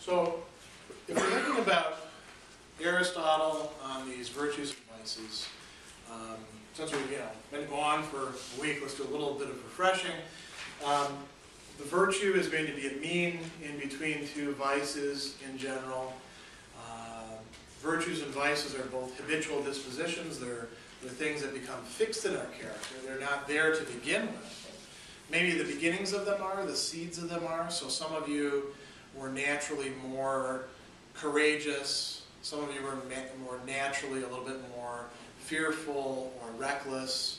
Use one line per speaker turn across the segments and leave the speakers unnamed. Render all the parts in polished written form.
So, if we're thinking about Aristotle on these virtues and vices, since we've been gone for a week, let's do a little bit of refreshing. The virtue is going to be a mean in between two vices in general. Virtues and vices are both habitual dispositions. They're things that become fixed in our character. They're not there to begin with. Maybe the beginnings of them are, the seeds of them are. So some of you were naturally more courageous. Some of you were more naturally a little bit more fearful or reckless.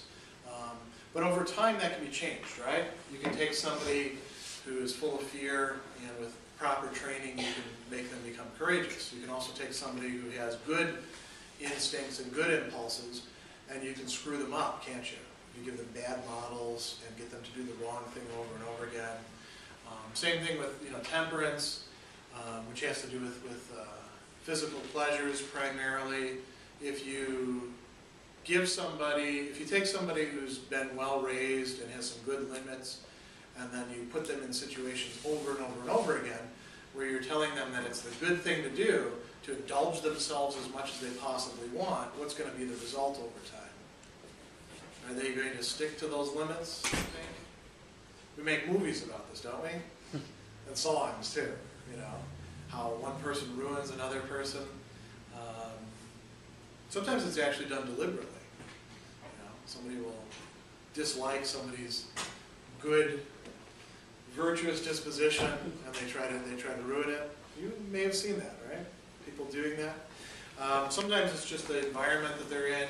But over time that can be changed, right? You can take somebody who is full of fear, and with proper training you can make them become courageous. You can also take somebody who has good instincts and good impulses, and you can screw them up, can't you? You give them bad models and get them to do the wrong thing over and over again. Same thing with temperance, which has to do with physical pleasures primarily. If you take somebody who's been well raised and has some good limits, and then you put them in situations over and over and over again, where you're telling them that it's the good thing to do to indulge themselves as much as they possibly want, what's going to be the result over time? Are they going to stick to those limits, you think? We make movies about this, don't we? And songs too, how one person ruins another person. Sometimes it's actually done deliberately. Somebody will dislike somebody's good, virtuous disposition, and they try to ruin it. You may have seen that, right? People doing that. Sometimes it's just the environment that they're in.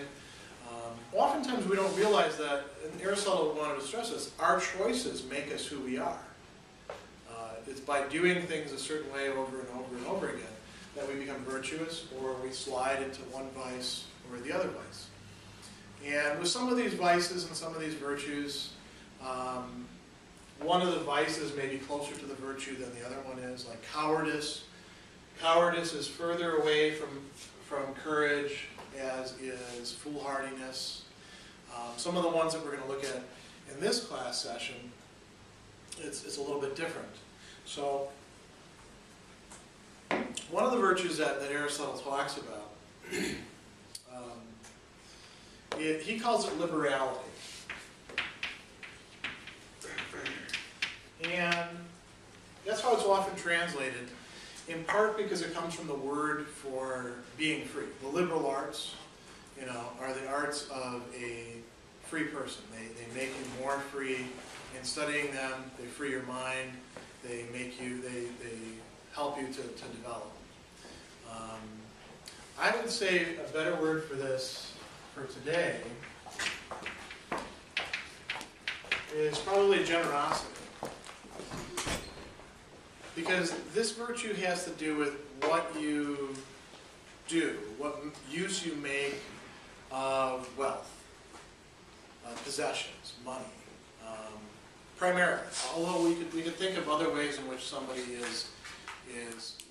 Oftentimes we don't realize that, and Aristotle wanted to stress this, our choices make us who we are. It's by doing things a certain way over and over and over again that we become virtuous, or we slide into one vice or the other vice. And with some of these vices and some of these virtues, one of the vices may be closer to the virtue than the other one is, like cowardice. Cowardice is further away from courage, as is foolhardiness. Some of the ones that we're going to look at in this class session, it's a little bit different. So, one of the virtues that Aristotle talks about, he calls it liberality. And that's how it's often translated, in part because it comes from the word for being free. The liberal arts, are the arts of a free person. They make you more free. In studying them, they free your mind. They help you to develop. I would say a better word for this for today is probably generosity. Because this virtue has to do with what you do, what use you make of wealth, possessions, money, primarily. Although we could think of other ways in which somebody is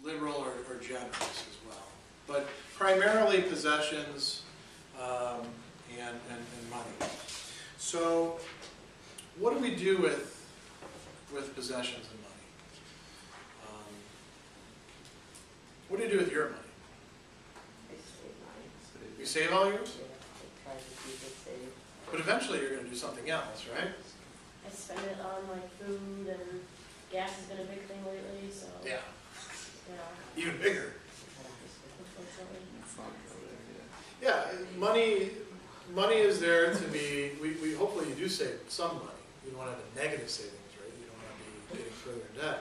liberal or generous as well. But primarily possessions and money. So what do we do with possessions and money? What do you do with your money?
I save mine.
You save all yours?
Yeah, I try to keep it safe.
But eventually you're going to do something else, right?
I spend it on like food, and gas has been a big thing lately, so
Yeah.
yeah,
Even bigger.
unfortunately.
Yeah, money is there to be, we hopefully you do save some money. You don't want to have a negative savings, right? You don't want to be getting further in debt.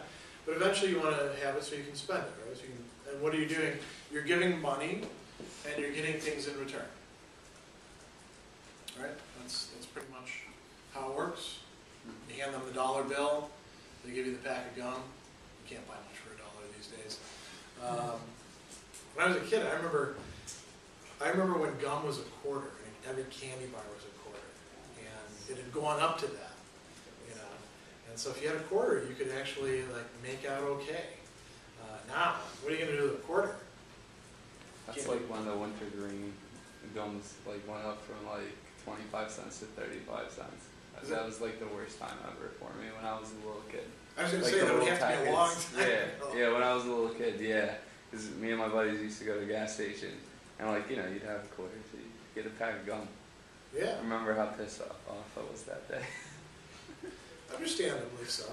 But eventually you want to have it so you can spend it, right? So you can, and what are you doing? You're giving money and you're getting things in return. Right? That's pretty much how it works. You hand them the dollar bill, they give you the pack of gum. You can't buy much for $1 these days. When I was a kid, I remember when gum was a quarter, and every candy bar was a quarter, and it had gone up to that, And so if you had a quarter, you could actually make out okay. Now, what are you going to do with a quarter?
That's like when the wintergreen gums went up from 25 cents to 35 cents. Because that was like the worst time ever for me when I was a little kid.
I was going to
Like
say
the
that would
little
have to be a long
packets.
time.
Yeah, when I was a little kid, yeah. Because me and my buddies used to go to the gas station, and like, you know, you'd have quarters, so you'd get a pack of gum.
Yeah.
I remember how pissed off I was that day.
Understandably so.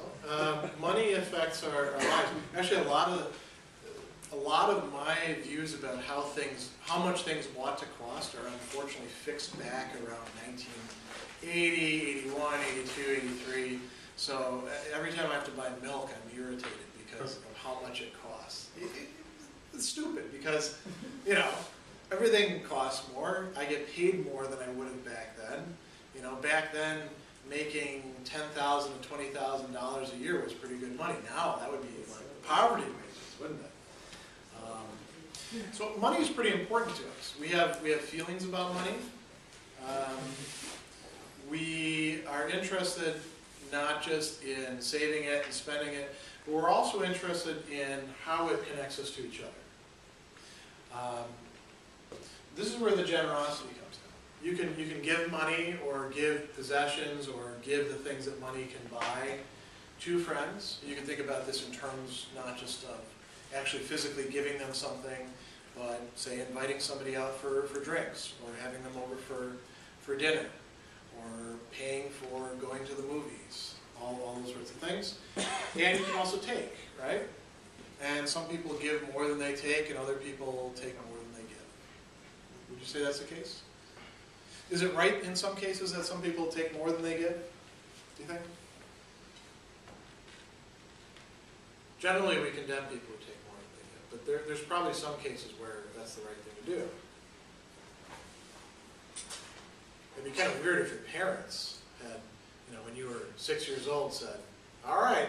Money affects our lives. Actually, a lot of my views about how much things ought to cost are unfortunately fixed back around 1980, 81, 82, 83. So every time I have to buy milk, I'm irritated because of how much it costs. It's stupid because, you know, everything costs more. I get paid more than I would have back then. You know, back then, making $10,000 to $20,000 a year was pretty good money. Now that would be like poverty wages, wouldn't it? So money is pretty important to us. We have feelings about money. We are interested not just in saving it and spending it, but we're also interested in how it connects us to each other. This is where the generosity comes in. You can give money or give possessions or give the things that money can buy to friends. You can think about this in terms not just of actually physically giving them something, but say inviting somebody out for drinks or having them over for dinner or paying for going to the movies, all those sorts of things. And you can also take, right? And some people give more than they take and other people take more than they give. Would you say that's the case? Is it right in some cases that some people take more than they give? Do you think? Generally, we condemn people who take more than they give, but there's probably some cases where that's the right thing to do. It'd be kind of weird if your parents had, you know, when you were 6 years old, said, "All right,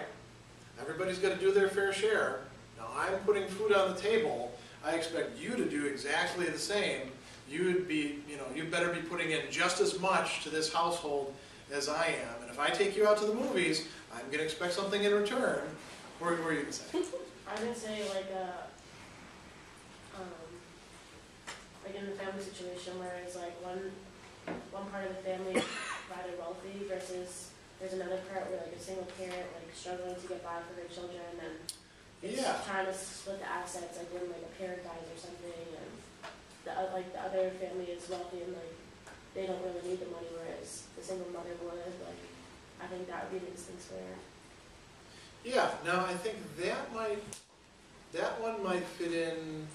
everybody's got to do their fair share. Now I'm putting food on the table. I expect you to do exactly the same. You'd better be putting in just as much to this household as I am. And if I take you out to the movies, I'm going to expect something in return." What were you going to say?
I would say like in a family situation where it's like one part of the family is rather wealthy versus there's another part where like a single parent like struggling to get by for their children and it's trying to split the assets like when like a parent dies or something and the other family is wealthy and like they don't really need the money whereas the single mother would. Like I think that would be the instance where.
Yeah, now I think that one might fit in,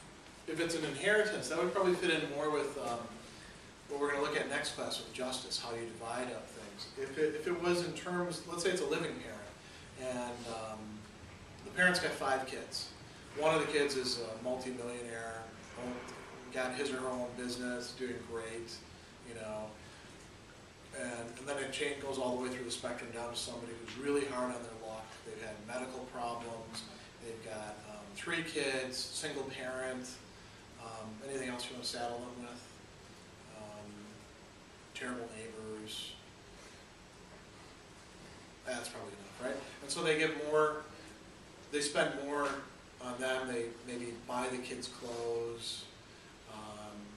if it's an inheritance, that would probably fit in more with what we're going to look at next class with justice, how you divide up things. If it was in terms, let's say it's a living parent, and the parent's got 5 kids. One of the kids is a multi-millionaire, got his or her own business, doing great, you know, and then it goes all the way through the spectrum down to somebody who's really hard on their luck. They've had medical problems, they've got 3 kids, single parent, anything else you want to saddle them with? Terrible neighbors. That's probably enough, right? And so they give more, they spend more on them, they maybe buy the kids clothes,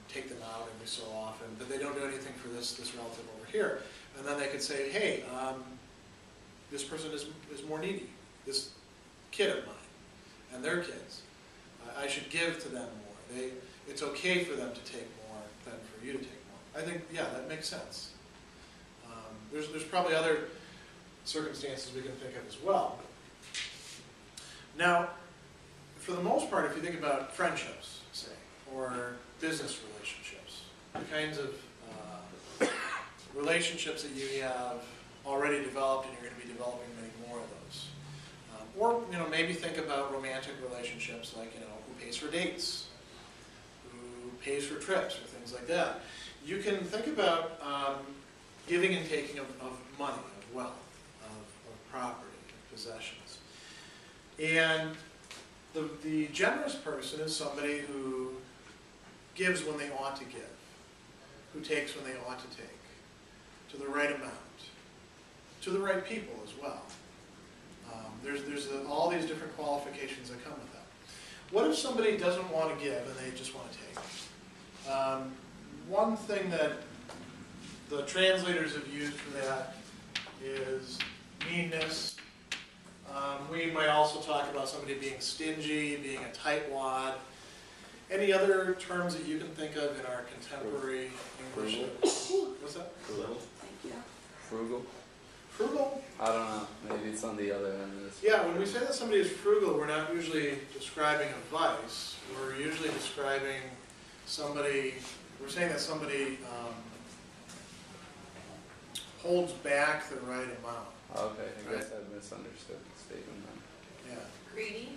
take them out every so often, but they don't do anything for this relative over here. And then they could say, hey, this person is more needy, this kid of mine, and their kids. I should give to them more. It's okay for them to take more than for you to take more. I think, yeah, that makes sense. There's probably other circumstances we can think of as well. Now, for the most part, if you think about friendships, say, or business relationships, the kinds of relationships that you have already developed and you're going to be developing many more of those. Or, you know, maybe think about romantic relationships like, you know, who pays for dates, who pays for trips, or things like that. You can think about giving and taking of money, of wealth, of property, of possessions. And the generous person is somebody who gives when they ought to give, who takes when they ought to take, to the right amount, to the right people as well. There's all these different qualifications that come with that. What if somebody doesn't want to give and they just want to take? One thing that the translators have used for that is meanness. We might also talk about somebody being stingy, being a tightwad. Any other terms that you can think of in our contemporary English? What's that?
Frugal.
Thank you.
Frugal?
Frugal?
I don't know. Maybe it's on the other end of this.
Yeah, when we say that somebody is frugal, we're not usually describing a vice. We're usually describing somebody, we're saying that somebody holds back the right amount.
Okay, I guess I misunderstood the statement then.
Yeah.
Greedy.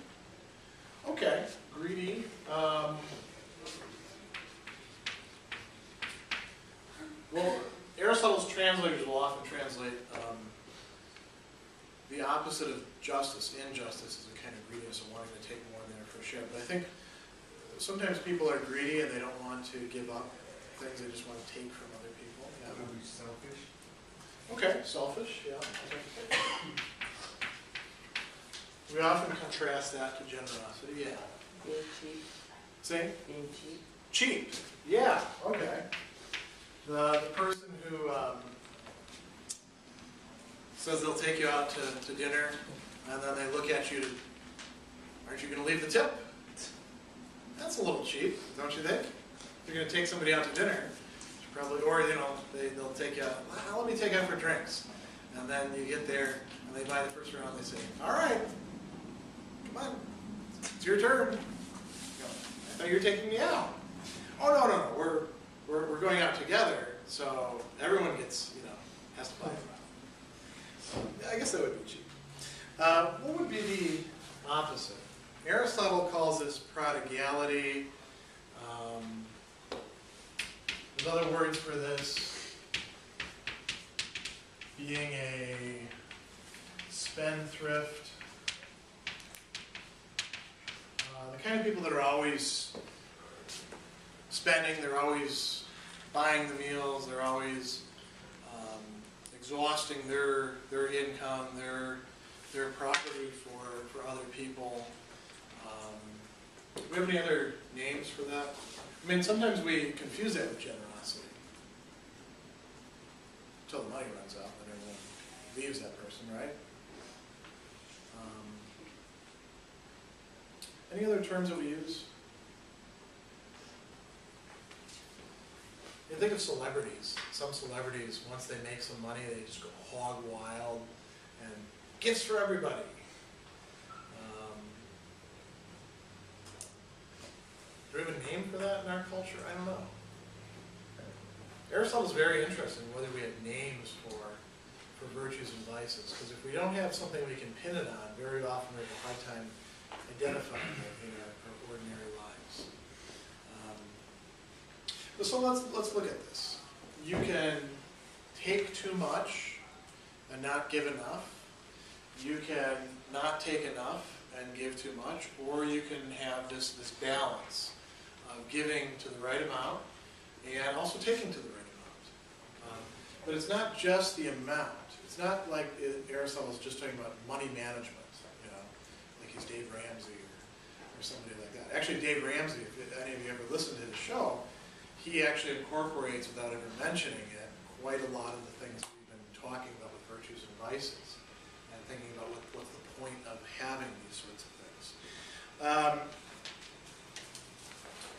Okay, greedy. Well, Aristotle's translators will often translate the opposite of justice, injustice, as a kind of greediness of wanting to take more than their fair share. But I think sometimes people are greedy and they don't want to give up things, they just want to take from other people. Yeah.
Would be selfish.
Okay, selfish, yeah. We often contrast that to generosity, yeah.
Being cheap.
Say?
Being cheap.
Cheap, yeah, okay. The person who says they'll take you out to dinner, and then they look at you, aren't you going to leave the tip? That's a little cheap, don't you think? If you're going to take somebody out to dinner, you probably, or they'll take you out, well, let me take you out for drinks. And then you get there, and they buy the first round, they say, all right, come on, it's your turn. You go, I thought you were taking me out. Oh, no, we're going out together, so everyone gets, has to buy a round. I guess that would be cheap. What would be the opposite? Aristotle calls this prodigality. There's other words for this. Being a spendthrift. The kind of people that are always spending, they're always buying the meals, they're always exhausting their income, their property for other people. Do we have any other names for that? I mean, sometimes we confuse that with generosity. Until the money runs out, then everyone leaves that person, right? Any other terms that we use? You think of celebrities. Some celebrities, once they make some money, they just go hog wild and gifts for everybody. Do we have a name for that in our culture? I don't know. Aristotle's very interested in whether we have names for virtues and vices, because if we don't have something we can pin it on, very often we have a hard time identifying it in our ordinary lives. So let's look at this. You can take too much and not give enough. You can not take enough and give too much, or you can have this balance of giving to the right amount and also taking to the right amount. But it's not just the amount. It's not like Aristotle's just talking about money management, like he's Dave Ramsey or somebody like that. Actually, Dave Ramsey, if any of you ever listened to his show, he actually incorporates, without ever mentioning it, quite a lot of the things we've been talking about with virtues and vices, and thinking about what's the point of having these sorts of things.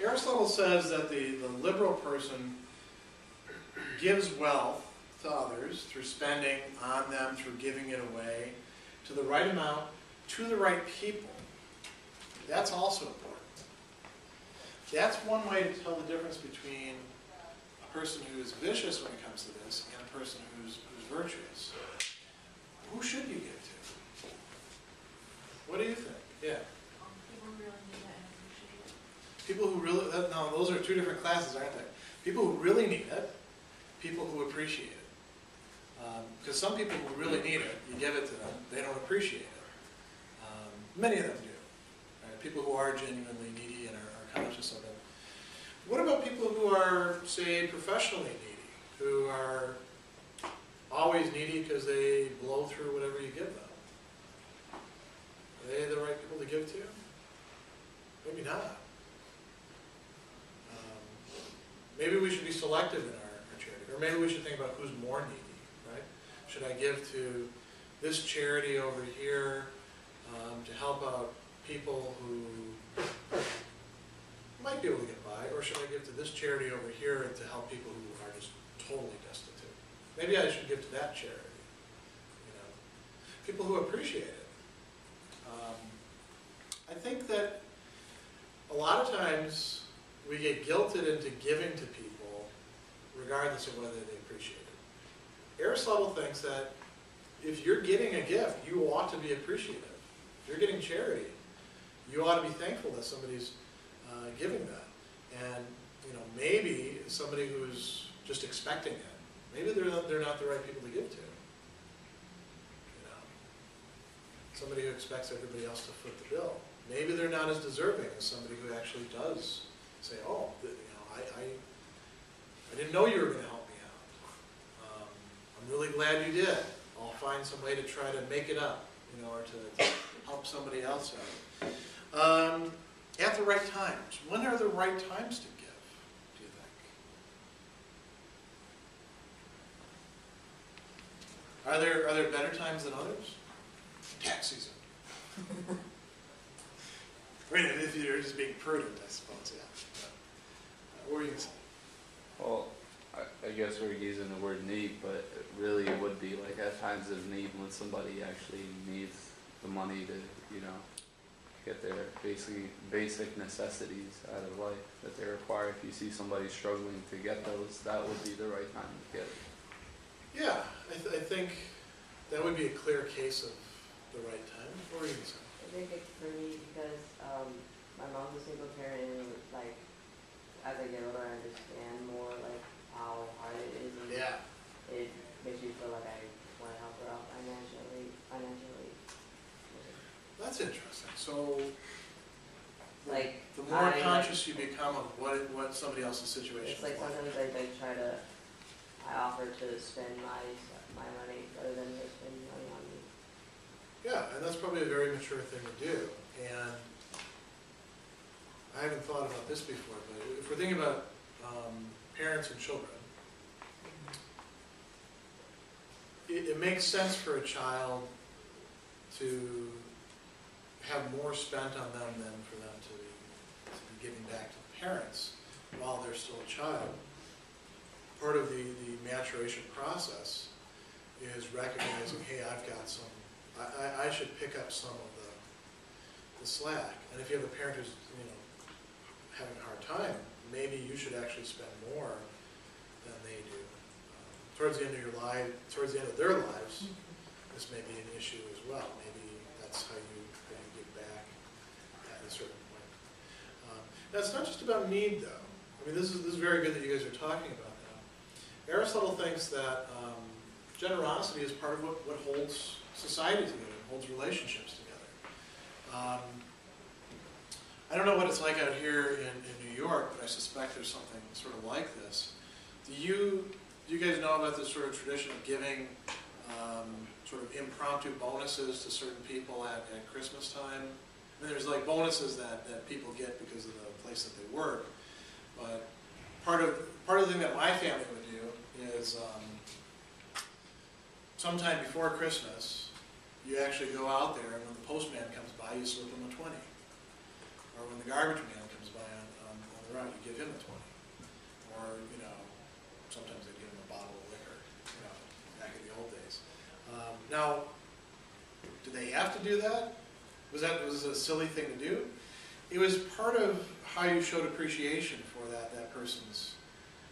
Aristotle says that the liberal person gives wealth to others through spending on them, through giving it away, to the right amount, to the right people. That's also important. That's one way to tell the difference between a person who is vicious when it comes to this and a person who's virtuous. Who should you give to? What do you think? Yeah.
People who really need it and appreciate it.
People who really, no, those are two different classes, aren't they? People who really need it, people who appreciate it. Because some people who really need it, you give it to them, they don't appreciate it. Many of them do. Right? People who are genuinely needy and are conscious of it. What about people who are, say, professionally needy, who are always needy because they blow through whatever you give them? Are they the right people to give to? Maybe not. Maybe we should be selective in our charity, or maybe we should think about who's more needy, right? Should I give to this charity over here to help out people who might be able to get by, or should I give to this charity over here to help people who are just totally destitute? Maybe I should give to that charity. You know, people who appreciate it. I think that a lot of times we get guilted into giving to people regardless of whether they appreciate it. Aristotle thinks that if you're getting a gift, you ought to be appreciative. If you're getting charity, you ought to be thankful that somebody's giving that. And you know, maybe somebody who's just expecting it, maybe they're not the right people to give to. You know, somebody who expects everybody else to foot the bill. Maybe they're not as deserving as somebody who actually does say, "Oh, you know, I didn't know you were going to help me out. I'm really glad you did. I'll find some way to try to make it up, you know, or to help somebody else out." At the right times. When are the right times to give, do you think? Are there better times than others? Tax season. I mean, if you're just being prudent, I suppose, yeah. What were you going to say?
Well, I guess we're using the word need, but it really would be like at times of need when somebody actually needs the money to, you know, get their basic necessities out of life that they require. If you see somebody struggling to get those, that would be the right time to get it.
Yeah, I think that would be a clear case of the right time. What were you going to say?
I think it's for me because my mom's a single parent, and like as I get older, I understand more like how hard it is, and
Yeah.
it makes me feel like I want to help her out financially.
That's interesting. So,
Like
the more conscious you become of what somebody else's situation
it's like
is like.
sometimes I offer to spend my money rather than her spending money on me.
Yeah, and that's probably a very mature thing to do. And I haven't thought about this before, but if we're thinking about parents and children, it makes sense for a child to have more spent on them than for them to be giving back to the parents while they're still a child. Part of the maturation process is recognizing, hey, I've got some, I should pick up some of the slack. And if you have a parent who's, you know, having a hard time, maybe you should actually spend more than they do. Towards the end of your life, towards the end of their lives, this may be an issue as well. Maybe that's how you give back at a certain point. Now, it's not just about need, though. I mean, this is very good that you guys are talking about that. Aristotle thinks that generosity is part of what holds society together, holds relationships together. I don't know what it's like out here in New York, but I suspect there's something sort of like this. Do you guys know about this sort of tradition of giving sort of impromptu bonuses to certain people at Christmas time? I mean, there's like bonuses that people get because of the place that they work, but part of the thing that my family would do is sometime before Christmas, you actually go out there, and when the postman comes by, you slip him a 20. Or when the garbage man comes by on the route, you give him a 20. Or, you know, sometimes they give him a bottle of liquor, you know, back in the old days. Now, do they have to do that? Was it a silly thing to do? It was part of how you showed appreciation for that person's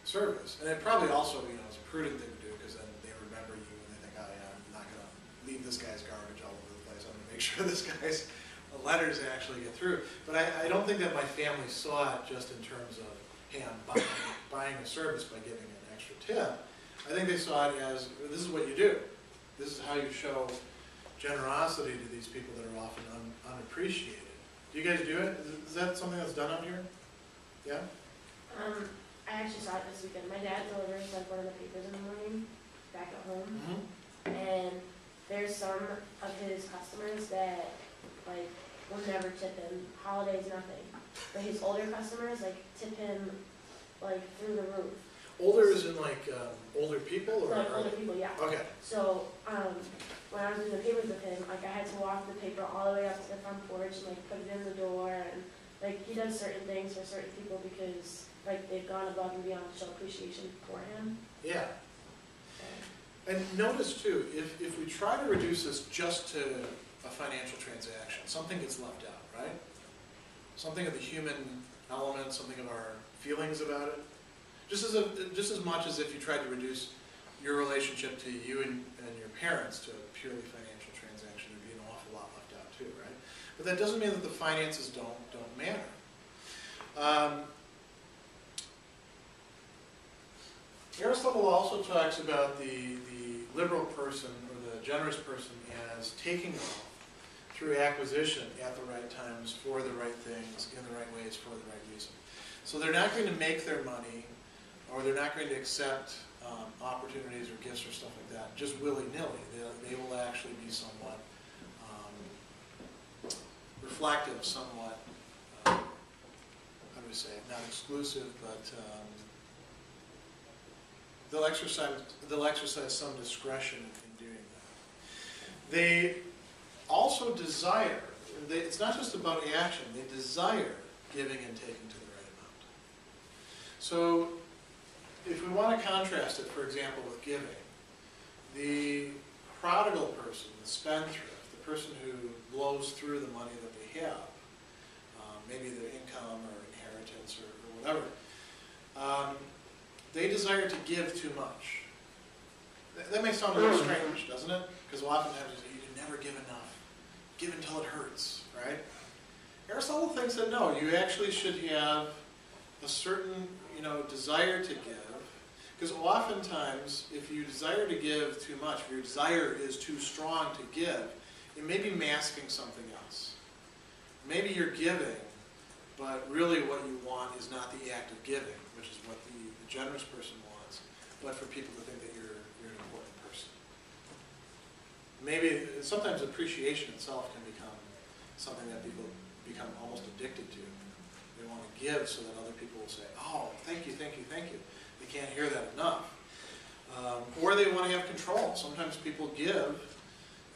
service. And it probably also, you know, is a prudent thing to do because then they remember you and they think, oh yeah, I'm not going to leave this guy's garbage all over the place. I'm going to make sure this guy's letters actually get through. But I don't think that my family saw it just in terms of, hey, I'm buying a service by giving an extra tip. I think they saw it as, this is what you do. This is how you show generosity to these people that are often unappreciated. Do you guys do it? Is that something that's done out here? Yeah?
I actually saw it this weekend. My dad delivers like one of the papers in the morning back at home.
Mm-hmm.
And there's some of his customers that like will never tip him. Holidays, nothing. But his older customers like tip him like through the roof.
Older is in like older people, or?
Like older people, yeah.
Okay.
So, when I was doing the papers with him, like I had to walk the paper all the way up to the front porch and like put it in the door, and like he does certain things for certain people because like they've gone above and beyond to show appreciation for him.
Yeah.
So,
And notice too, if we try to reduce this just to a financial transaction, something gets left out, right? Something of the human element, something of our feelings about it. Just as much as if you tried to reduce your relationship to you and your parents to a purely financial transaction, there'd be an awful lot left out too, right? But that doesn't mean that the finances don't matter. Aristotle also talks about the liberal person or the generous person as taking wealth through acquisition at the right times, for the right things, in the right ways, for the right reason. So they're not going to make their money, or they're not going to accept opportunities or gifts or stuff like that just willy-nilly. They will actually be somewhat reflective, somewhat, how do we say it, not exclusive, but they'll exercise some discretion in doing that. They also desire, it's not just about action, they desire giving and taking to the right amount. So if we want to contrast it, for example, with giving, the prodigal person, the spendthrift, the person who blows through the money that they have, maybe their income or inheritance or whatever, they desire to give too much. That may sound a little strange, doesn't it? Because oftentimes you can never give enough. Give until it hurts, right? Aristotle thinks that no, you actually should have a certain, desire to give. Because oftentimes, if you desire to give too much, if your desire is too strong to give, it may be masking something else. Maybe you're giving, but really what you want is not the act of giving, which is what the generous person wants, but for people to think that you're an important person. Maybe sometimes appreciation itself can become something that people become almost addicted to. They want to give so that other people will say, oh, thank you, thank you, thank you. They can't hear that enough. Or they want to have control. Sometimes people give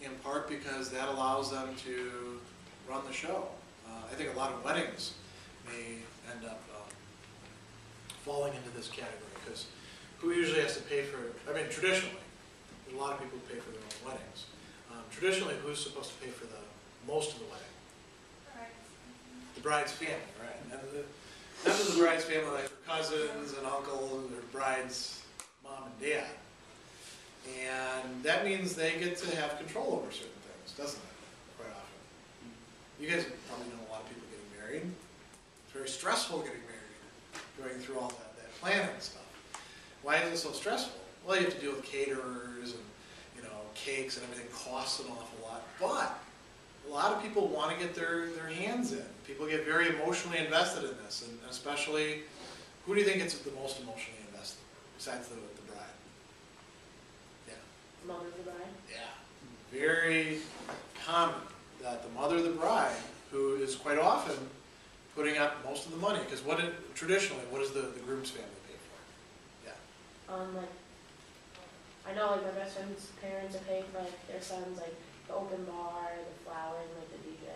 in part because that allows them to run the show. I think a lot of weddings may end up falling into this category, because who usually has to pay for, traditionally, there's a lot of people who pay for their own weddings. Traditionally, who's supposed to pay for most of the wedding? The bride's family, right? And not just the bride's family, like her cousins and uncles, or bride's mom and dad. And that means they get to have control over certain things, doesn't it? Quite often. You guys probably know a lot of people getting married. It's very stressful getting married, going through all that planning stuff. Why is it so stressful? Well, you have to deal with caterers and cakes, and everything costs an awful lot. But a lot of people want to get their hands in. People get very emotionally invested in this, and especially, who do you think gets the most emotionally invested besides the bride? Yeah.
The mother of the bride?
Yeah. Very common that the mother of the bride, who is quite often putting up most of the money, because traditionally, what does the groom's family pay for? Yeah.
I know my best friend's parents are paying for their sons, the open bar, the flowers, and the DJ.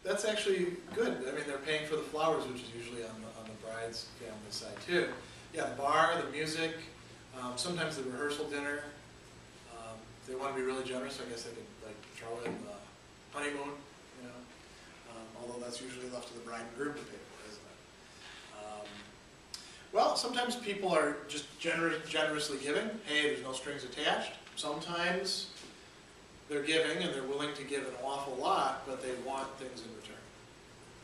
That's actually good. They're paying for the flowers, which is usually on the bride's family side too. Yeah, the bar, the music, sometimes the rehearsal dinner. If they want to be really generous, I guess they could throw in the honeymoon. Although that's usually left to the bride and groom to pay for, isn't it? Well, sometimes people are just generously giving. Hey, there's no strings attached. Sometimes they're giving and they're willing to give an awful lot, but they want things in return.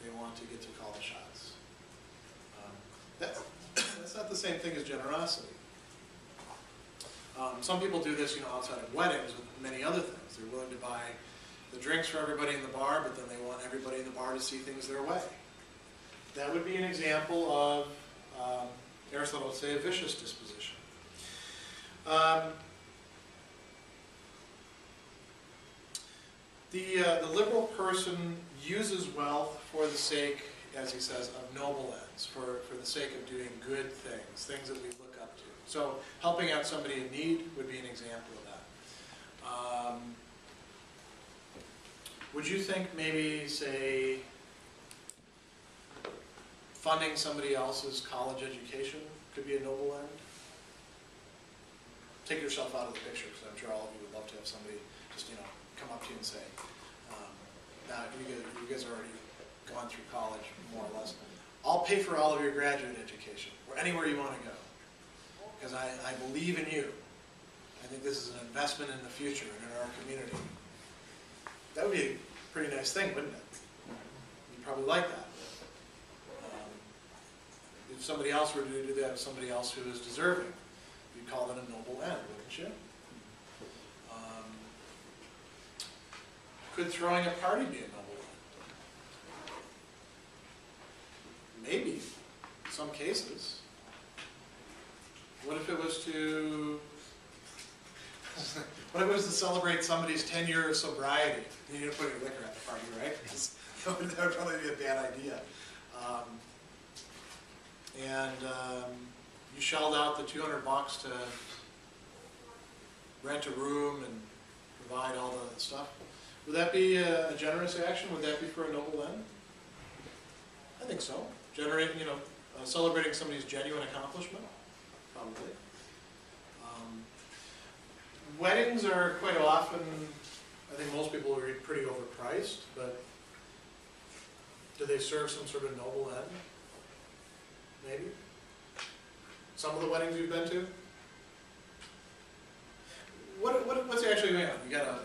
They want to get to call the shots. That's not the same thing as generosity. Some people do this, outside of weddings with many other things. They're willing to buy the drinks for everybody in the bar, but then they want everybody in the bar to see things their way. That would be an example of, Aristotle would say, a vicious disposition. The liberal person uses wealth for the sake, as he says, of noble ends, for the sake of doing good things that we look look up to. So helping out somebody in need would be an example of that. Would you think maybe, say, funding somebody else's college education could be a noble end? Take yourself out of the picture, because I'm sure all of you would love to have somebody just, come up to you and say, now you guys are already gone through college, more or less. I'll pay for all of your graduate education, or anywhere you want to go, because I believe in you. I think this is an investment in the future and in our community. That would be a pretty nice thing, wouldn't it? You'd probably like that. If somebody else were to do that with somebody else who is deserving, you'd call that a noble end, wouldn't you? Could throwing a party be a noble end? Maybe, in some cases. What if it was to celebrate somebody's 10 year of sobriety? You need to put your liquor at the party, right? Because that would probably be a bad idea. You shelled out the $200 to rent a room and provide all the stuff. Would that be a generous action? Would that be for a noble end? I think so. Generating, celebrating somebody's genuine accomplishment, probably. Weddings are quite often, I think most people are pretty overpriced, but do they serve some sort of noble end? Maybe. Some of the weddings you've been to? What's actually going on? You got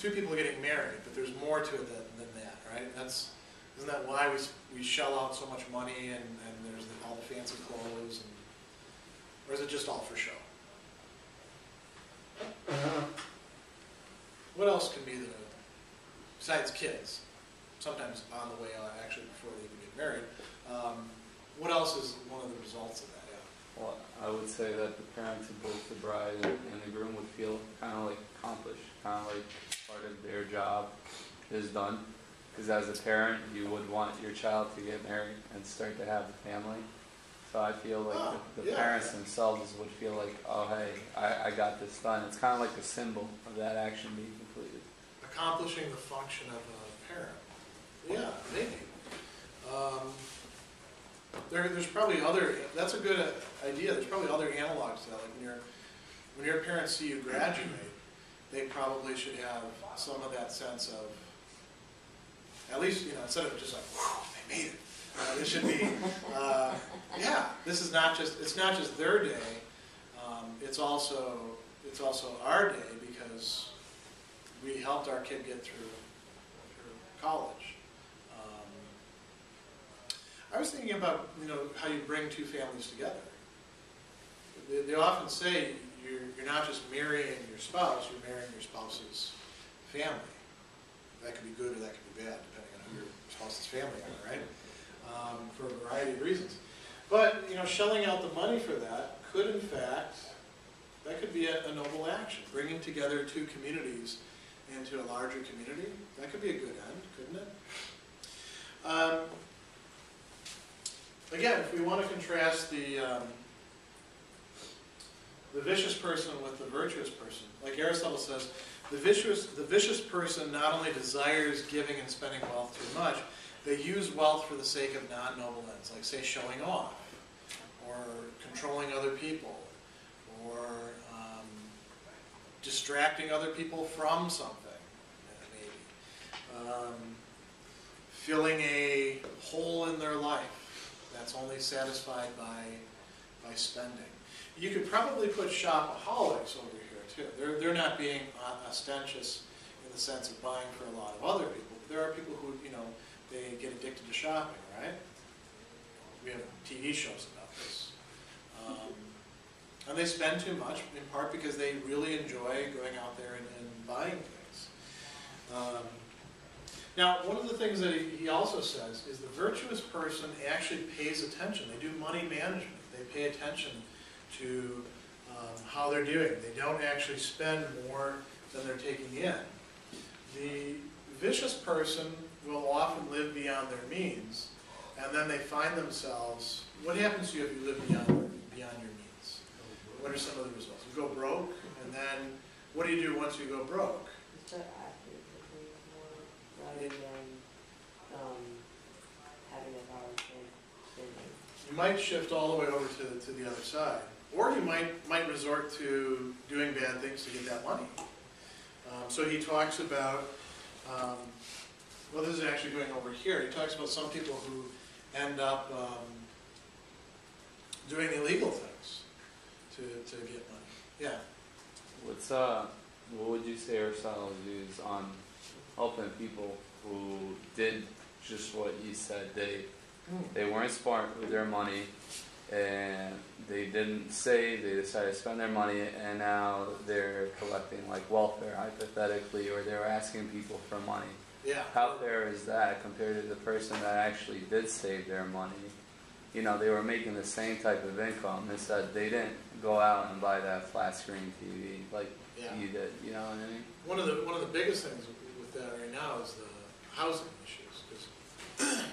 two people getting married, but there's more to it than that, right? Isn't that why we shell out so much money and there's all the fancy clothes? Or is it just all for show? What else can be besides kids? Sometimes on the way out, actually before they even get married. What else is one of the results of that? Yeah.
Well, I would say that the parents of both the bride and the groom would feel kind of like accomplished, kind of like part of their job is done. Because as a parent, you would want your child to get married and start to have a family. So I feel like the parents themselves would feel like, oh hey, I got this done. It's kind of like a symbol of that action being completed.
Accomplishing the function of a parent. Yeah, maybe. There's probably other, that's a good idea, there's probably other analogs to that. Like when your parents see you graduate, they probably should have some of that sense of, at least, instead of just like, whew, they made it. This should be, yeah, this is not just, it's not just their day, it's also our day because we helped our kid get through college. I was thinking about, how you bring two families together. They often say you're not just marrying your spouse, you're marrying your spouse's family. That could be good or that could be bad, depending on who your spouse's family are, right? For a variety of reasons. But, shelling out the money for that could, in fact, that could be a noble action. Bringing together two communities into a larger community, that could be a good end, couldn't it? Again, if we want to contrast the vicious person with the virtuous person, like Aristotle says, the vicious person not only desires giving and spending wealth too much, they use wealth for the sake of non-noble ends, like say showing off, or controlling other people, or distracting other people from something, maybe. Filling a hole in their life that's only satisfied by spending. You could probably put shopaholics over here too. They're not being ostentatious in the sense of buying for a lot of other people. But there are people who, they get addicted to shopping, right? We have TV shows about this. And they spend too much, in part because they really enjoy going out there and buying things. Now, one of the things that he also says is the virtuous person actually pays attention. They do money management. They pay attention to how they're doing. They don't actually spend more than they're taking in. The vicious person will often live beyond their means, and then they find themselves, what happens to you if you live beyond beyond your means. What are some of the results? You go broke, and then what do you do once you go broke?
You start asking for things more rather than having a balance in spending.
You might shift all the way over to the other side. Or you might resort to doing bad things to get that money. So he talks about, well, this is actually going over here. He talks about some people who end up doing illegal things to get money. Yeah.
What would you say Aristotle's views on helping people who did just what you said? They weren't smart with their money, and they didn't save, they decided to spend their money, and now they're collecting like welfare hypothetically, or they're asking people for money.
Yeah.
How fair is that compared to the person that actually did save their money? You know, they were making the same type of income. Instead, they didn't go out and buy that flat screen TV like you did. You know what I mean?
One of the biggest things with that right now is the housing issues. Because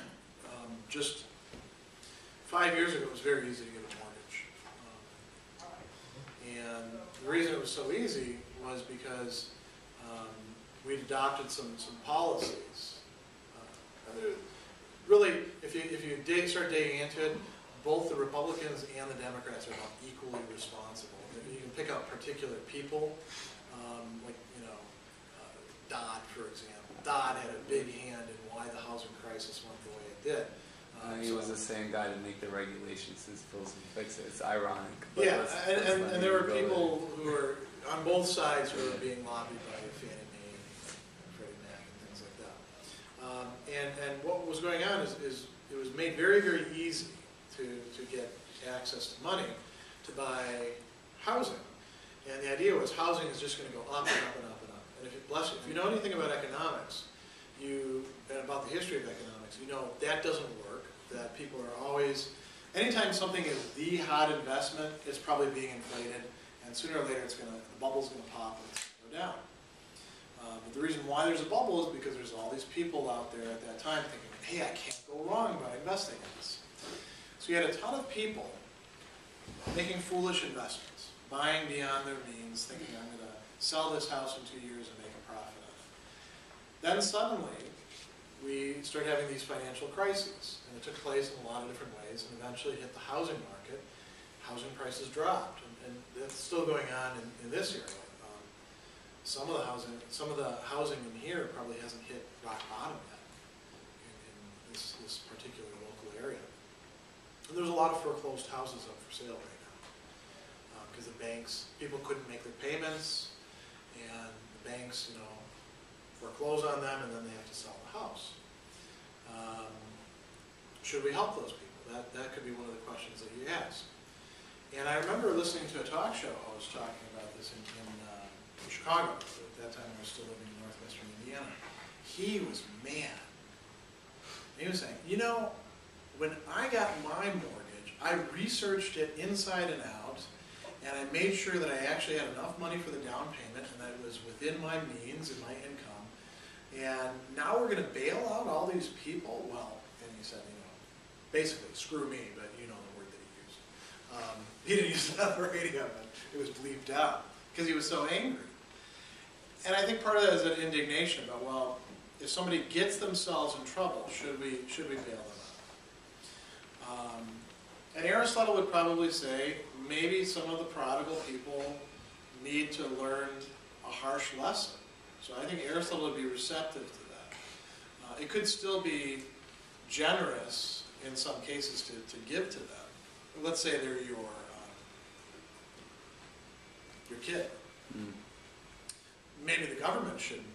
just 5 years ago, it was very easy to get a mortgage. And the reason it was so easy was because we'd adopted some policies. Really, if you start digging into it, both the Republicans and the Democrats are about equally responsible. You can pick out particular people, like Dodd, for example. Dodd had a big hand in why the housing crisis went the way it did.
He was the same guy to make the regulations and supposed to fix it. It's ironic. But
Yeah, and there were
go
people who were on both sides who were being lobbied by Fannie Mae and Freddie Mac and things like that. And what was going on is it was made very, very easy to get access to money to buy housing. And the idea was housing is just going to go up and up and up and up. And if you know anything about economics, and about the history of economics, you know that doesn't work, that people are always, anytime something is the hot investment, it's probably being inflated, and sooner or later the bubble's going to pop and it's going to go down. But the reason why there's a bubble is because there's all these people out there at that time thinking, hey, I can't go wrong by investing in this. So you had a ton of people making foolish investments, buying beyond their means, thinking I'm going to sell this house in 2 years and make a profit on it. Then suddenly, we started having these financial crises, and it took place in a lot of different ways, and eventually hit the housing market. Housing prices dropped, and that's still going on in this area. Some of the housing in here probably hasn't hit rock bottom yet in this particular local area. And there's a lot of foreclosed houses up for sale right now because the banks, people couldn't make their payments, and the banks, foreclose on them, and then they have to sell the house. Should we help those people? That could be one of the questions that you ask. And I remember listening to a talk show host talking about this in Chicago. At that time, I was still living in northwestern Indiana. He was mad. He was saying, when I got my mortgage, I researched it inside and out, and I made sure that I actually had enough money for the down payment and that it was within my means and my income. And now we're going to bail out all these people? Well, and he said, basically, screw me, but you know the word that he used. He didn't use it on the radio, but it was bleeped out because he was so angry. And I think part of that is an indignation about, well, if somebody gets themselves in trouble, should we bail them out? And Aristotle would probably say maybe some of the prodigal people need to learn a harsh lesson. So I think Aristotle would be receptive to that. It could still be generous in some cases to give to them. Let's say they're your kid. Mm. Maybe the government shouldn't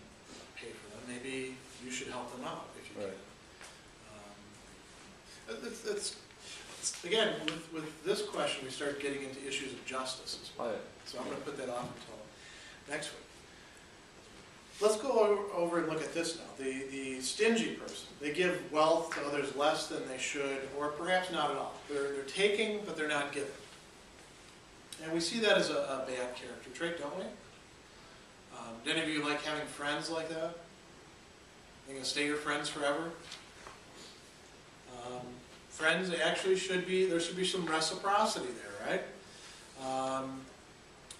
pay for them. Maybe you should help them out if you can. Again, with this question, we start getting into issues of justice as well. So I'm going to put that off until next week. Let's go over and look at this now. The stingy person. They give wealth to others less than they should, or perhaps not at all. They're taking, but they're not giving. And we see that as a bad character trait, don't we? Do any of you like having friends like that? They're going to stay your friends forever? Friends actually there should be some reciprocity there, right?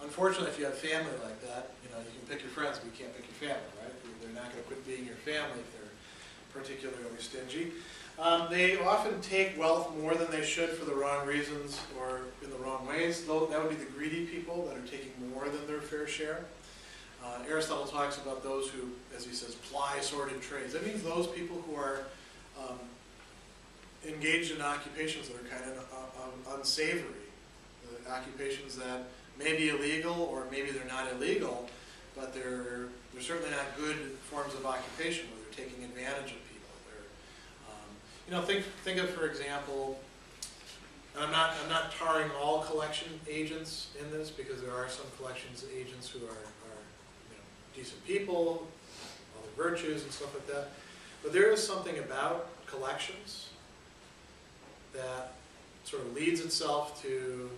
Unfortunately, if you have family like that, you know, you can pick your friends, but you can't pick your family, right? They're not going to quit being your family if they're particularly stingy. They often take wealth more than they should for the wrong reasons or in the wrong ways. That would be the greedy people that are taking more than their fair share. Aristotle talks about those who, as he says, ply sordid trades. That means those people who are engaged in occupations that are kind of unsavory. The occupations that may be illegal, or maybe they're not illegal, but they're certainly not good forms of occupation where they're taking advantage of people. You know, think of, for example, and I'm not tarring all collection agents in this, because there are some collections agents who are you know, decent people, all their virtues and stuff like that. But there is something about collections that sort of leads itself to,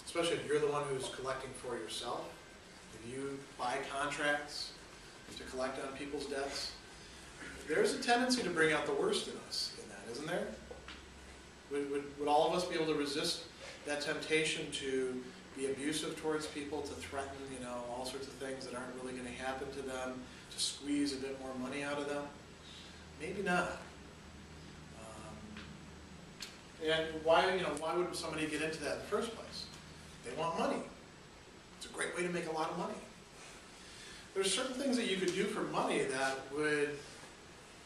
especially if you're the one who's collecting for yourself, if you buy contracts to collect on people's debts, there's a tendency to bring out the worst in us in that, isn't there? Would all of us be able to resist that temptation to be abusive towards people, to threaten, you know, all sorts of things that aren't really going to happen to them, to squeeze a bit more money out of them? Maybe not. And why would somebody get into that in the first place? They want money. It's a great way to make a lot of money. There's certain things that you could do for money that would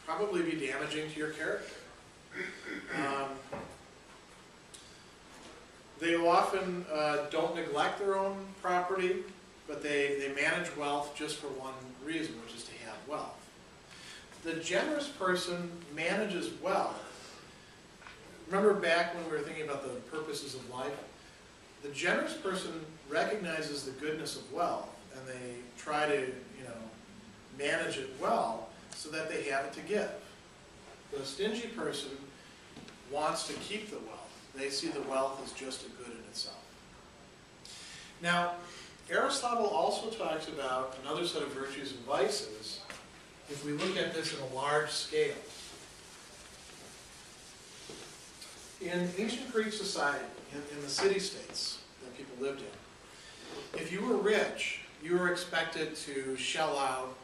probably be damaging to your character. They often don't neglect their own property, but they manage wealth just for one reason, which is to have wealth. The generous person manages wealth. Remember back when we were thinking about the purposes of life? The generous person recognizes the goodness of wealth, and they try to, you know, manage it well so that they have it to give. The stingy person wants to keep the wealth. They see the wealth as just a good in itself. Now, Aristotle also talks about another set of virtues and vices if we look at this in a large scale. In ancient Greek society, in the city-states that people lived in, if you were rich, you were expected to shell out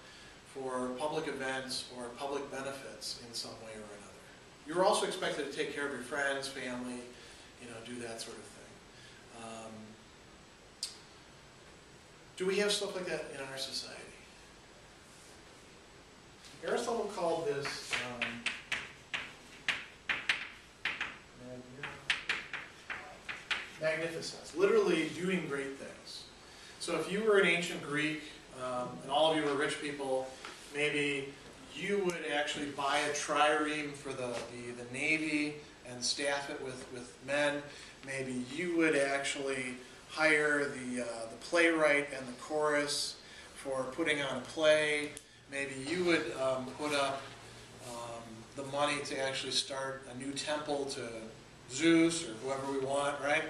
for public events or public benefits in some way or another. You were also expected to take care of your friends, family, you know, do that sort of thing. Do we have stuff like that in our society? Aristotle called this magnificence, literally doing great things. So if you were an ancient Greek, and all of you were rich people, maybe you would actually buy a trireme for the Navy and staff it with men. Maybe you would actually hire the playwright and the chorus for putting on a play. Maybe you would put up the money to actually start a new temple to Zeus or whoever we want, right?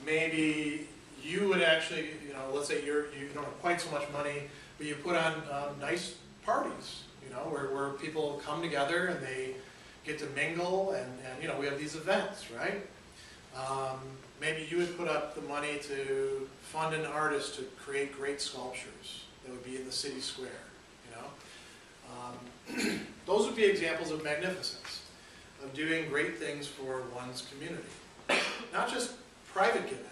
Maybe you would actually, you know, let's say you don't have quite so much money, but you put on nice parties, you know, where people come together and they get to mingle, and you know, we have these events, right? Maybe you would put up the money to fund an artist to create great sculptures that would be in the city square, you know? Those would be examples of magnificence, of doing great things for one's community. Not just private giving,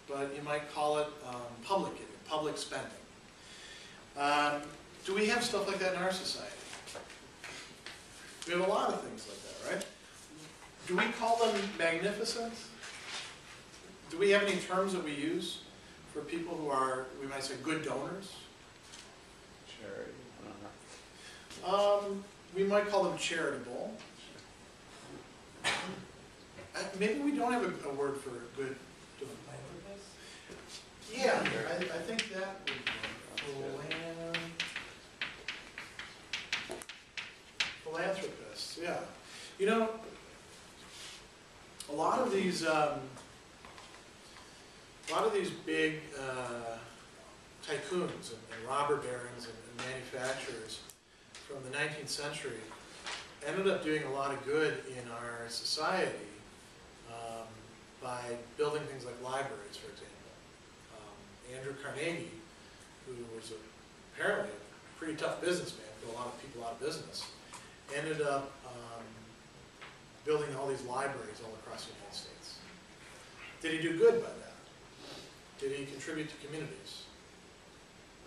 but you might call it public giving, public spending. Do we have stuff like that in our society? We have a lot of things like that, right? Do we call them magnificent? Do we have any terms that we use for people who are, we might say, good donors?
Charity, I don't know.
We might call them charitable. Maybe we don't have a word for good donor. Yeah, I think that would be philanthropists, yeah. You know, a lot of these big tycoons and robber barons and manufacturers from the 19th century ended up doing a lot of good in our society by building things like libraries, for example. Andrew Carnegie, who was apparently a pretty tough businessman, put a lot of people out of business, ended up building all these libraries all across the United States. Did he do good by that? Did he contribute to communities?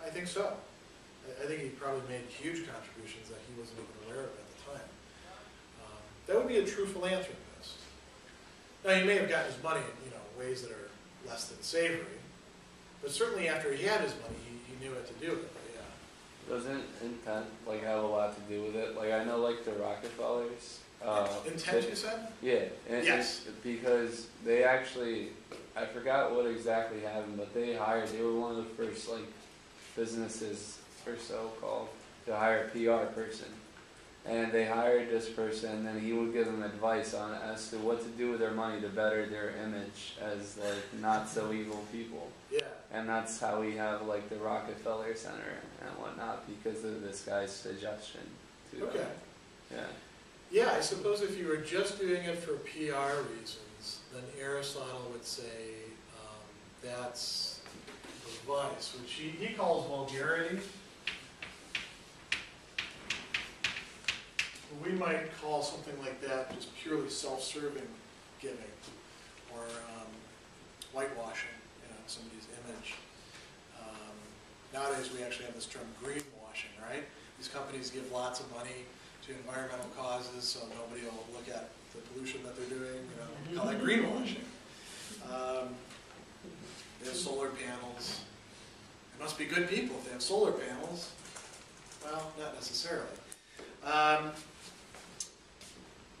I think so. I think he probably made huge contributions that he wasn't even aware of at the time. That would be a true philanthropist. Now, he may have gotten his money in ways that are less than savory, but certainly after he had his money, he knew what to do with it. Yeah.
Doesn't intent have a lot to do with it? I know the Rockefellers.
Intent, you said?
Yeah.
Yes.
Because they actually, I forgot what exactly happened, but they were one of the first businesses or so called to hire a PR person. And they hired this person, and then he would give them advice on as to what to do with their money to better their image as not so evil people.
Yeah.
And that's how we have the Rockefeller Center and whatnot because of this guy's suggestion.
Okay.
Yeah.
Yeah, I suppose if you were just doing it for PR reasons, then Aristotle would say that's the vice, which he calls vulgarity. We might call something like that just purely self-serving giving, or whitewashing somebody's image. Nowadays we actually have this term greenwashing, right? These companies give lots of money to environmental causes so nobody will look at the pollution that they're doing, call that greenwashing. They have solar panels. They must be good people if they have solar panels. Well, not necessarily.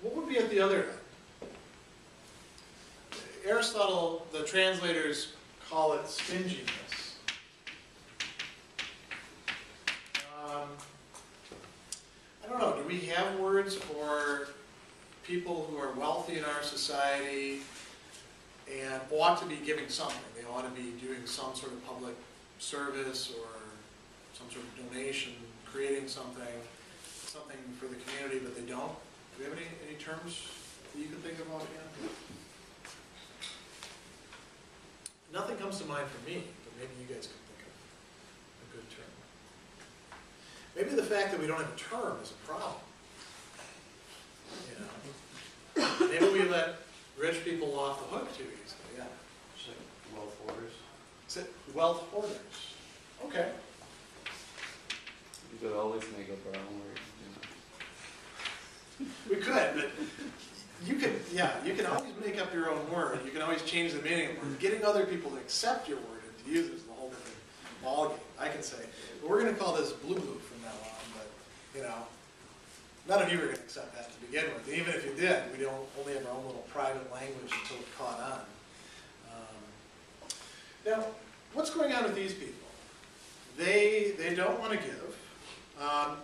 What would be at the other end? Aristotle, the translators call it stinginess. I don't know, do we have words for people who are wealthy in our society and ought to be giving something? They ought to be doing some sort of public service or some sort of donation, creating something for the community, but they don't. Do we have any terms that you can think of offhand? Nothing comes to mind for me, but maybe you guys can think of a good term. Maybe the fact that we don't have a term is a problem. Maybe we let rich people off the hook too easily. Yeah.
Just like wealth hoarders.
Is it wealth hoarders? Okay.
You could always make up our own word.
We could, but you can always make up your own word. You can always change the meaning of the word. Getting other people to accept your word and to use it is the whole different ballgame. I can say, well, we're going to call this blue from now on, but none of you are going to accept that to begin with. And even if you did, we don't only have our own little private language until it caught on. Now, what's going on with these people? They don't want to give,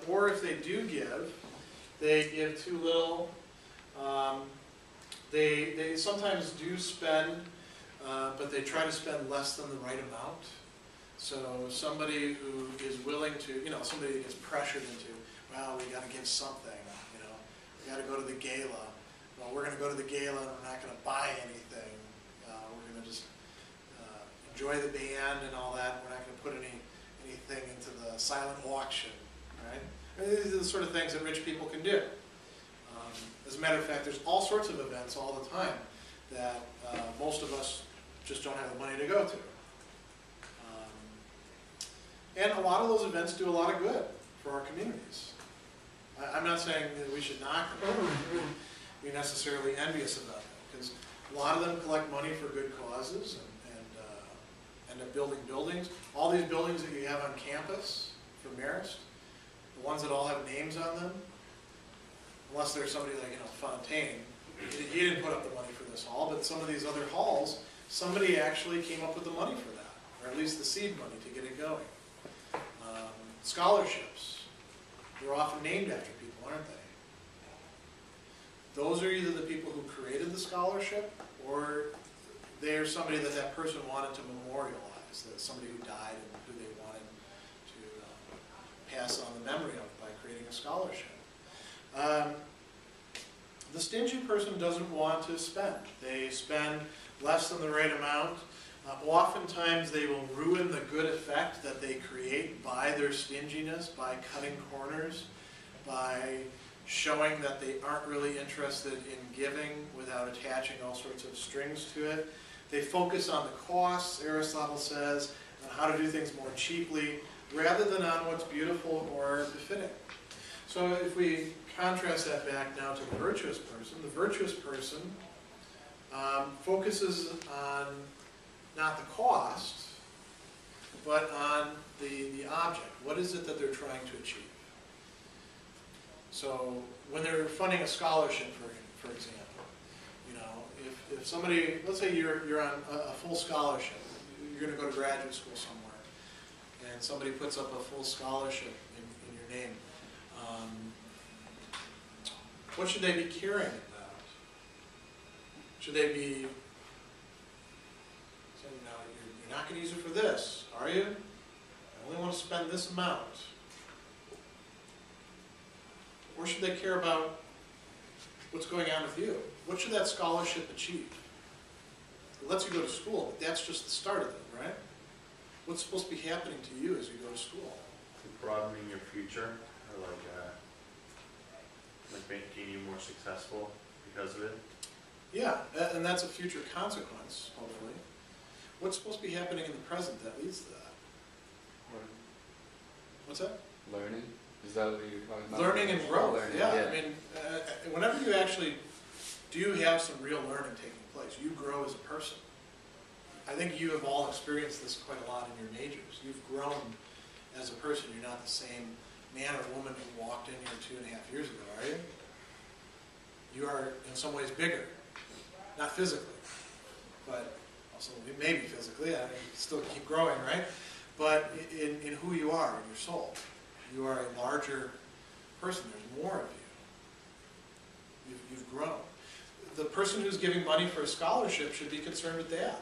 or if they do give, they give too little. They sometimes do spend, but they try to spend less than the right amount. So somebody who is willing to, somebody that gets pressured into, well, we got to give something, we got to go to the gala. Well, we're going to go to the gala and we're not going to buy anything. We're going to just enjoy the band and all that. We're not going to put anything into the silent auction, right? These are the sort of things that rich people can do. As a matter of fact, there's all sorts of events all the time that most of us just don't have the money to go to. And a lot of those events do a lot of good for our communities. I'm not saying that we should not be necessarily envious about that, because a lot of them collect money for good causes and end up building buildings. All these buildings that you have on campus for Marist, the ones that all have names on them, unless there's somebody like Fontaine, he didn't put up the money for this hall, but some of these other halls, somebody actually came up with the money for that, or at least the seed money to get it going. Scholarships, they're often named after people, aren't they? Those are either the people who created the scholarship, or they're somebody that person wanted to memorialize, that somebody who died and who they wanted to pass on the memory of by creating a scholarship. The stingy person doesn't want to spend. They spend less than the right amount. Oftentimes they will ruin the good effect that they create by their stinginess, by cutting corners, by showing that they aren't really interested in giving without attaching all sorts of strings to it. They focus on the costs, Aristotle says, on how to do things more cheaply, rather than on what's beautiful or befitting. So if we contrast that back now to the virtuous person focuses on not the cost, but on the object. What is it that they're trying to achieve? So when they're funding a scholarship, for example, you know, if somebody, let's say you're on a full scholarship, you're going to go to graduate school somewhere, and somebody puts up a full scholarship in your name, what should they be caring about? Should they be saying, no, you're not going to use it for this, are you? I only want to spend this amount. Or should they care about what's going on with you? What should that scholarship achieve? It lets you go to school, but that's just the start of it, right? What's supposed to be happening to you as you go to school?
Broadening your future, or like making you more successful because of it.
Yeah, and that's a future consequence, hopefully. What's supposed to be happening in the present that leads to that? What's that?
Learning? Is that what you're talking about?
Learning and growth,
Learning,
yeah. I mean, whenever you actually do have some real learning taking place, you grow as a person. I think you have all experienced this quite a lot in your majors. You've grown as a person. You're not the same man or woman who walked in here 2.5 years ago, are you? You are in some ways bigger. Not physically, but also maybe physically. I mean, you still keep growing, right? But in who you are, in your soul. You are a larger person. There's more of you. You've grown. The person who's giving money for a scholarship should be concerned with that.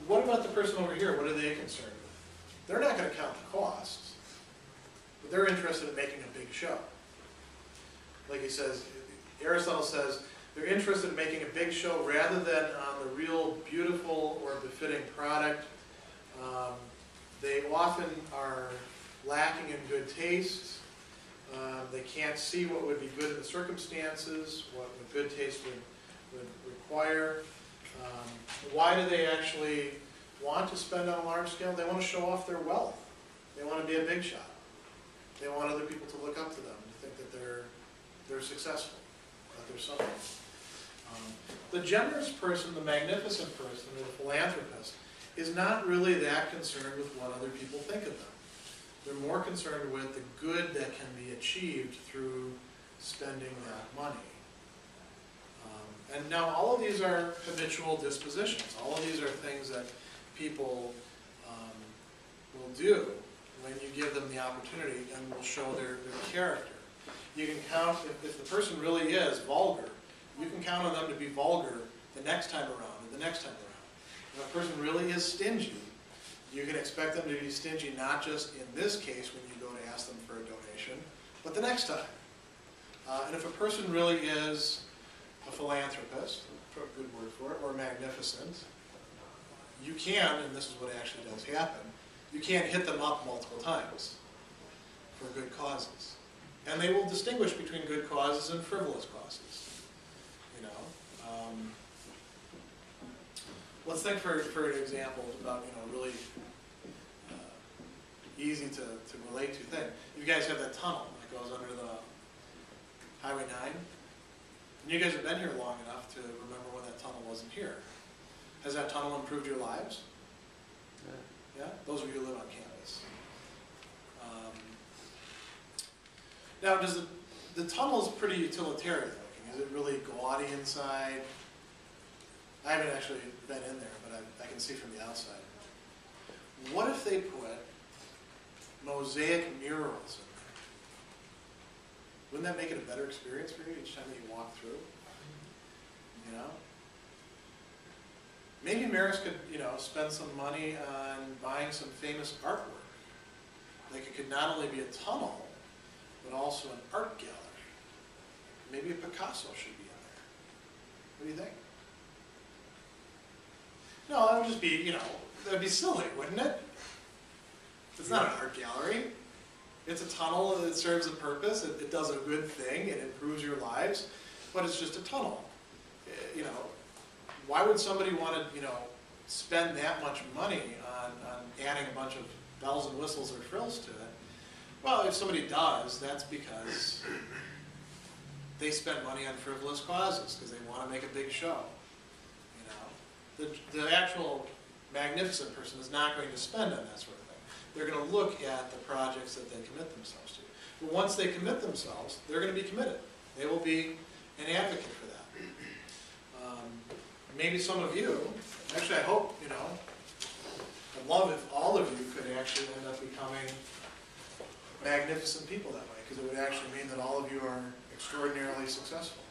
What about the person over here? What are they concerned with? They're not going to count the costs, but they're interested in making a big show. Like he says, Aristotle says, they're interested in making a big show rather than on the real beautiful or befitting product. They often are lacking in good taste. They can't see what would be good in the circumstances, what good taste would require. Why do they actually want to spend on a large scale? They want to show off their wealth. They want to be a big shot. They want other people to look up to them, to think that they're successful, that they're something. The generous person, the magnificent person, or the philanthropist, is not really that concerned with what other people think of them. They're more concerned with the good that can be achieved through spending that money. And now all of these are habitual dispositions. All of these are things that people will do when you give them the opportunity and will show their character. You can count, if the person really is vulgar, you can count on them to be vulgar the next time around and the next time around. If a person really is stingy, you can expect them to be stingy not just in this case when you go to ask them for a donation, but the next time. And if a person really is a philanthropist, a good word for it, or magnificent, you can, and this is what actually does happen, you can hit them up multiple times for good causes. And they will distinguish between good causes and frivolous causes. You know, let's think for an example about really easy to relate to thing. You guys have that tunnel that goes under the Highway 9. And you guys have been here long enough to remember when that tunnel wasn't here. Has that tunnel improved your lives? Yeah? Those of you who live on campus. Now, does the tunnel is pretty utilitarian looking. Is it really gaudy inside? I haven't actually been in there, but I can see from the outside. What if they put mosaic murals in there? Wouldn't that make it a better experience for you each time that you walk through? You know? Maybe Marist could, spend some money on buying some famous artwork. Like it could not only be a tunnel, but also an art gallery. Maybe a Picasso should be in there. What do you think? No, that would just be, you know, that would be silly, wouldn't it? It's not an art gallery. It's a tunnel that serves a purpose. It does a good thing. It improves your lives, but it's just a tunnel. You know, why would somebody want to, you know, spend that much money on adding a bunch of bells and whistles or frills to it? Well, if somebody does, that's because they spend money on frivolous causes because they want to make a big show. You know, the actual magnificent person is not going to spend on that sort of thing. They're going to look at the projects that they commit themselves to. But once they commit themselves, they're going to be committed. They will be an advocate for that. Maybe some of you, actually I hope, you know, I'd love if all of you could actually end up becoming magnificent people that way, because it would actually mean that all of you are extraordinarily successful.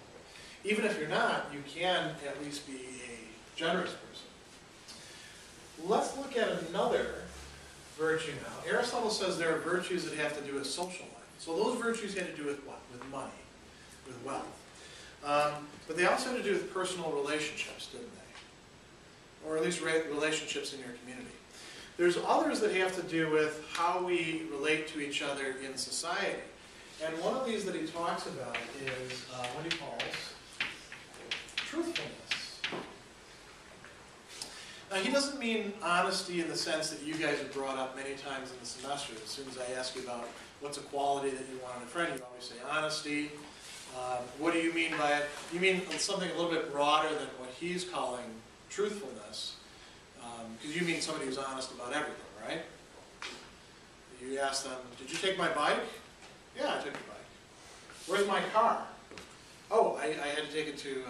Even if you're not, you can at least be a generous person. Let's look at another virtue now. Aristotle says there are virtues that have to do with social life. So those virtues had to do with what? With money, with wealth. But they also had to do with personal relationships, didn't they? Or at least relationships in your community. There's others that have to do with how we relate to each other in society. And one of these that he talks about is what he calls truthfulness. Now he doesn't mean honesty in the sense that you guys have brought up many times in the semester. As soon as I ask you about what's a quality that you want in a friend, you always say honesty. What do you mean by it? You mean something a little bit broader than what he's calling truthfulness. Because you mean somebody who's honest about everything, right? You ask them, did you take my bike? Yeah, I took your bike. Where's my car? Oh, I had to take it to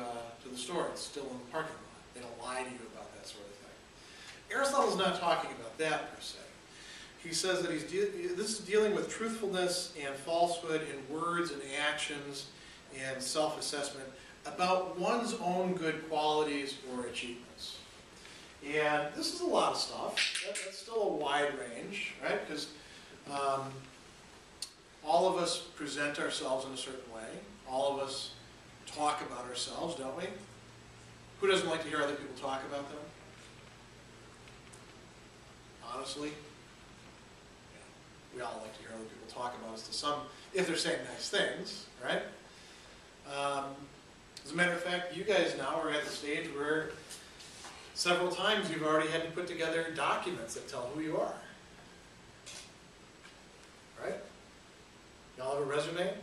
the store. It's still in the parking lot. They don't lie to you about that sort of thing. Aristotle's not talking about that per se. He says that this is dealing with truthfulness and falsehood in words and actions and self-assessment about one's own good qualities or achievements. And this is a lot of stuff. That's still a wide range, right? Because all of us present ourselves in a certain way. All of us talk about ourselves, don't we? Who doesn't like to hear other people talk about them? Honestly? We all like to hear other people talk about us to some, if they're saying nice things, right? As a matter of fact, you guys now are at the stage where several times you've already had to put together documents that tell who you are. Right? Y'all have a resume?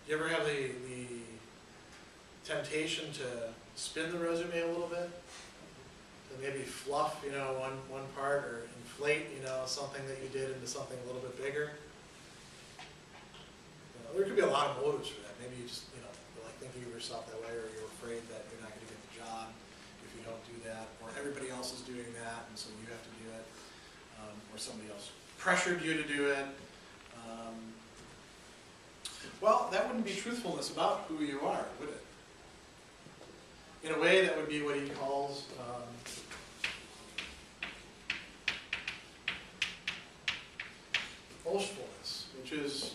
You ever have the temptation to spin the resume a little bit? To maybe fluff, you know, one part, or inflate, you know, something that you did into something a little bit bigger? You know, there could be a lot of motives for that. Maybe you just, you know, you're like thinking of yourself that way, or you're afraid that you're not going to get the job if you don't do that, or everybody else is doing that, and so you have to do it, or somebody else pressured you to do it. Well, that wouldn't be truthfulness about who you are, would it? In a way, that would be what he calls boastfulness, which is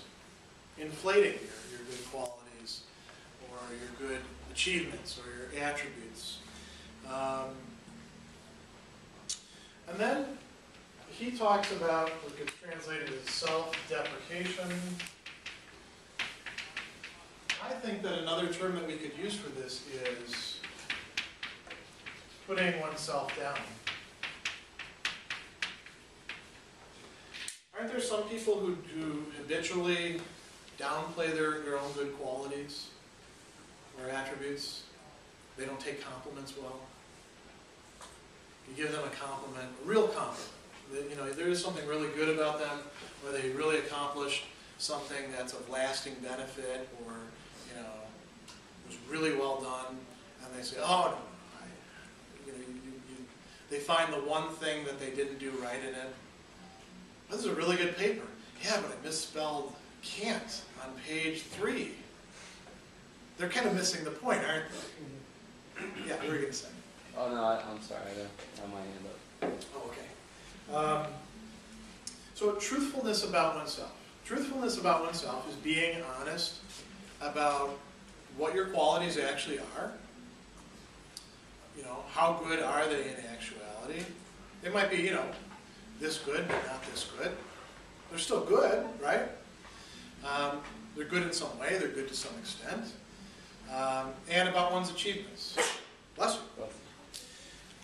inflating your good qualities, or your good achievements, or your attributes. And then he talks about what gets translated as self-deprecation. I think that another term that we could use for this is putting oneself down. Aren't there some people who habitually downplay their own good qualities or attributes? They don't take compliments well. You give them a compliment, a real compliment. You know, there is something really good about them, or they really accomplished something that's of lasting benefit, or, you know, was really well done, and they say, oh, no, they find the one thing that they didn't do right in it. This is a really good paper. Yeah, but I misspelled can't on page 3. They're kind of missing the point, aren't they? Yeah, what were you going to say?
Oh, no, I'm sorry. I have my hand up.
Oh, okay. So truthfulness about oneself. Truthfulness about oneself is being honest about what your qualities actually are. You know, how good are they in actuality? They might be, you know, this good, but not this good. They're still good, right? They're good in some way, they're good to some extent. And about one's achievements. Bless you.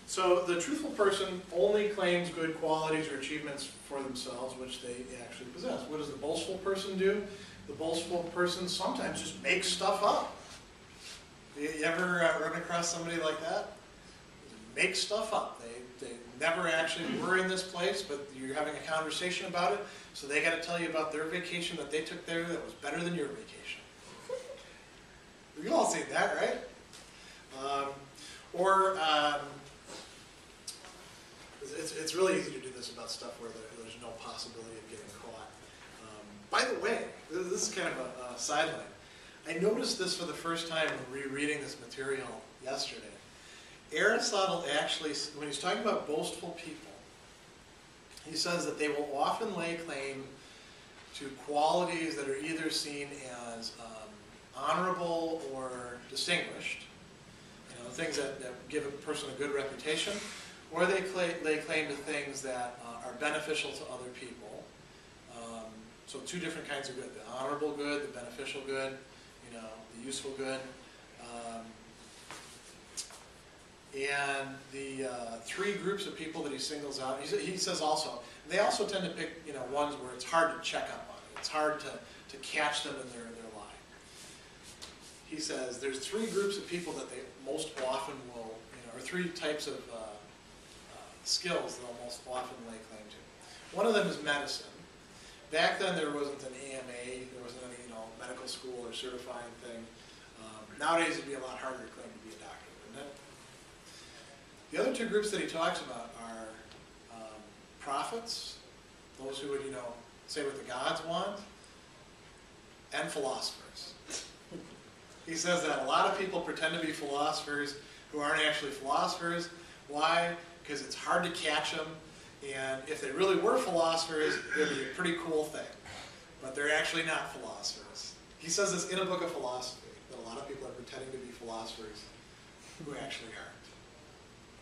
So the truthful person only claims good qualities or achievements for themselves, which they actually possess. What does the boastful person do? The boastful person sometimes just makes stuff up. You ever run across somebody like that? Make stuff up. They never actually were in this place, but you're having a conversation about it, so they got to tell you about their vacation that they took there that was better than your vacation. We've all seen that, right? It's really easy to do this about stuff where there's no possibility of getting caught. By the way, this is kind of a sideline. I noticed this for the first time when rereading this material yesterday. Aristotle actually, when he's talking about boastful people, he says that they will often lay claim to qualities that are either seen as honorable or distinguished, you know, things that give a person a good reputation, or they lay claim to things that are beneficial to other people. So two different kinds of good: the honorable good, the beneficial good, you know, the useful good. And the three groups of people that he singles out, he says also, they also tend to pick, you know, ones where it's hard to check up on it. It's hard to catch them in their lie. He says there's three groups of people that they most often will, you know, or three types of skills they'll most often lay claim to. One of them is medicine. Back then there wasn't an AMA, there wasn't any, you know, medical school or certifying thing. Nowadays it'd be a lot harder to claim to be a doctor, wouldn't it? The other two groups that he talks about are prophets, those who would, you know, say what the gods want, and philosophers. He says that a lot of people pretend to be philosophers who aren't actually philosophers. Why? Because it's hard to catch them, and if they really were philosophers, it would be a pretty cool thing. But they're actually not philosophers. He says this in a book of philosophy, that a lot of people are pretending to be philosophers who actually aren't.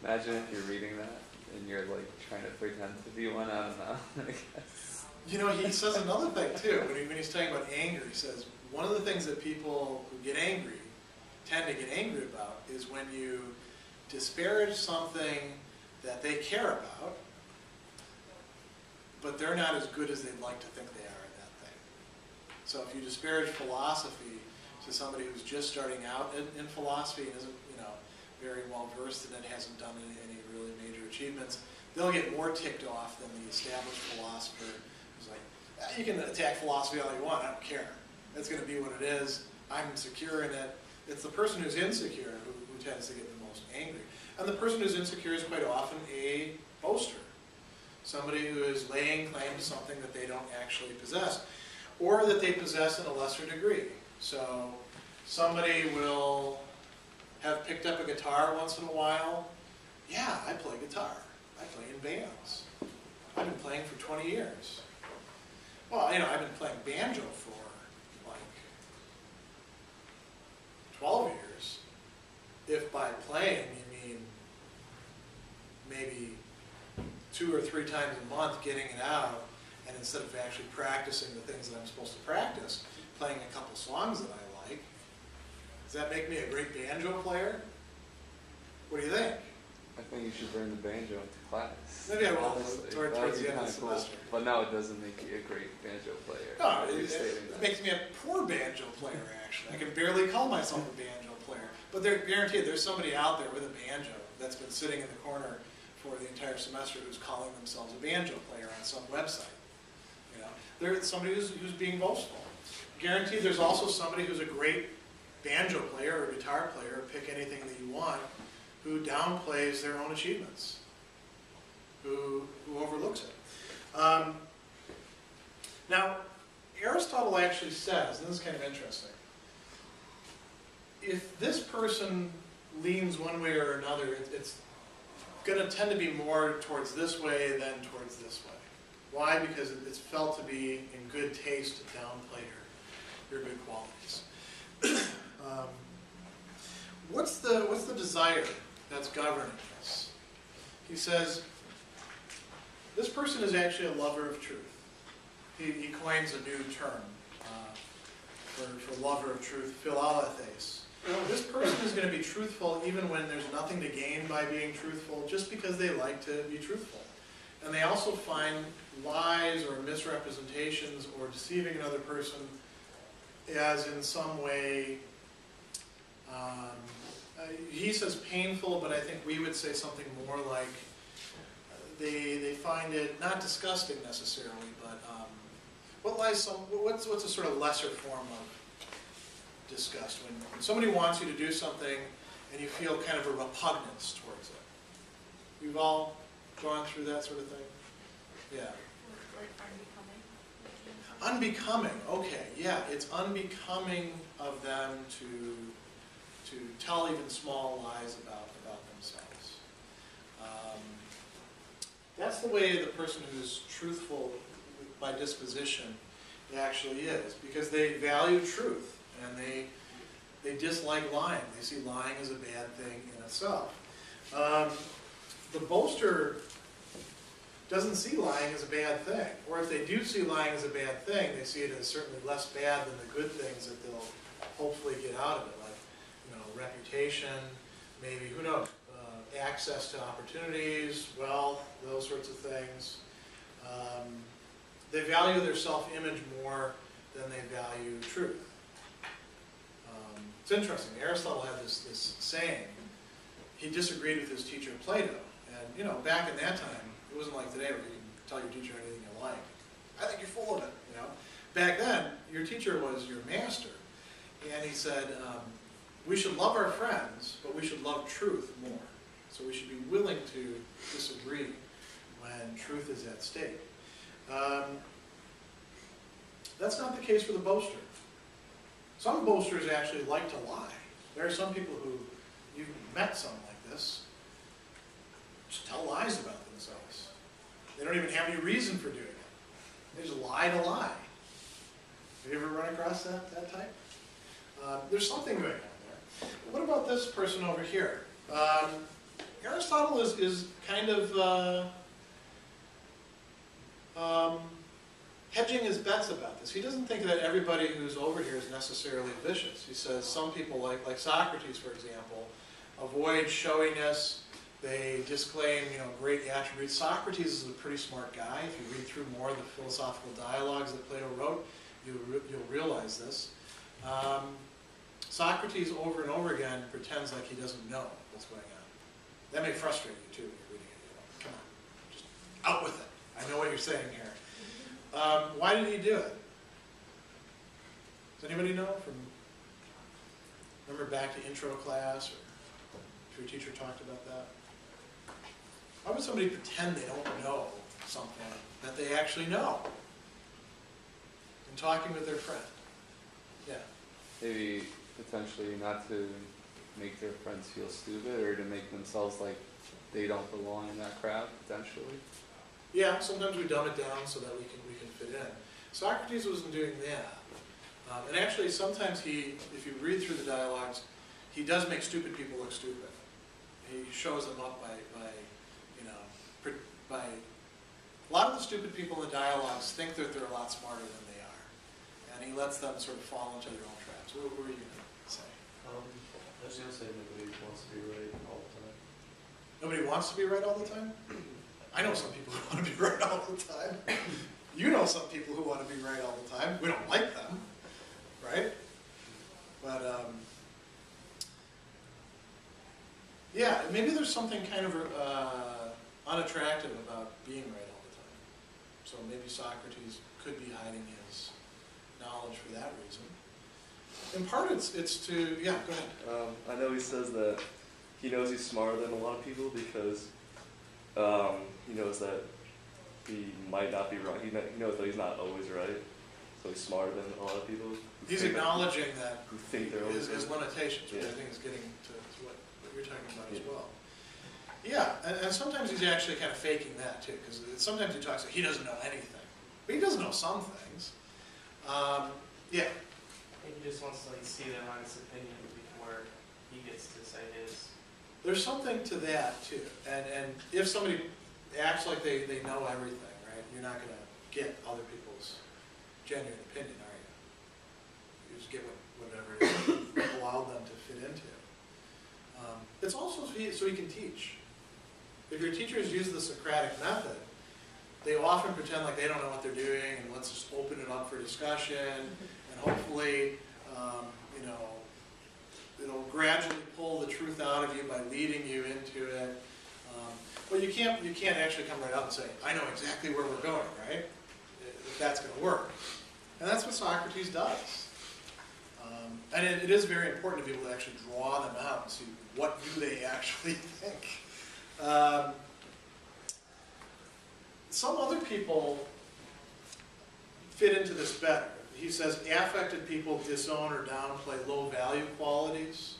Imagine if you're reading that and you're like trying to pretend to be one. I don't know. I guess.
You know, he says another thing too. When he's talking about anger, he says one of the things that people who get angry tend to get angry about is when you disparage something that they care about, but they're not as good as they'd like to think they are at that thing. So if you disparage philosophy to somebody who's just starting out in philosophy and isn't, you know, very well versed in it, hasn't done any really major achievements, they'll get more ticked off than the established philosopher who's like, you can attack philosophy all you want, I don't care. That's going to be what it is. I'm secure in it. It's the person who's insecure who tends to get the most angry. And the person who's insecure is quite often a boaster. Somebody who is laying claim to something that they don't actually possess, or that they possess in a lesser degree. So somebody will have picked up a guitar once in a while. Yeah, I play guitar. I play in bands. I've been playing for 20 years. Well, you know, I've been playing banjo for like 12 years. If by playing you mean maybe 2 or 3 times a month getting it out, and instead of actually practicing the things that I'm supposed to practice, playing a couple songs that I like, does that make me a great banjo player? What do you think?
I think you should bring the banjo into class.
Maybe I will
Honestly,
towards the end of the
cool.
semester.
But no, it doesn't make you a great banjo player.
No,
You're
it
stating that.
makes me a poor banjo player, actually. I can barely call myself a banjo player. But they're guaranteed there's somebody out there with a banjo that's been sitting in the corner for the entire semester who's calling themselves a banjo player on some website. You know, there's somebody who's being boastful. Guaranteed there's also somebody who's a great banjo player or guitar player, pick anything that you want, who downplays their own achievements, who overlooks it. Now, Aristotle actually says, and this is kind of interesting, if this person leans one way or another, it's going to tend to be more towards this way than towards this way. Why? Because it's felt to be in good taste to downplay your good qualities. What's the desire that's governing this? He says, this person is actually a lover of truth. He coins a new term for lover of truth, philalethes. This person is going to be truthful even when there's nothing to gain by being truthful, just because they like to be truthful. And they also find lies or misrepresentations or deceiving another person as in some way, he says painful, but I think we would say something more like they find it not disgusting necessarily, but what's a sort of lesser form of disgust? When somebody wants you to do something and you feel kind of a repugnance towards it. We've all gone through that sort of thing? Yeah.
Like unbecoming.
Unbecoming, okay, yeah. It's unbecoming of them to tell even small lies about themselves. That's the way the person who's truthful by disposition actually is, because they value truth and they dislike lying. They see lying as a bad thing in itself. The boaster doesn't see lying as a bad thing, or if they do see lying as a bad thing, they see it as certainly less bad than the good things that they'll hopefully get out of it, like reputation, maybe, who knows, access to opportunities, wealth, those sorts of things. They value their self-image more than they value truth. It's interesting. Aristotle had this saying. He disagreed with his teacher Plato, and back in that time, it wasn't like today where you can tell your teacher anything you like. I think you're full of it. Back then, your teacher was your master, and he said, we should love our friends, but we should love truth more. So we should be willing to disagree when truth is at stake. That's not the case for the boaster. Some boasters actually like to lie. There are some people who, you've met some like this, just tell lies about themselves. They don't even have any reason for doing it. They just lie to lie. Have you ever run across that type? There's something going on there. What about this person over here? Aristotle is kind of hedging his bets about this. He doesn't think that everybody who's over here is necessarily vicious. He says some people, like Socrates, for example, avoid showiness. They disclaim, great attributes. Socrates is a pretty smart guy. If you read through more of the philosophical dialogues that Plato wrote, you'll realize this. Socrates, over and over again, pretends like he doesn't know what's going on. That may frustrate you, too, when you're reading it. Come on, just out with it. I know what you're saying here. Why did he do it? Does anybody know? Remember back to intro class, or if your teacher talked about that? Why would somebody pretend they don't know something that they actually know in talking with their friend? Yeah.
Maybe potentially not to make their friends feel stupid, or to make themselves like they don't belong in that crowd, potentially.
Yeah, sometimes we dumb it down so that we can fit in. Socrates wasn't doing that. And actually, sometimes if you read through the dialogues, he does make stupid people look stupid. He shows them up by a lot of the stupid people in the dialogues think that they're a lot smarter than they are. And he lets them sort of fall into their own traps. What were you going to say?
I was going to say nobody wants to be right all the time.
Nobody wants to be right all the time? I know some people who want to be right all the time. You know some people who want to be right all the time. We don't like them, right? But, yeah, maybe there's something kind of unattractive about being right all the time. So maybe Socrates could be hiding his knowledge for that reason. In part, it's to, yeah, go ahead.
I know he says that he knows he's smarter than a lot of people because he knows that he might not be right. He knows that he's not always right. So he's smarter than a lot of people.
He's acknowledging that
who think they're always
his
right.
limitations, which
Yeah.
I think is getting to what you're talking about as well. Yeah, and sometimes he's actually kind of faking that too, because sometimes he talks like he doesn't know anything, but he does know some things. Yeah.
I think he just wants to like see their honest opinion before he gets to say his.
There's something to that too, and if somebody acts like they know everything, right, you're not going to get other people's genuine opinion, are you? You just get whatever you allow them to fit into. It's also so he can teach. If your teachers use the Socratic method, they often pretend like they don't know what they're doing, and let's just open it up for discussion, and hopefully, you know, it'll gradually pull the truth out of you by leading you into it. But you can't actually come right out and say, I know exactly where we're going, right? If that's going to work. And that's what Socrates does. And it is very important to be able to actually draw them out and see what do they actually think. Some other people fit into this better. He says affected people disown or downplay low value qualities,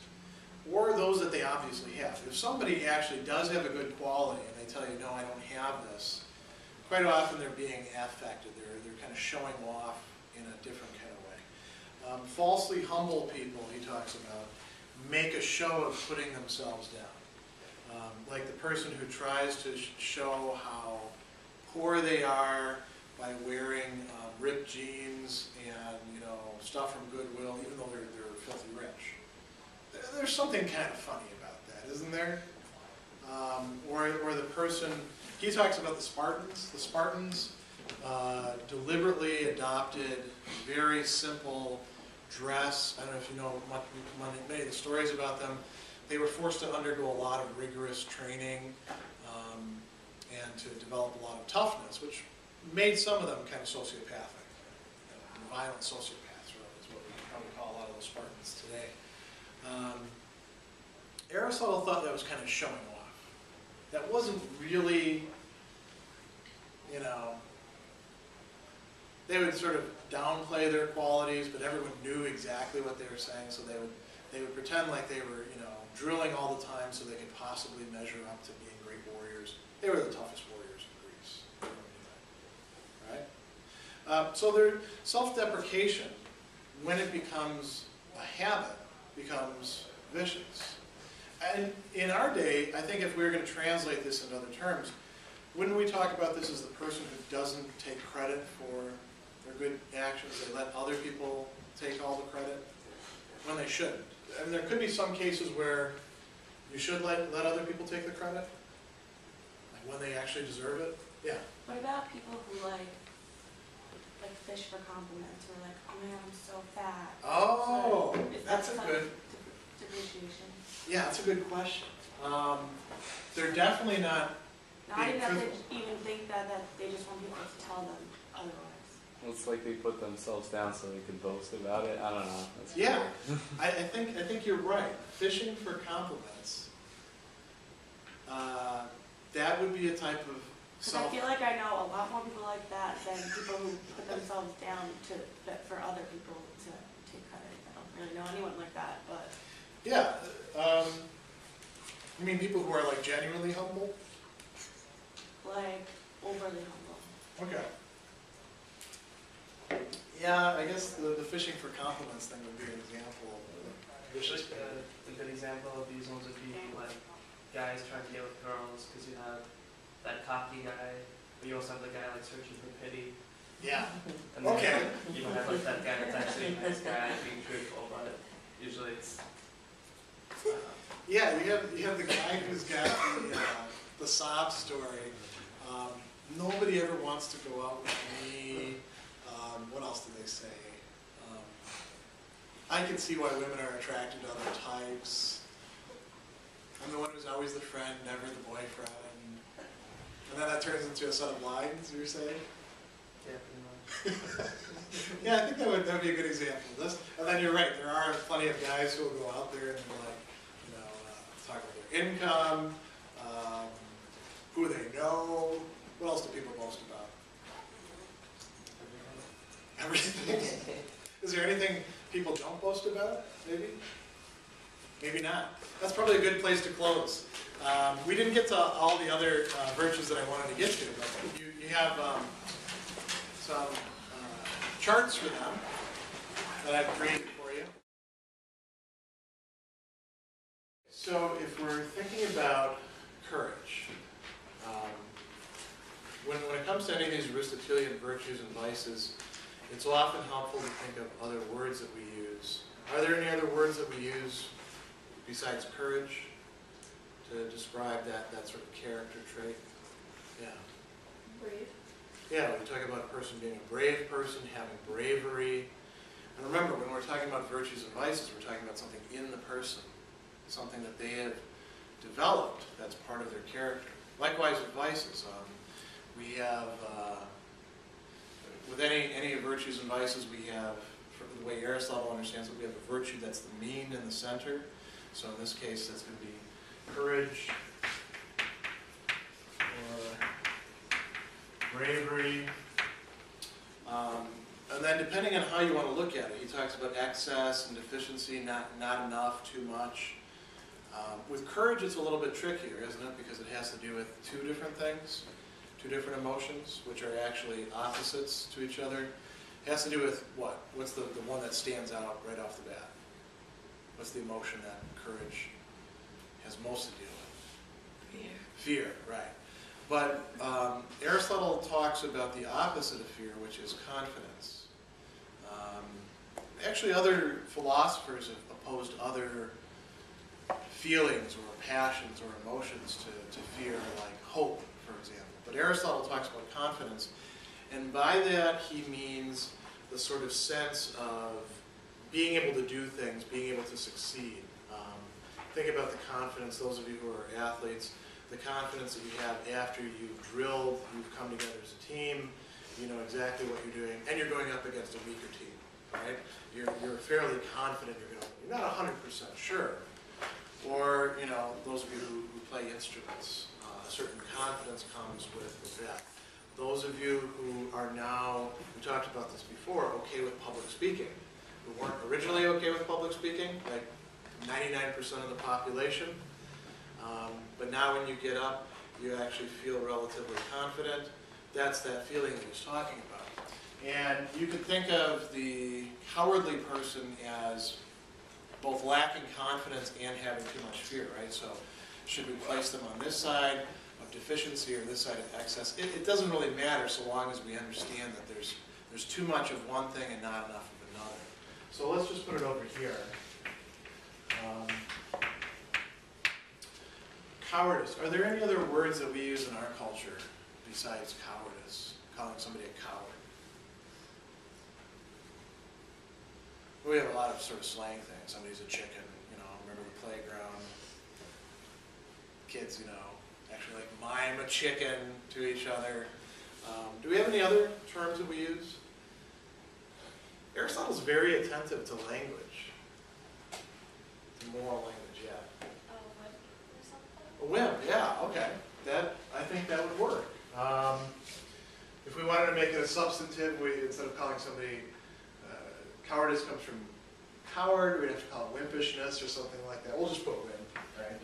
or those that they obviously have. If somebody actually does have a good quality and they tell you, no, I don't have this, quite often they're being affected. They're kind of showing off in a different kind of way. Falsely humble people, he talks about, make a show of putting themselves down. Like the person who tries to show how poor they are by wearing ripped jeans and stuff from Goodwill, even though they're filthy rich. There's something kind of funny about that, isn't there? Or the person, he talks about the Spartans. The Spartans deliberately adopted very simple dress. I don't know if you know many of the stories about them. They were forced to undergo a lot of rigorous training and to develop a lot of toughness, which made some of them kind of sociopathic. Violent sociopaths, really, is what we probably call a lot of those Spartans today. Aristotle thought that was kind of showing off. That wasn't really, they would sort of downplay their qualities, but everyone knew exactly what they were saying, so they would pretend like they were, drilling all the time so they could possibly measure up to being great warriors. They were the toughest warriors in Greece. Right? So their self-deprecation, when it becomes a habit, becomes vicious. And in our day, I think if we were going to translate this into other terms, wouldn't we talk about this as the person who doesn't take credit for their good actions? They let other people take all the credit when they shouldn't. I mean, there could be some cases where you should let other people take the credit, like when they actually deserve it. Yeah.
What about people who like fish for compliments, or like, oh man, I'm so fat?
Oh,
so is
that's
that
a good.
Depreciation.
Yeah, that's a good question. They're definitely not.
Not even that they even think that they just want people to tell them otherwise.
Well, it's like they put themselves down so they can boast about it. I don't know. That's
Yeah, I think you're right. Fishing for compliments. That would be a type of
Because I feel like I know a lot more people like that than people who put themselves down for other people to take credit. I don't really know anyone like that, but
Yeah. You mean people who are like genuinely humble?
like overly humble.
Okay. Yeah, I guess the fishing for compliments thing would be an example of vicious behavior.
A good example of these ones would be like guys trying to get with girls, because you have that cocky guy, but you also have the guy like searching for pity.
Yeah.
And then
Okay.
you might have like that guy that's actually a nice guy being truthful, but usually it's
Yeah, you have the guy who's got the sob story. Nobody ever wants to go out with me. What else do they say? I can see why women are attracted to other types. I'm the one who's always the friend, never the boyfriend. And then that turns into a set of lines, you're saying?
yeah, pretty much.
Yeah, I think that would be a good example of this. And then you're right, there are plenty of guys who will go out there and talk about their income, who they know. What else do people boast about? Everything. Is there anything people don't boast about, maybe? Maybe not. That's probably a good place to close. We didn't get to all the other virtues that I wanted to get to, but you have some charts for them that I've created for you. So if we're thinking about courage, when it comes to any of these Aristotelian virtues and vices, it's often helpful to think of other words that we use. Are there any other words that we use besides courage to describe that sort of character trait? Yeah.
Brave.
Yeah, we talk about a person being a brave person, having bravery. And remember, when we're talking about virtues and vices, we're talking about something in the person, something that they have developed that's part of their character. Likewise with vices. We have, with any virtues and vices, we have, for the way Aristotle understands it, we have a virtue that's the mean in the center. So in this case, that's going to be courage or bravery. And then depending on how you want to look at it, he talks about excess and deficiency, not enough, too much. With courage, it's a little bit trickier, isn't it? Because it has to do with two different things, two different emotions, which are actually opposites to each other. It has to do with what? What's the one that stands out right off the bat? What's the emotion that courage has most to deal with? Fear, right. But Aristotle talks about the opposite of fear, which is confidence. Actually, other philosophers have opposed other feelings or passions or emotions to fear, like hope, for example. But Aristotle talks about confidence, and by that he means the sort of sense of being able to do things, being able to succeed. Think about the confidence, those of you who are athletes, the confidence that you have after you've drilled, you've come together as a team, you know exactly what you're doing, and you're going up against a weaker team, right? You're fairly confident you're going to win. You're not 100% sure. Or, you know, those of you who play instruments, a certain confidence comes with that. Those of you who are now, we talked about this before, okay with public speaking, who weren't originally okay with public speaking, like 99% of the population, but now when you get up, you actually feel relatively confident. That's that feeling that he's talking about. And you could think of the cowardly person as both lacking confidence and having too much fear, right? So should we place them on this side of deficiency or this side of excess? It doesn't really matter so long as we understand that there's too much of one thing and not enough of another. So let's just put it over here. Cowardice. Are there any other words that we use in our culture besides cowardice? Calling somebody a coward. We have a lot of sort of slang things. Somebody's a chicken, you know, remember the playground. Kids, you know, actually like mime a chicken to each other. Do we have any other terms that we use? Aristotle's very attentive to language. To moral language, yeah. A whim, yeah, okay. I think that would work. If we wanted to make it a substantive, instead of calling somebody cowardice comes from coward, we'd have to call it wimpishness or something like that. We'll just put wimp, right?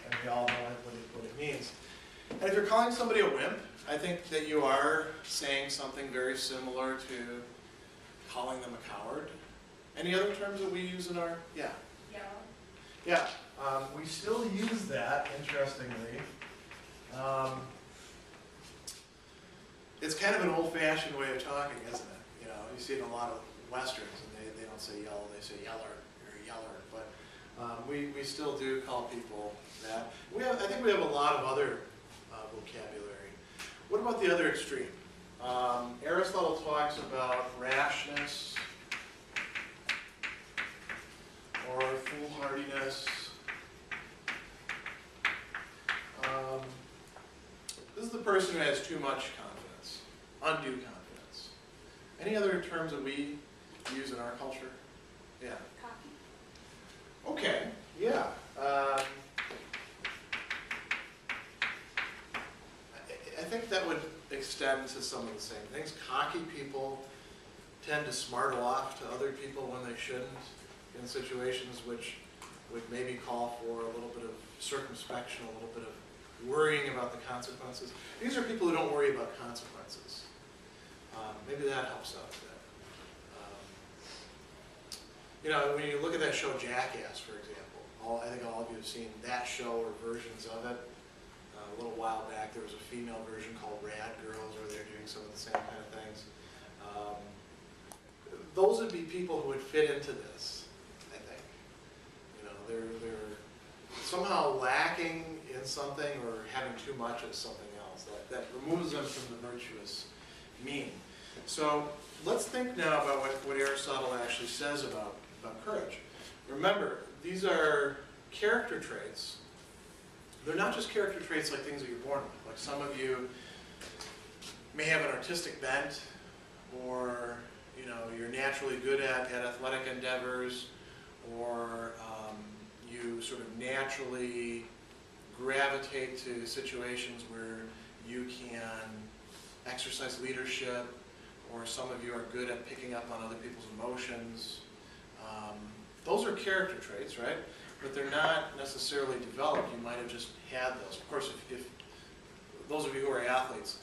And we all know what it means. And if you're calling somebody a wimp, I think that you are saying something very similar to calling them a coward. Any other terms that we use in our, yeah? Yeah, we still use that, interestingly. It's kind of an old-fashioned way of talking, isn't it? You know, you see it in a lot of Westerns, and they don't say yell, they say yeller, or yeller. But we still do call people that. I think we have a lot of other vocabulary. What about the other extreme? Aristotle talks about rashness, or foolhardiness. This is the person who has too much confidence, undue confidence. Any other terms that we use in our culture? Yeah.
Cocky.
Okay, yeah. I think that would extend to some of the same things. Cocky people tend to smart off to other people when they shouldn't, in situations which would maybe call for a little bit of circumspection, a little bit of worrying about the consequences. These are people who don't worry about consequences. Maybe that helps out a bit. You know, when you look at that show Jackass, for example, I think all of you have seen that show or versions of it. A little while back, there was a female version called Rad Girls, where they're doing some of the same kind of things. Those would be people who would fit into this, I think. You know, they're somehow lacking in something or having too much of something else. That removes them from the virtuous mean. So let's think now about what Aristotle actually says about courage. Remember, these are character traits. They're not just character traits like things that you're born with. Like some of you may have an artistic bent, or you know, you're naturally good at athletic endeavors, or you sort of naturally gravitate to situations where you can exercise leadership, or some of you are good at picking up on other people's emotions. Those are character traits, right? But they're not necessarily developed. You might have just had those. Of course, if those of you who are athletes,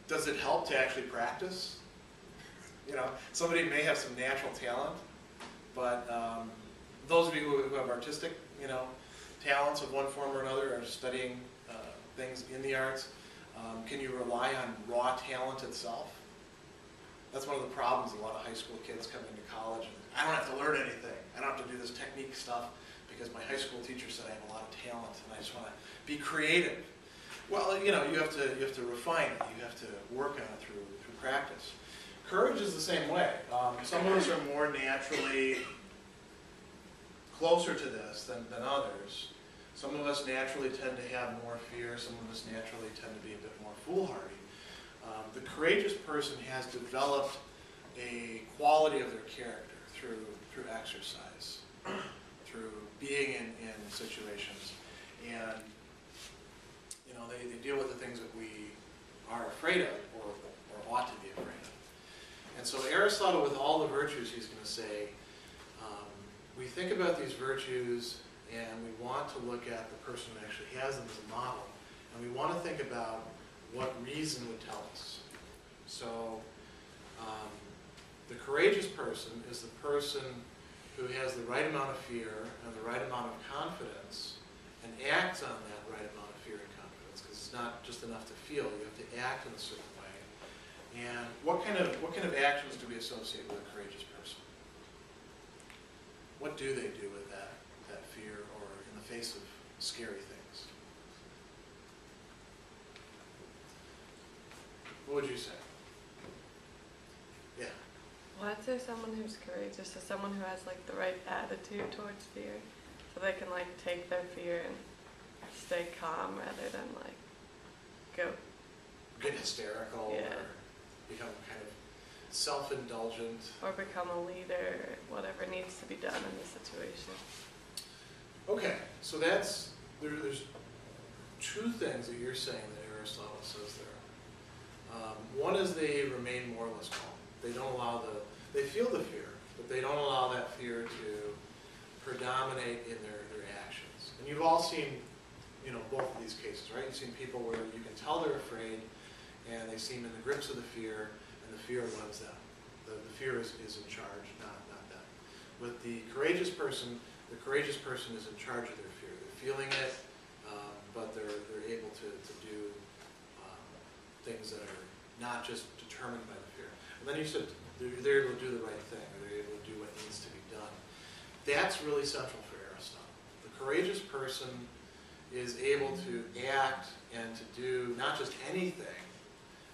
does it help to actually practice? You know, somebody may have some natural talent, but those of you who have artistic, you know, talents of one form or another, are studying things in the arts, can you rely on raw talent itself? That's one of the problems a lot of high school kids come into college, and I don't have to learn anything. I don't have to do this technique stuff because my high school teacher said I have a lot of talent and I just want to be creative. Well, you know, you have to refine it. You have to work on it through practice. Courage is the same way. Some of us are more naturally closer to this than others. Some of us naturally tend to have more fear. Some of us naturally tend to be a bit more foolhardy. The courageous person has developed a quality of their character through exercise, through being in situations, and you know, they deal with the things that we are afraid of or ought to be afraid of. And so Aristotle, with all the virtues, he's going to say, we think about these virtues and we want to look at the person who actually has them as a model, and we want to think about what reason would tell us. So the courageous person is the person who has the right amount of fear and the right amount of confidence and acts on that right amount of fear and confidence, because it's not just enough to feel, you have to act in a certain way. And what kind of actions do we associate with a courageous person? What do they do with that fear, or in the face of scary things? What would you say? Yeah.
Well, I'd say someone who's courageous is someone who has like the right attitude towards fear, so they can like take their fear and stay calm rather than like
get hysterical,
yeah,
or become kind of self-indulgent,
or become a leader, whatever needs to be done in the situation.
Okay, so there's two things that you're saying that Aristotle says there. One is they remain more or less calm. They don't allow they feel the fear, but they don't allow that fear to predominate in their actions. And you've all seen, you know, both of these cases, right? You've seen people where you can tell they're afraid, and they seem in the grips of the fear, and the fear runs them. The fear is in charge, not them. With the courageous person is in charge of their fear. They're feeling it, but they're able to do things that are not just determined by the fear. And then you said they're able to do the right thing, or they're able to do what needs to be done. That's really central for Aristotle. The courageous person is able to act and to do not just anything,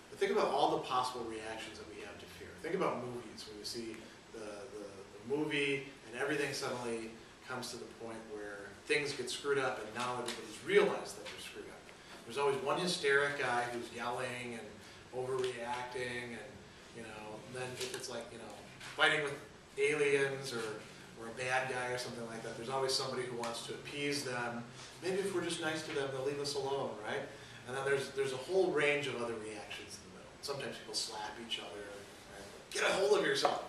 but think about all the possible reactions that we have to fear. Think about movies, when you see the movie and everything suddenly comes to the point where things get screwed up and now everybody's realized that they're screwed up. There's always one hysteric guy who's yelling and overreacting, and you know, then if it's like, you know, fighting with aliens or a bad guy or something like that, there's always somebody who wants to appease them. Maybe if we're just nice to them, they'll leave us alone, right? And then there's a whole range of other reactions in the middle. Sometimes people slap each other, right? Get a hold of yourself.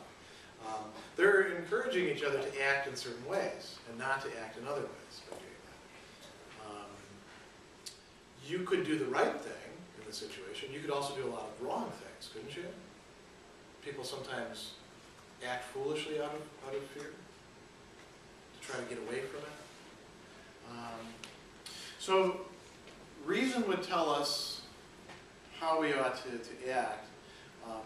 They're encouraging each other to act in certain ways and not to act in other ways by doing that. You could do the right thing in the situation. You could also do a lot of wrong things, couldn't you? People sometimes act foolishly out of fear to try to get away from it. So reason would tell us how we ought to act.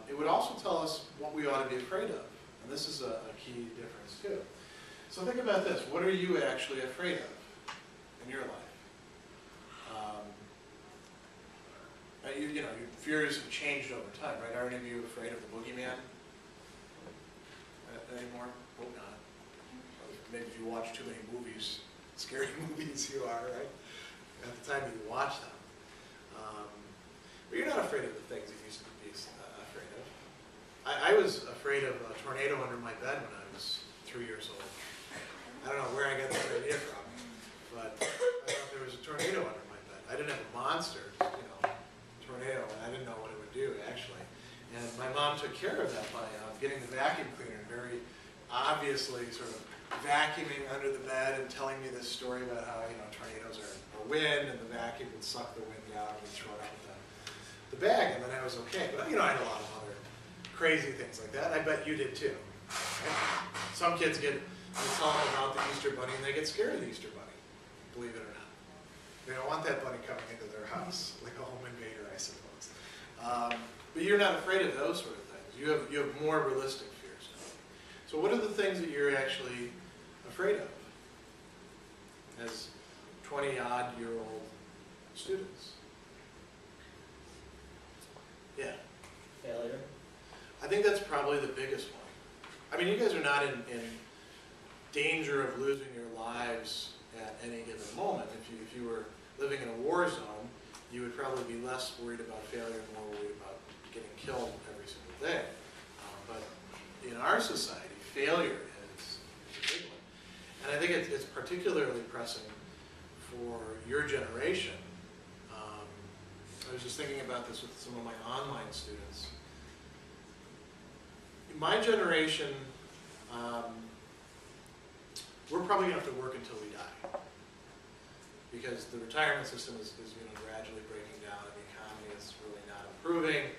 It would also tell us what we ought to be afraid of. And this is a key difference too. So think about this. What are you actually afraid of in your life? Your fears have changed over time, right? Are any of you afraid of the boogeyman anymore? Hope not. Maybe if you watch too many movies, scary movies, you are, right? At the time you watch them. But you're not afraid of the things that you used to be afraid of. I was afraid of a tornado under my bed when I was 3 years old. I don't know where I got that idea from, but I thought there was a tornado under my bed. I didn't have a monster, tornado, and I didn't know what it would do, actually. And my mom took care of that by getting the vacuum cleaner and very obviously sort of vacuuming under the bed and telling me this story about how, tornadoes are wind and the vacuum would suck the wind out and we'd throw it out the bag, and then I was okay. But, I had a lot of other crazy things like that. I bet you did too. Right? Some kids you tell them about the Easter Bunny and they get scared of the Easter Bunny, believe it or not. They don't want that bunny coming into their house, like a home invader, I suppose. But you're not afraid of those sort of things. You have more realistic fears. So what are the things that you're actually afraid of as 20-odd-year-old students? Yeah.
Failure.
I think that's probably the biggest one. I mean, you guys are not in danger of losing your lives at any given moment. If you were living in a war zone, you would probably be less worried about failure and more worried about getting killed every single day. But in our society, failure is a big one. And I think it's particularly pressing for your generation. I was just thinking about this with some of my online students. In my generation, we're probably going to have to work until we die, because the retirement system is gradually breaking down and the economy is really not improving.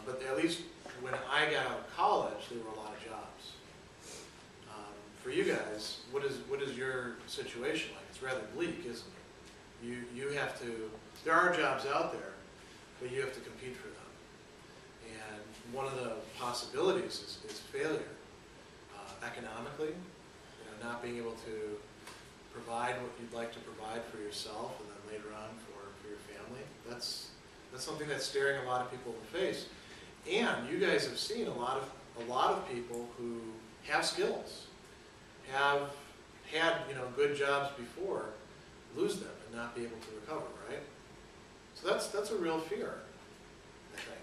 But at least when I got out of college, there were a lot of jobs. For you guys, what is your situation like? It's rather bleak, isn't it? You have to. There are jobs out there, but you have to compete for them. And one of the possibilities is failure economically. Not being able to provide what you'd like to provide for yourself, and then later on for your family. That's something that's staring a lot of people in the face. And you guys have seen a lot of people who have skills, have had good jobs before, lose them and not be able to recover, right? So that's a real fear, I think.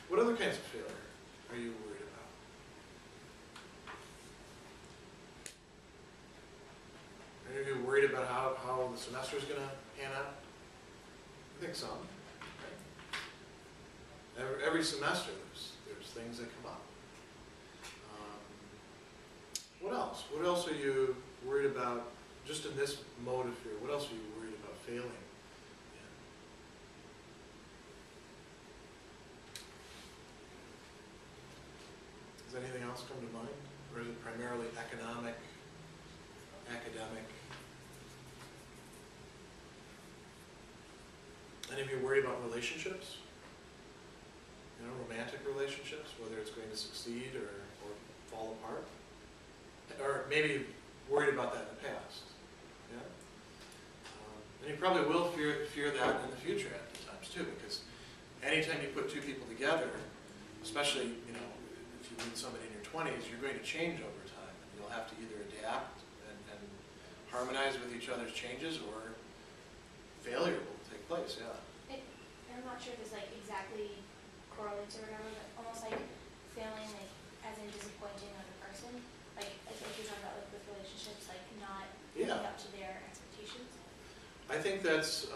What other kinds of failure are you worried about? Are you worried about how the semester is going to pan out? I think some. Right? Every semester there's things that come up. What else? What else are you worried about just in this mode of fear? What else are you worried about failing in? Does anything else come to mind? Or is it primarily economic, academic? Any of you worried about relationships? Romantic relationships, whether it's going to succeed or fall apart? Or maybe worried about that in the past. Yeah? And you probably will fear that in the future at times too, because anytime you put two people together, especially if you meet somebody in your 20s, you're going to change over time. And you'll have to either adapt and harmonize with each other's changes, or failure will take place. Yeah.
I'm not sure if it's exactly correlates or whatever, but almost failing as in disappointing another person. Like you're talking about with relationships, not living up to their expectations.
I think that's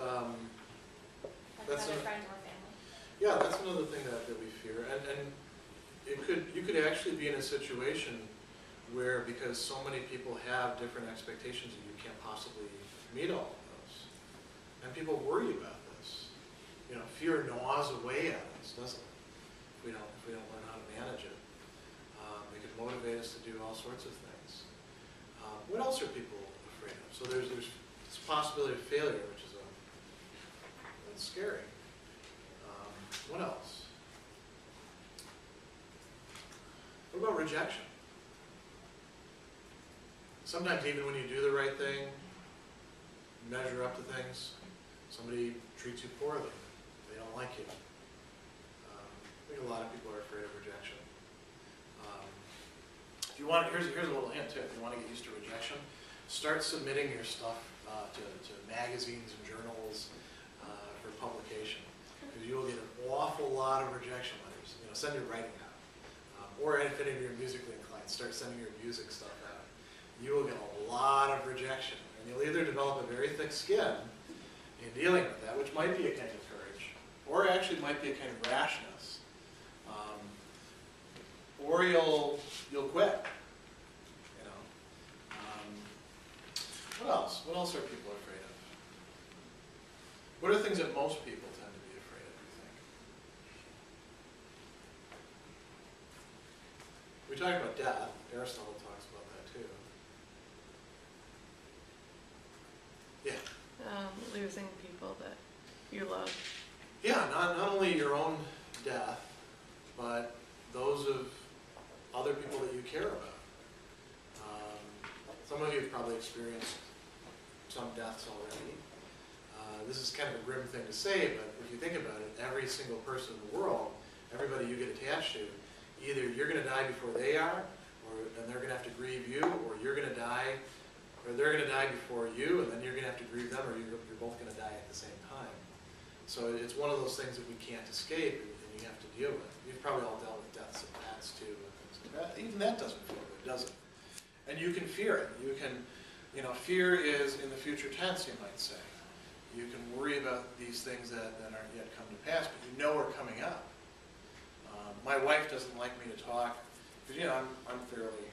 That's another friend or family.
Yeah, that's another thing that we fear. And you could actually be in a situation where, because so many people have different expectations, you can't possibly meet all of those. And people worry about this. You know, fear gnaws away at us, doesn't it? If we don't learn how to manage it. It can motivate us to do all sorts of things. What else are people afraid of? So there's this possibility of failure, which is that's scary. What else? What about rejection? Sometimes even when you do the right thing, measure up to things, somebody treats you poorly. They don't like you. I think a lot of people are afraid of rejection. If you want, here's a little hint too. If you want to get used to rejection, start submitting your stuff to magazines and journals for publication, because you will get an awful lot of rejection letters. You know, send your writing out, or if any of your musically inclined, start sending your music stuff out. You will get a lot of rejection, and you'll either develop a very thick skin in dealing with that, which might be a kind of courage, or actually might be a kind of rashness, or you'll quit. You know. What else? What else are people afraid of? What are things that most people tend to be afraid of, you think? We talked about death. Aristotle talks about that too. Yeah.
Losing people that you love.
Yeah, not only your own death, but those of other people that you care about. Some of you have probably experienced some deaths already. This is kind of a grim thing to say, but if you think about it, every single person in the world, everybody you get attached to, either you're going to die before they are, and they're going to have to grieve you, or you're going to die, or they're going to die before you, and then you're going to have to grieve them, or you're both going to die at the same time. So it's one of those things that we can't escape, and you have to deal with. You've probably all dealt with deaths of pets too, and things like that. Even that doesn't feel good, does it? And you can fear it. You can, you know, fear is in the future tense, you might say. You can worry about these things that aren't yet come to pass, but you know are coming up. My wife doesn't like me to talk, because, you know, I'm fairly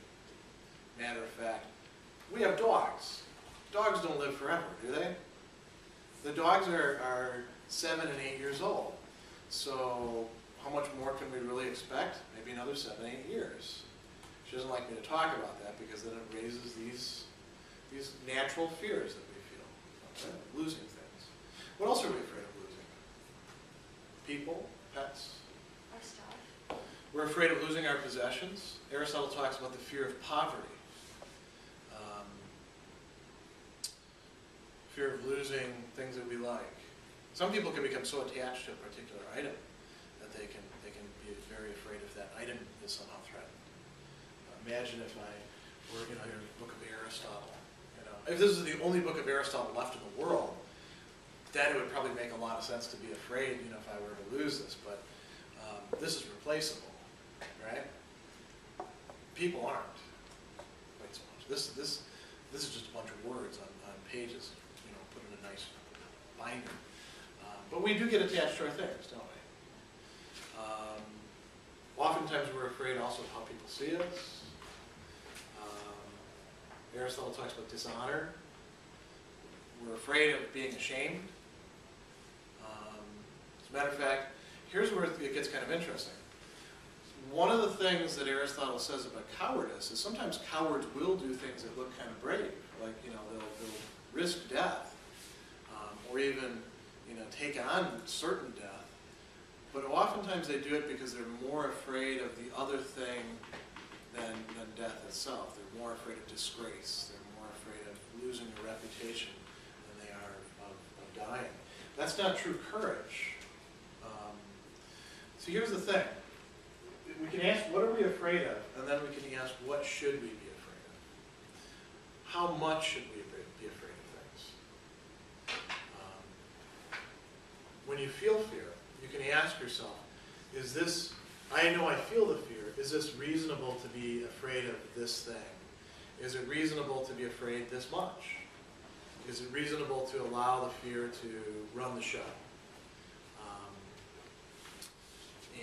matter of fact. We have dogs. Dogs don't live forever, do they? The dogs are 7 and 8 years old. So how much more can we really expect? Maybe another 7, 8 years. She doesn't like me to talk about that because then it raises these natural fears that we feel. Okay? Losing things. What else are we afraid of losing? People, pets.
Our stuff.
We're afraid of losing our possessions. Aristotle talks about the fear of poverty. Fear of losing things that we like. Some people can become so attached to a particular item that they can be very afraid if that item is somehow threatened. Imagine if I were, you know, in a book of Aristotle. You know, if this is the only book of Aristotle left in the world, then it would probably make a lot of sense to be afraid, you know, if I were to lose this. But this is replaceable, right? People aren't quite so much. This is just a bunch of words on pages, you know, put in a nice binder. But we do get attached to our things, don't we? Oftentimes we're afraid also of how people see us. Aristotle talks about dishonor. We're afraid of being ashamed. As a matter of fact, here's where it gets kind of interesting. One of the things that Aristotle says about cowardice is sometimes cowards will do things that look kind of brave, like, you know, they'll risk death, or even, you know, take on certain death. But oftentimes they do it because they're more afraid of the other thing than death itself. They're more afraid of disgrace. They're more afraid of losing a reputation than they are of dying. That's not true courage. So here's the thing. We can ask, what are we afraid of? And then we can ask, what should we be afraid of? How much should we be afraid of things? When you feel fear, you can ask yourself, is this, I know I feel the fear, is this reasonable to be afraid of this thing? Is it reasonable to be afraid this much? Is it reasonable to allow the fear to run the show?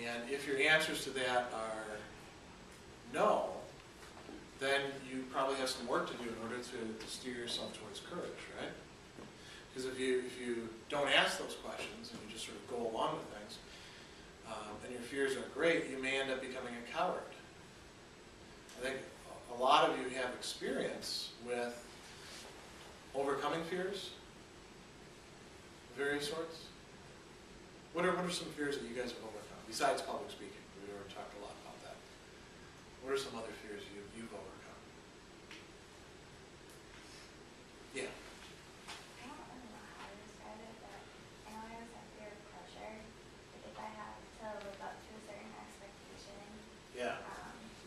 And if your answers to that are no, then you probably have some work to do in order to steer yourself towards courage, right? Because if you don't ask those questions and you just sort of go along with things, and your fears are great, you may end up becoming a coward. I think a lot of you have experience with overcoming fears of various sorts. What are some fears that you guys have overcome, besides public speaking? We already talked a lot about that. What are some other fears you've overcome? Yeah.
I don't really know how to describe it, but I know I always have fear of pressure. Like if I have to live up to a certain expectation,
Yeah.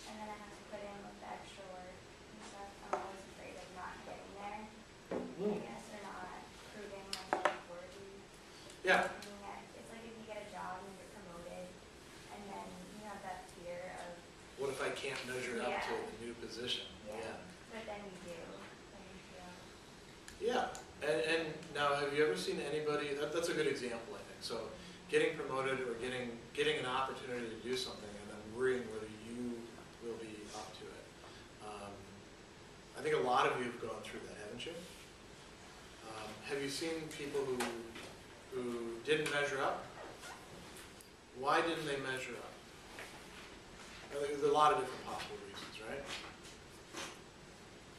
and then I have to put in like the extra work and stuff, I'm always afraid of not getting there. I guess, or not proving myself worthy.
Yeah.
I mean, it's like if you get a job and you're promoted, and then you have that fear of,
What if I can't measure up to the new position?
but then you do. Then you feel.
Yeah. And now, have you ever seen anybody? That's a good example, I think. So, getting promoted or getting an opportunity to do something, and then worrying whether you will be up to it. I think a lot of you have gone through that, haven't you? Have you seen people who didn't measure up? Why didn't they measure up? There's a lot of different possible reasons, right?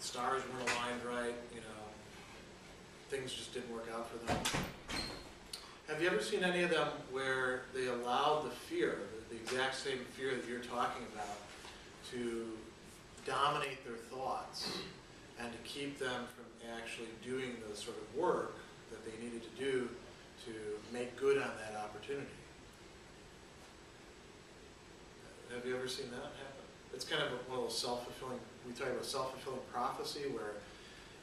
Stars weren't aligned right, things just didn't work out for them. Have you ever seen any of them where they allowed the fear, the exact same fear that you're talking about, to dominate their thoughts and to keep them from actually doing the sort of work that they needed to do to make good on that opportunity? Have you ever seen that happen? It's kind of one of those self-fulfilling, we talk about self-fulfilling prophecy, where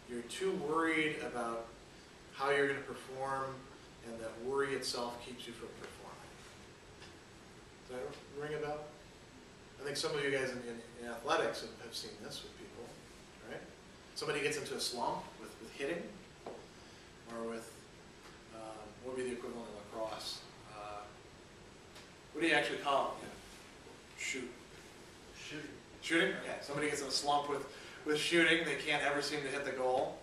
you're too worried about how you're going to perform, and that worry itself keeps you from performing. Does that ring a bell? I think some of you guys in athletics have seen this with people, right? Somebody gets into a slump with hitting, or with, what would be the equivalent of lacrosse? What do you actually call it? Shooting. Shooting? Okay, somebody gets in a slump with shooting, they can't ever seem to hit the goal.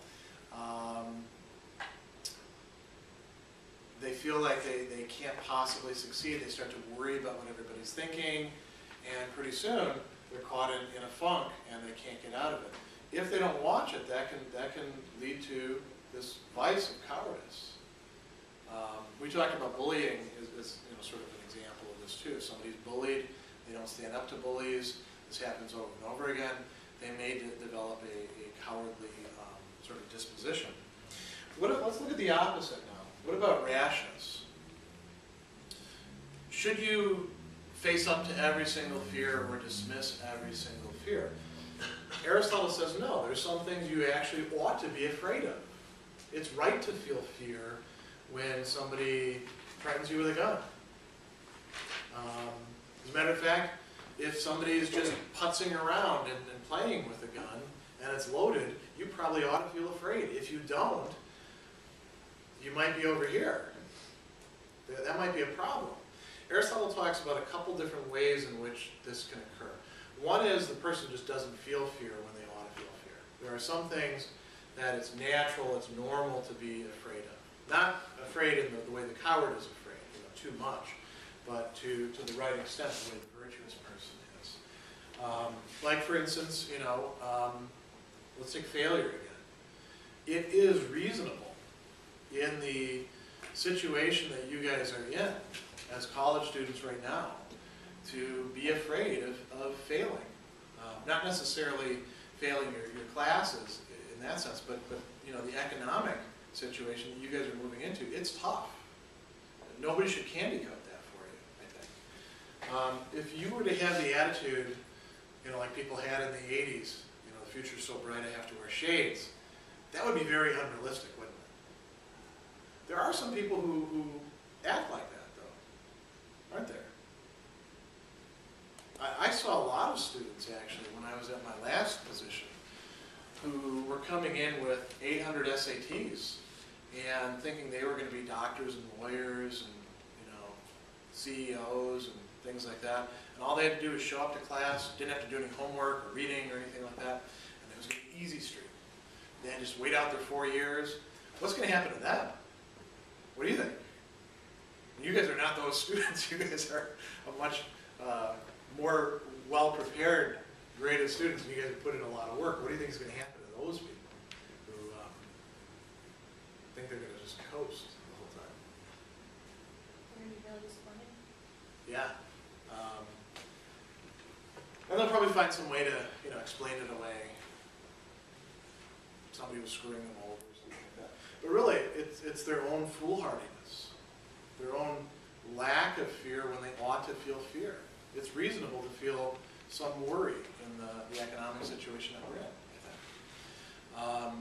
They feel like they can't possibly succeed. They start to worry about what everybody's thinking, and pretty soon they're caught in a funk and they can't get out of it. If they don't watch it, that can lead to this vice of cowardice. We talked about bullying as sort of an example of this too. If somebody's bullied, they don't stand up to bullies. This happens over and over again. They may develop a cowardly sort of disposition. Let's look at the opposite now. What about rashness? Should you face up to every single fear or dismiss every single fear? Aristotle says no. There's some things you actually ought to be afraid of. It's right to feel fear when somebody threatens you with a gun. As a matter of fact, if somebody is just putzing around and playing with a gun and it's loaded, you probably ought to feel afraid. If you don't, you might be over here. That might be a problem. Aristotle talks about a couple different ways in which this can occur. One is the person just doesn't feel fear when they ought to feel fear. There are some things that it's natural, it's normal to be afraid of. Not afraid in the way the coward is afraid, too much, but to the right extent, the way the virtuous person is. Like for instance, let's take failure again. It is reasonable in the situation that you guys are in as college students right now to be afraid of failing. Not necessarily failing your classes in that sense, but the economic situation that you guys are moving into, it's tough. Nobody should candy coat that for you, I think. If you were to have the attitude, like people had in the 80s, the future's so bright I have to wear shades, that would be very unrealistic, wouldn't it? There are some people who act like that, though, aren't there? I saw a lot of students, actually, when I was at my last position, who were coming in with 800 SATs and thinking they were going to be doctors and lawyers and, CEOs and things like that. And all they had to do was show up to class, didn't have to do any homework or reading or anything like that, and it was an easy streak. They had to just wait out their 4 years. What's going to happen to them? What do you think? You guys are not those students. You guys are a much more well-prepared grade of students, and you guys have put in a lot of work. What do you think is going to happen to those people who think they're going to just coast the whole time?
They're gonna be really disappointed.
Yeah. And they'll probably find some way to, explain it away. Somebody was screwing them over or something like that. But really, it's their own foolhardiness, their own lack of fear when they ought to feel fear. It's reasonable to feel some worry in the economic situation that we're in, I think.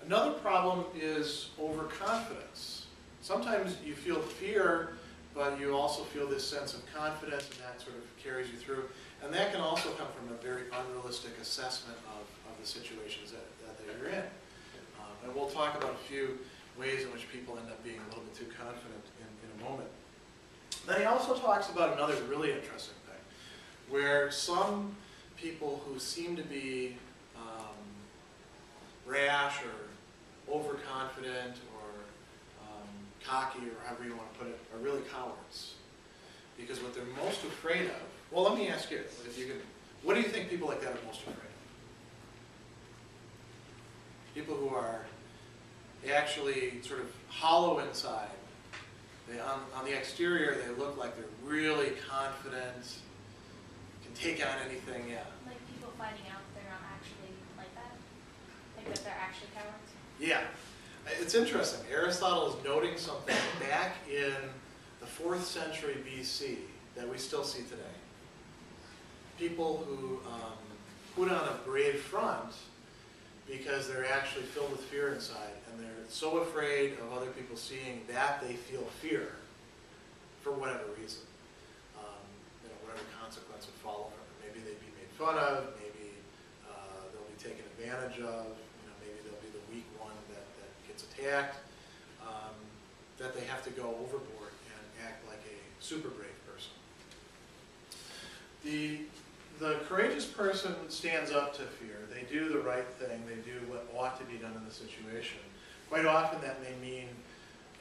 Another problem is overconfidence. Sometimes you feel fear, but you also feel this sense of confidence, and that sort of carries you through. And that can also come from a very unrealistic assessment of the situations that you're in. And we'll talk about a few ways in which people end up being a little bit too confident in a moment. Then he also talks about another really interesting thing, where some people who seem to be rash or overconfident or cocky, or however you want to put it, are really cowards. Because what they're most afraid of, well, let me ask you, if you can, what do you think people like that are most afraid of? People who are actually sort of hollow inside. On the exterior, they look like they're really confident, can take on anything, yeah.
Like people finding out they're not actually like that? Like that they're actually cowards?
Yeah. It's interesting. Aristotle is noting something back in the 4th century BC that we still see today. People who put on a brave front because they're actually filled with fear inside, and they're so afraid of other people seeing that they feel fear for whatever reason. Whatever consequence would follow. Maybe they'd be made fun of, maybe they'll be taken advantage of, maybe they'll be the weak one that gets attacked, that they have to go overboard and act like a super brave person. The courageous person stands up to fear. They do the right thing. They do what ought to be done in the situation. Quite often that may mean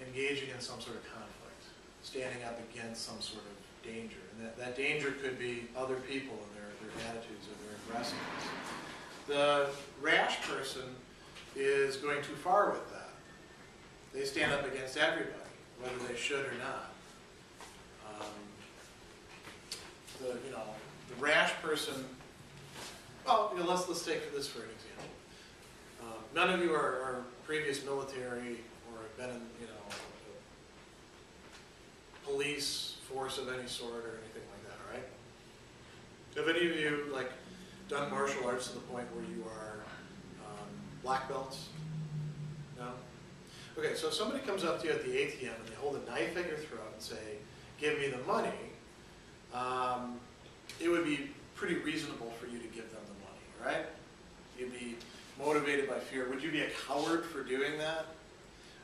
engaging in some sort of conflict, standing up against some sort of danger. And that danger could be other people and their attitudes or their aggressiveness. The rash person is going too far with that. They stand up against everybody, whether they should or not. The rash person, well, let's take this for an example. None of you are previous military or have been in, a police force of any sort or anything like that, all right? Have any of you, done martial arts to the point where you are black belts? No? Okay, so if somebody comes up to you at the ATM and they hold a knife at your throat and say, give me the money, it would be pretty reasonable for you to give them the money, right? You'd be motivated by fear. Would you be a coward for doing that?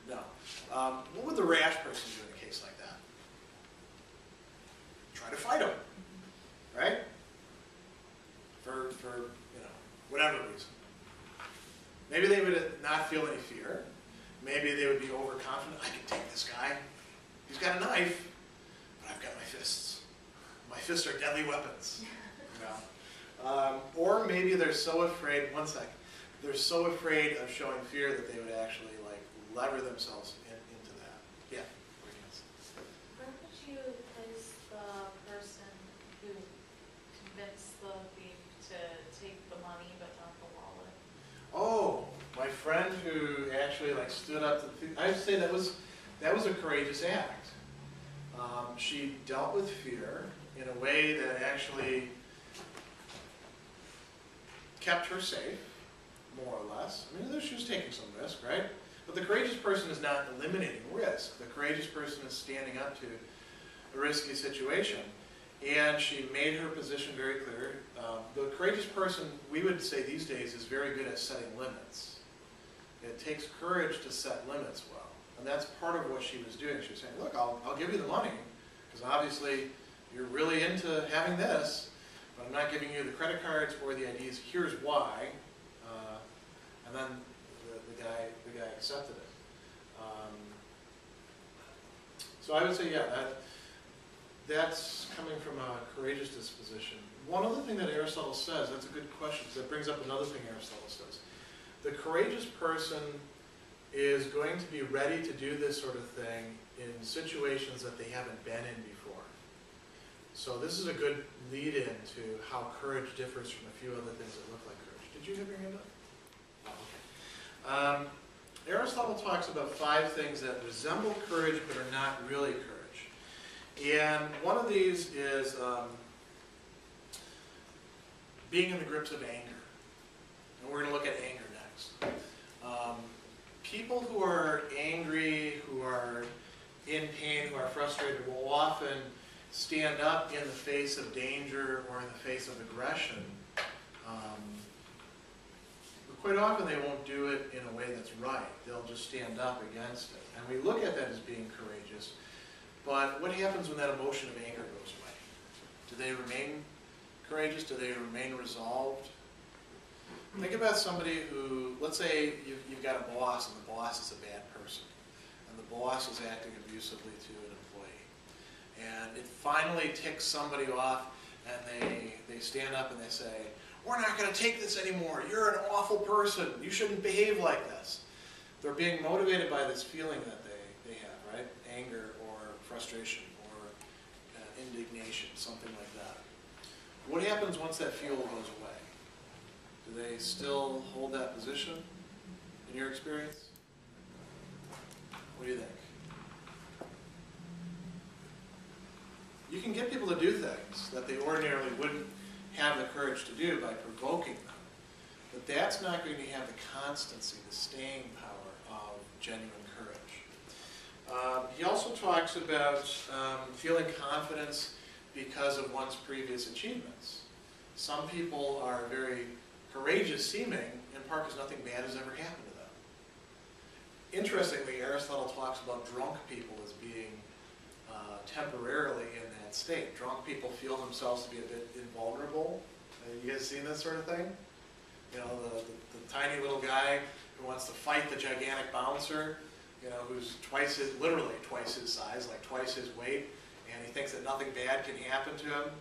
No. What would the rash person do in a case like that? Try to fight them, right? For whatever reason. Maybe they would not feel any fear. Maybe they would be overconfident. I can take this guy. He's got a knife, but I've got my fists. My fists are deadly weapons. Or maybe they're so afraid, they're so afraid of showing fear that they would actually lever themselves into that. Yeah.
Where would you place the person who convinced the thief to take the money but not the wallet?
Oh, my friend who actually stood up to the thief. I would say that was a courageous act. She dealt with fear in a way that actually kept her safe, more or less. I mean, she was taking some risk, right? But the courageous person is not eliminating risk. The courageous person is standing up to a risky situation. And she made her position very clear. The courageous person, we would say these days, is very good at setting limits. It takes courage to set limits well. And that's part of what she was doing. She was saying, look, I'll give you the money, because obviously you're really into having this, but I'm not giving you the credit cards or the IDs. Here's why. And then the guy accepted it. So I would say, yeah, that's coming from a courageous disposition. One other thing that Aristotle says, that's a good question, because that brings up another thing Aristotle says. The courageous person is going to be ready to do this sort of thing in situations that they haven't been in before. So this is a good lead-in to how courage differs from a few other things that look like courage. Did you have your hand up? Oh, okay. Aristotle talks about 5 things that resemble courage but are not really courage. And one of these is being in the grips of anger. And we're going to look at anger next. People who are angry, who are in pain, who are frustrated, will often stand up in the face of danger or in the face of aggression. But quite often they won't do it in a way that's right. They'll just stand up against it. And we look at that as being courageous. But what happens when that emotion of anger goes away? Do they remain courageous? Do they remain resolved? Think about somebody who, let's say you've got a boss and the boss is a bad person. And the boss is acting abusively to an employee. And it finally ticks somebody off and they stand up and they say, we're not going to take this anymore. You're an awful person. You shouldn't behave like this. They're being motivated by this feeling that they have, right? Anger or frustration or indignation, something like that. What happens once that fuel goes away? Do they still hold that position in your experience? What do you think? You can get people to do things that they ordinarily wouldn't have the courage to do by provoking them. But that's not going to have the constancy, the staying power of genuine courage. He also talks about feeling confidence because of one's previous achievements. Some people are very courageous seeming, in part because nothing bad has ever happened to them. Interestingly, Aristotle talks about drunk people as being temporarily in that state. Drunk people feel themselves to be a bit invulnerable. You guys seen this sort of thing? You know, the tiny little guy who wants to fight the gigantic bouncer, you know, who's literally twice his size, like twice his weight, and he thinks that nothing bad can happen to him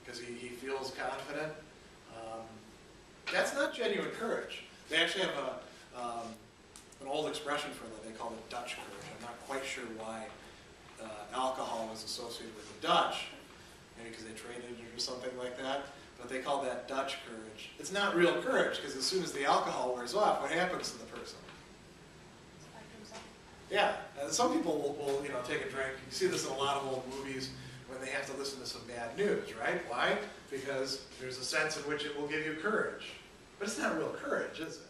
because he feels confident. That's not genuine courage. They actually have an old expression for that. They call it Dutch courage. I'm not quite sure why alcohol was associated with the Dutch, maybe because they traded it or something like that, but they call that Dutch courage. It's not real courage, because as soon as the alcohol wears off, what happens to the person? Yeah, and some people will take a drink. You see this in a lot of old movies when they have to listen to some bad news, right? Why? Because there's a sense in which it will give you courage. But it's not real courage, is it?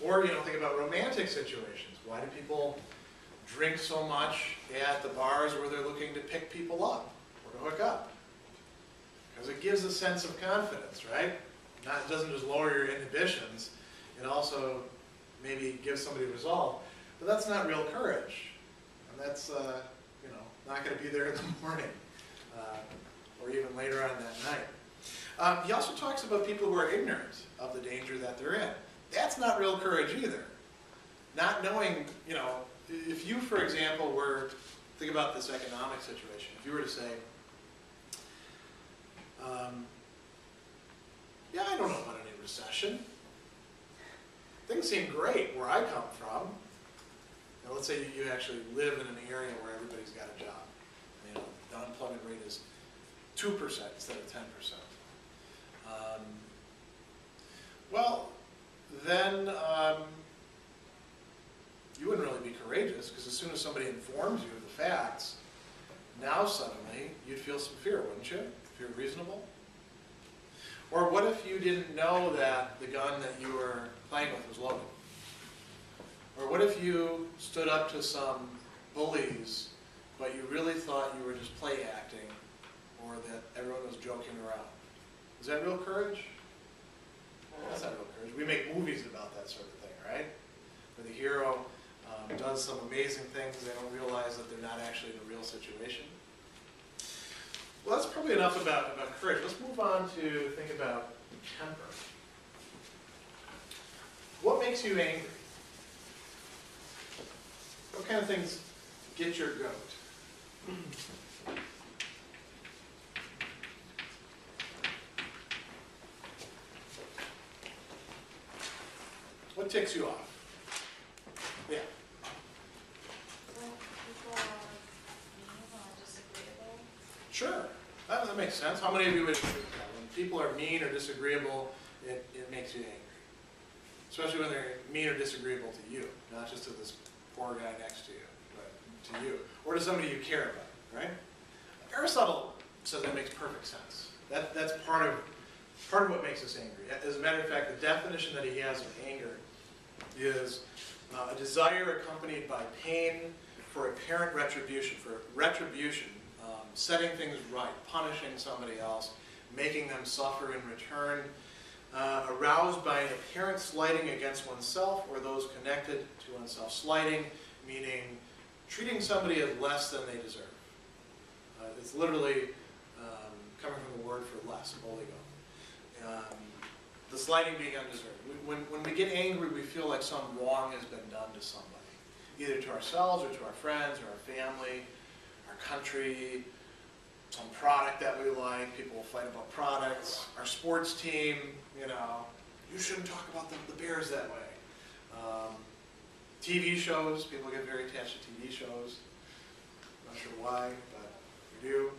Or, think about romantic situations. Why do people drink so much at the bars where they're looking to pick people up or to hook up? Because it gives a sense of confidence, right? It doesn't just lower your inhibitions, it also maybe gives somebody resolve. But that's not real courage. And that's, not going to be there in the morning or even later on that night. He also talks about people who are ignorant of the danger that they're in. That's not real courage either. Not knowing, if you, for example, think about this economic situation. If you were to say, yeah, I don't know about any recession. Things seem great where I come from. Now, let's say you actually live in an area where everybody's got a job. The unemployment rate is 2% instead of 10%. Well, then you wouldn't really be courageous, because as soon as somebody informs you of the facts, now suddenly you'd feel some fear, wouldn't you? Fear reasonable? Or what if you didn't know that the gun that you were playing with was loaded? Or what if you stood up to some bullies, but you really thought you were just play acting, or that everyone was joking around? Is that real courage? That's not real courage. We make movies about that sort of thing, right? Where the hero does some amazing things, they don't realize that they're not actually in a real situation. Well, that's probably enough about courage. Let's move on to think about temper. What makes you angry? What kind of things get your goat? What ticks you off? Yeah.
Well, people are mean or disagreeable.
Sure. That makes sense. How many of you would agree with that? When people are mean or disagreeable, it makes you angry. Especially when they're mean or disagreeable to you, not just to this poor guy next to you, but to you. Or to somebody you care about, right? Aristotle says that makes perfect sense. That's part of what makes us angry. As a matter of fact, the definition that he has of anger is a desire accompanied by pain for apparent retribution, setting things right, punishing somebody else, making them suffer in return, aroused by an apparent slighting against oneself or those connected to oneself. Slighting meaning treating somebody as less than they deserve. It's literally coming from the word for less, oligo. The slighting being undeserved. When we get angry, we feel like some wrong has been done to somebody, either to ourselves or to our friends or our family, our country, some product that we like. People will fight about products. Our sports team, you shouldn't talk about the Bears that way. TV shows, people get very attached to TV shows. Not sure why, but we do.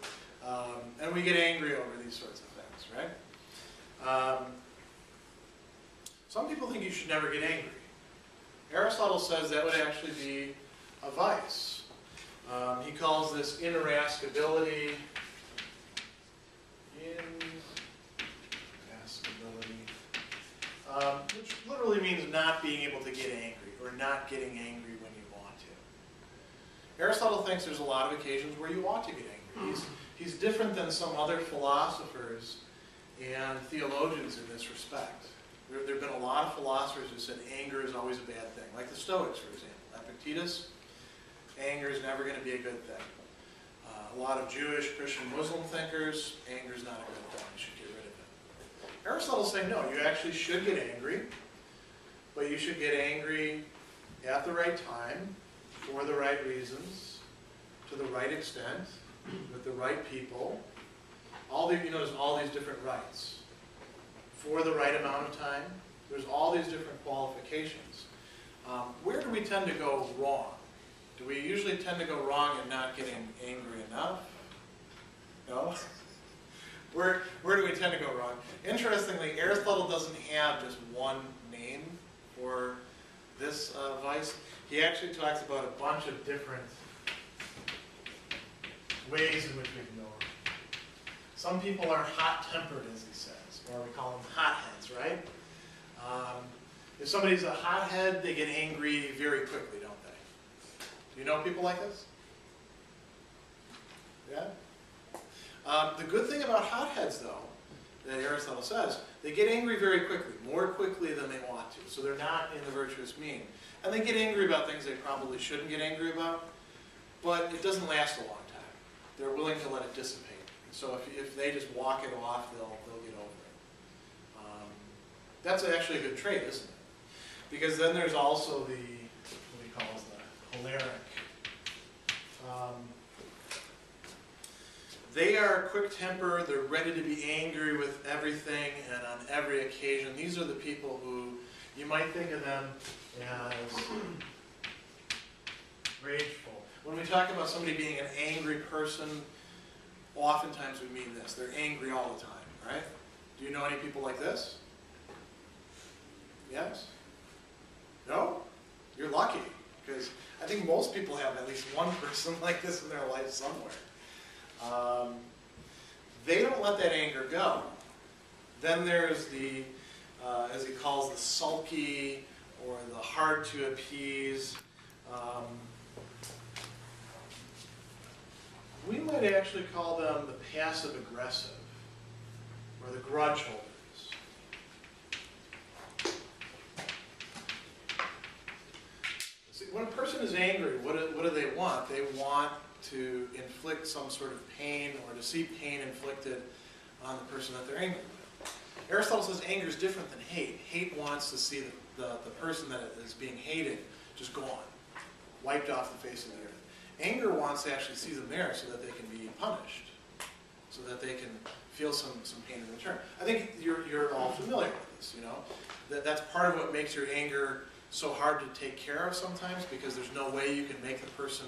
And we get angry over these sorts of things, right? Some people think you should never get angry. Aristotle says that would actually be a vice. He calls this irascibility. Which literally means not being able to get angry, or not getting angry when you want to. Aristotle thinks there's a lot of occasions where you want to get angry. He's different than some other philosophers and theologians in this respect. There have been a lot of philosophers who said anger is always a bad thing, like the Stoics, for example. Epictetus, anger is never going to be a good thing. A lot of Jewish, Christian, Muslim thinkers, anger is not a good thing. You should get rid of it. Aristotle's saying, no, you actually should get angry, but you should get angry at the right time, for the right reasons, to the right extent, with the right people. There's all these different rights. For the right amount of time, there's all these different qualifications. Where do we tend to go wrong? Do we usually tend to go wrong in not getting angry enough? No? Where do we tend to go wrong? Interestingly, Aristotle doesn't have just one name for this vice. He actually talks about a bunch of different ways in which we can go wrong. Some people are hot-tempered, as he says, or we call them hotheads, right? If somebody's a hothead, they get angry very quickly, don't they? Do you know people like this? Yeah? The good thing about hotheads, though, that Aristotle says, they get angry very quickly, more quickly than they want to. So they're not in the virtuous mean. And they get angry about things they probably shouldn't get angry about, but it doesn't last a long time. They're willing to let it dissipate. So if they just walk it off, they'll get over it. That's actually a good trait, isn't it? Because then there's also what he calls the choleric. They are quick-tempered, they're ready to be angry with everything and on every occasion. These are the people who, you might think of them as rageful. When we talk about somebody being an angry person, oftentimes we mean this. They're angry all the time, right? Do you know any people like this? Yes? No? You're lucky, because I think most people have at least one person like this in their life somewhere. They don't let that anger go. Then there's the, as he calls, the sulky or the hard to appease. We might actually call them the passive aggressive or the grudge holders. See, when a person is angry, what do they want? They want to inflict some sort of pain or to see pain inflicted on the person that they're angry with. Aristotle says anger is different than hate. Hate wants to see the person that is being hated just gone, wiped off the face of the earth. Anger wants to actually see them there so that they can be punished, so that they can feel some pain in return. I think you're all familiar with this, you know? That's part of what makes your anger so hard to take care of sometimes, because there's no way you can make the person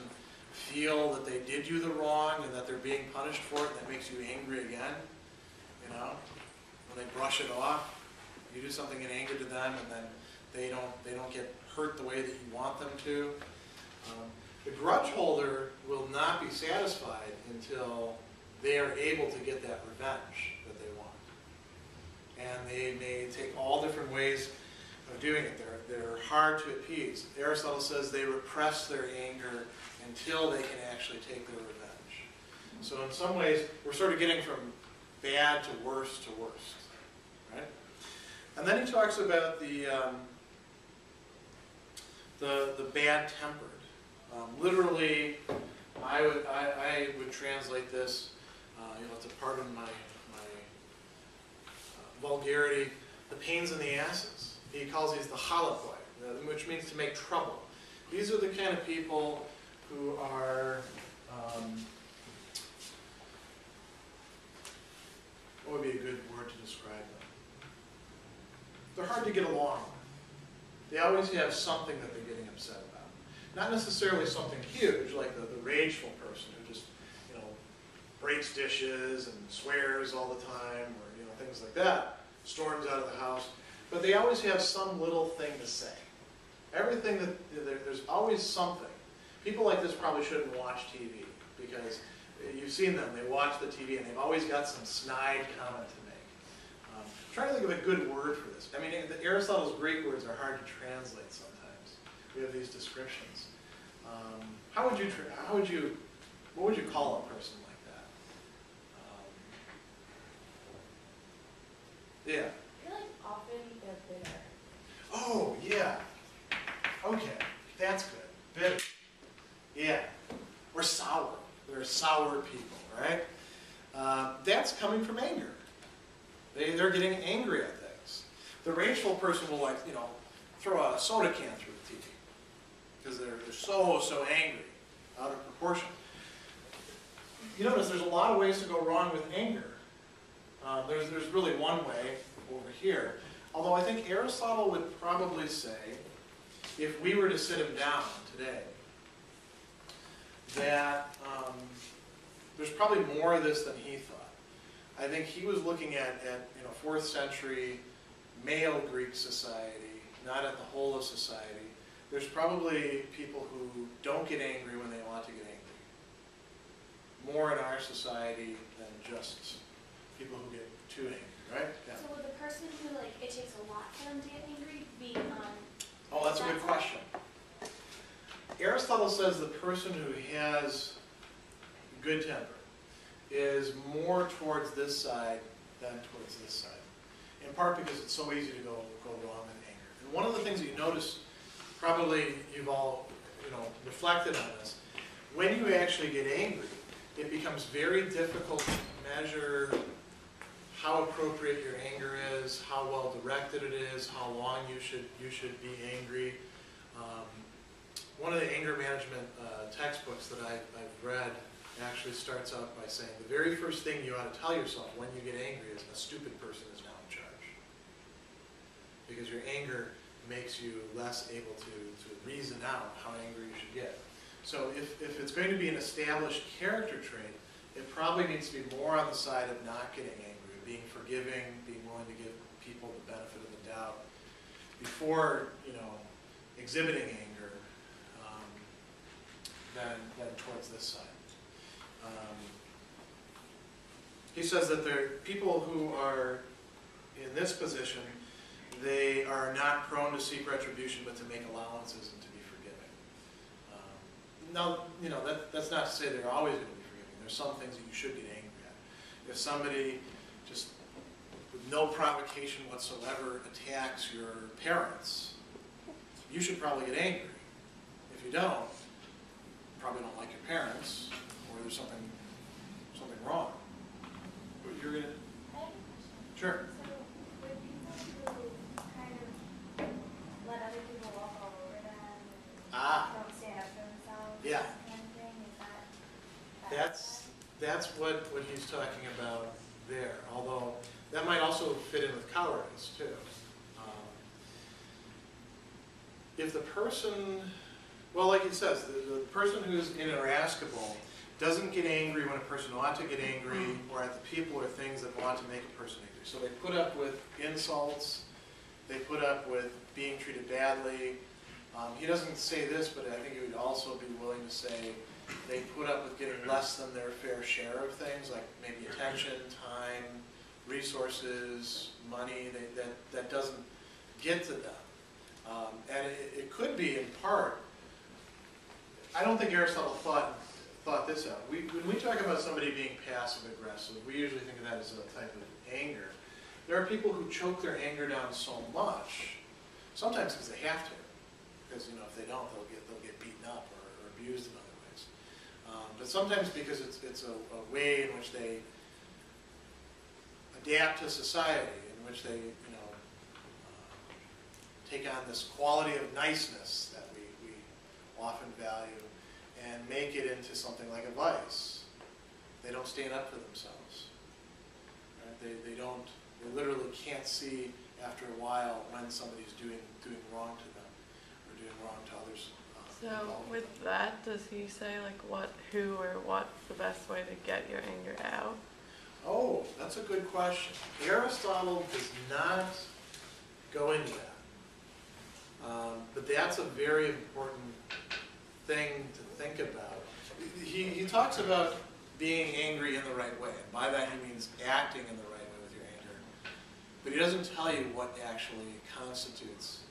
feel that they did you the wrong and that they're being punished for it. That makes you angry again, you know? When they brush it off, you do something in anger to them, and then they don't get hurt the way that you want them to. The grudge holder will not be satisfied until they are able to get that revenge that they want. And they may take all different ways of doing it. They're hard to appease. Aristotle says they repress their anger until they can actually take their revenge. So in some ways, we're sort of getting from bad to worse, right? And then he talks about the bad-tempered. Literally, I would translate this, you'll have to pardon my vulgarity, the pains in the asses. He calls these the holopoi, which means to make trouble. These are the kind of people who are, what would be a good word to describe them? They're hard to get along with. They always have something that they're getting upset about. Not necessarily something huge, like the rageful person who just, you know, breaks dishes and swears all the time, or, you know, things like that, storms out of the house. But they always have some little thing to say. Everything there's always something. People like this probably shouldn't watch TV, because you've seen them, they watch the TV and they've always got some snide comment to make. I'm trying to think of a good word for this. I mean, Aristotle's Greek words are hard to translate sometimes. We have these descriptions. What would you call a person like that? Yeah.
I feel like often they're bitter.
Oh, yeah. Okay, that's good. Bitter. Yeah. Or sour. They're sour people, right? That's coming from anger. They're getting angry at things. The rageful person will, like, you know, throw a soda can through the TV because they're so angry, out of proportion. You notice there's a lot of ways to go wrong with anger. There's really one way over here. Although I think Aristotle would probably say, if we were to sit him down today, that there's probably more of this than he thought. I think he was looking at 4th century male Greek society, not at the whole of society. There's probably people who don't get angry when they want to get angry. More in our society than just people who get too angry, right? Yeah.
So would the person who, like, it takes a lot for them to get angry be
Oh, that's a good question. Aristotle says the person who has good temper is more towards this side than towards this side. In part because it's so easy to go wrong with anger. And one of the things that you notice, probably you've all reflected on this, when you actually get angry, it becomes very difficult to measure how appropriate your anger is, how well directed it is, how long you should be angry. One of the anger management textbooks that I've read actually starts out by saying the very first thing you ought to tell yourself when you get angry is a stupid person is now in charge. Because your anger makes you less able to reason out how angry you should get. So if it's going to be an established character trait, it probably needs to be more on the side of not getting angry, being forgiving, being willing to give people the benefit of the doubt before exhibiting anger than towards this side. He says that there are people who are in this position, they are not prone to seek retribution, but to make allowances and to be forgiving. Now, that's not to say they're always going to be forgiving. There's some things that you should get angry at. If somebody just, with no provocation whatsoever, attacks your parents, you should probably get angry. If you don't, you probably don't like your parents, or there's something wrong. But you're gonna.
I have a question.
Sure.
So, with people who kind of let other people walk all over them and don't stand up for themselves,
Yeah.
kind of thing, is that
That's what he's talking about there. Although that might also fit in with cowardice too. If the person, well, like it says, the person who's irascible doesn't get angry when a person ought to get angry, or at the people or things that want to make a person angry. So they put up with insults, they put up with being treated badly. He doesn't say this, but I think he would also be willing to say they put up with getting less than their fair share of things, like maybe attention, time, resources, money, that doesn't get to them. And it could be in part, I don't think Aristotle thought this out. When we talk about somebody being passive aggressive, we usually think of that as a type of anger. There are people who choke their anger down so much, sometimes because they have to, because if they don't, they'll get beaten up or abused in other ways. But sometimes because it's a way in which they adapt to society, in which they take on this quality of niceness that we often value and make it into something like a vice. They don't stand up for themselves. Right? They literally can't see after a while when somebody's doing wrong to them or doing wrong to others.
So with that, does he say like who or what's the best way to get your anger out?
Oh, that's a good question. Aristotle does not go into that. But that's a very important thing to think about. He talks about being angry in the right way, and by that he means acting in the right way with your anger. But he doesn't tell you what actually constitutes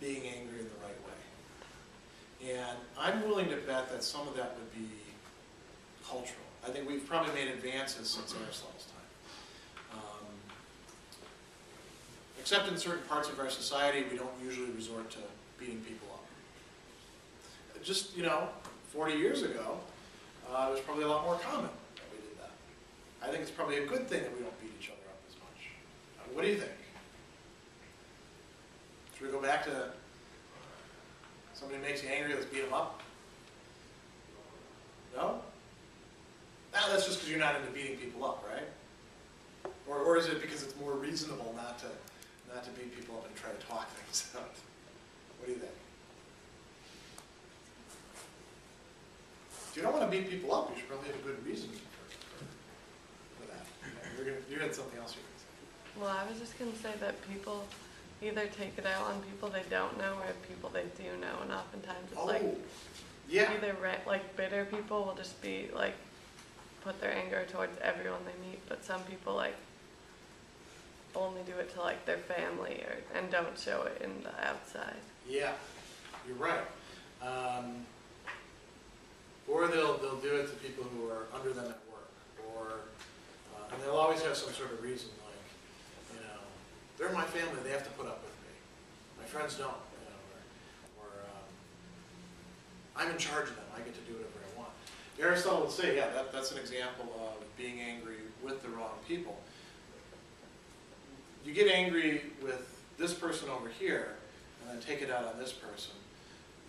being angry in the right way. And I'm willing to bet that some of that would be cultural. I think we've probably made advances since Aristotle's time. Except in certain parts of our society, we don't usually resort to beating people up. Just, 40 years ago, it was probably a lot more common that we did that. I think it's probably a good thing that we don't beat each other up as much. What do you think? Should we go back to somebody makes you angry, let's beat them up? No? Nah, that's just because you're not into beating people up, right? Or is it because it's more reasonable not to beat people up and try to talk things out? What do you think? If you don't want to beat people up, you should probably have a good reason for that. You had something else you were going to say.
Well, I was just going to say that people either take it out on people they don't know or people they do know, and oftentimes it's either bitter people will just be put their anger towards everyone they meet, but some people only do it to their family and don't show it in the outside.
Yeah, you're right. Or they'll do it to people who are under them at work, and they'll always have some sort of reason, they're my family, they have to put up with me. My friends don't, or I'm in charge of them, I get to do whatever I want. Aristotle would say, yeah, that's an example of being angry with the wrong people. You get angry with this person over here, and then take it out on this person.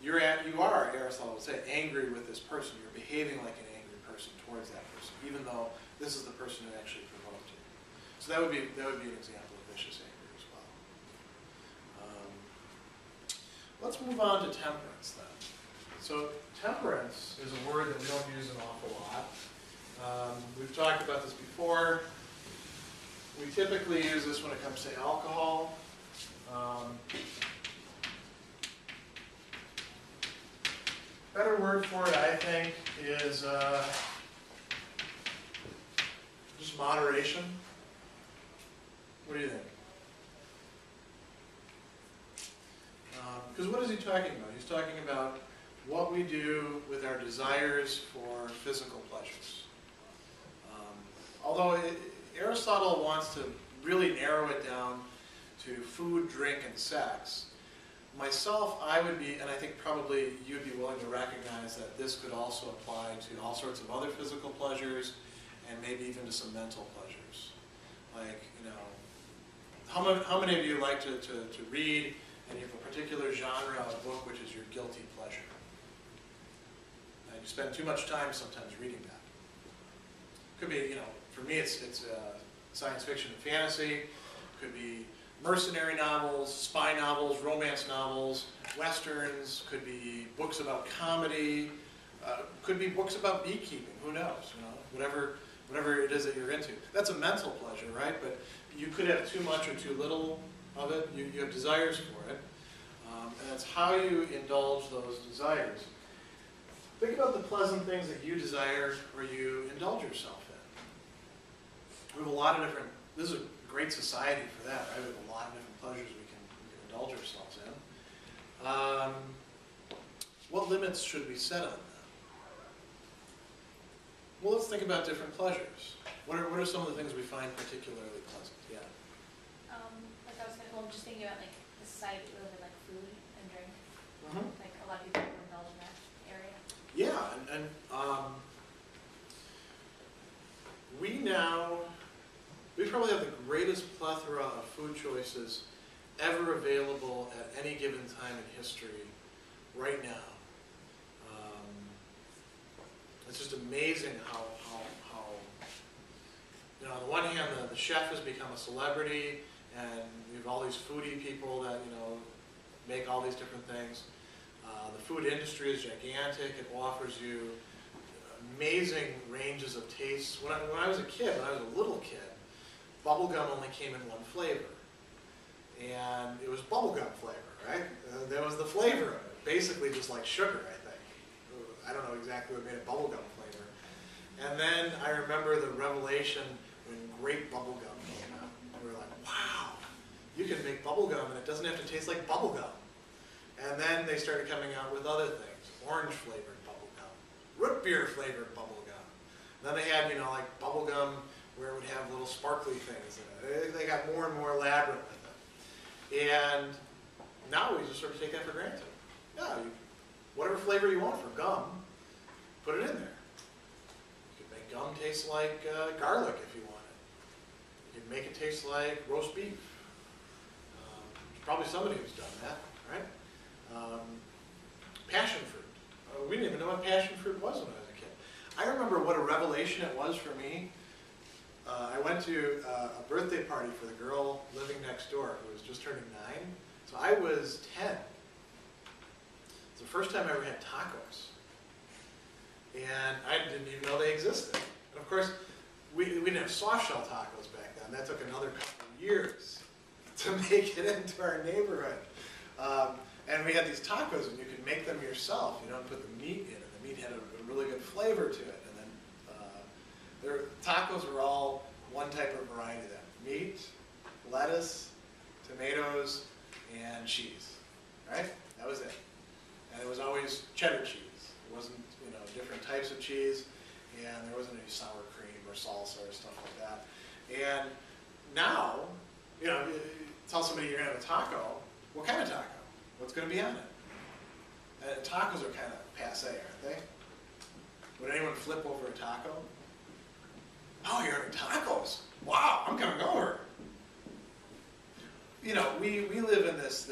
You are, Aristotle would say, angry with this person. You're behaving like an angry person towards that person, even though this is the person who actually provoked you. So that would be an example of vicious anger as well. Let's move on to temperance then. So temperance is a word that we don't use an awful lot. We've talked about this before. We typically use this when it comes to alcohol. Better word for it, I think, is just moderation. What do you think? Because what is he talking about? He's talking about what we do with our desires for physical pleasures. Although Aristotle wants to really narrow it down to food, drink, and sex, Myself, I would be, and I think probably you'd be willing to recognize that this could also apply to all sorts of other physical pleasures and maybe even to some mental pleasures. Like, you know, how many of you like to read and you have a particular genre of book which is your guilty pleasure? And you spend too much time sometimes reading that. Could be, you know, for me it's science fiction and fantasy. Could be mercenary novels, spy novels, romance novels, westerns. Could be books about comedy. Could be books about beekeeping. Who knows? You know, whatever it is that you're into. That's a mental pleasure, right? But you could have too much or too little of it. You have desires for it, and it's how you indulge those desires. Think about the pleasant things that you desire or you indulge yourself in. We have a lot of different. This is a great society for that, right? We have a lot of different pleasures we can indulge ourselves in. What limits should we set on them? Well, let's think about different pleasures. What are some of the things we find particularly pleasant? Yeah.
Like I was well, just thinking about like the society we live in, like food and drink.
Mm-hmm.
Like a lot of people indulge in that area.
Yeah, and we probably have the greatest plethora of food choices ever available at any given time in history right now. It's just amazing how you know, on the one hand, the chef has become a celebrity, and we have all these foodie people that, you know, make all these different things. The food industry is gigantic. It offers you amazing ranges of tastes. When I was a kid, when I was a little kid, bubblegum only came in one flavor. And it was bubblegum flavor, right? That was the flavor of it. Basically just like sugar, I think. I don't know exactly what made it bubblegum flavor. And then I remember the revelation when grape bubblegum came out. And we were like, wow, you can make bubblegum and it doesn't have to taste like bubblegum. And then they started coming out with other things. Orange flavored bubblegum. Root beer flavored bubblegum. Then they had, you know, like bubblegum where it would have little sparkly things in it. They got more and more elaborate with it. And now we just sort of take that for granted. Yeah, whatever flavor you want for gum, put it in there. You could make gum taste like garlic if you want it. You could make it taste like roast beef. There's probably somebody who's done that, right? Passion fruit. We didn't even know what passion fruit was when I was a kid. I remember what a revelation it was for me. I went to a birthday party for the girl living next door who was just turning 9. So I was 10. It's the first time I ever had tacos. And I didn't even know they existed. And of course, we didn't have soft shell tacos back then. That took another couple of years to make it into our neighborhood. And we had these tacos, and you could make them yourself. You don't put the meat in, and the meat had a really good flavor to it. And then tacos were all one type of variety of them. Meat, lettuce, tomatoes, and cheese. Right? That was it. And it was always cheddar cheese. It wasn't, you know, different types of cheese, and there wasn't any sour cream or salsa or stuff like that. And now, you know, you tell somebody you're going to have a taco, what kind of taco? What's going to be on it? Tacos are kind of passé, aren't they? Would anyone flip over a taco? Oh, you're having tacos? Wow, I'm coming over. You know, we live in this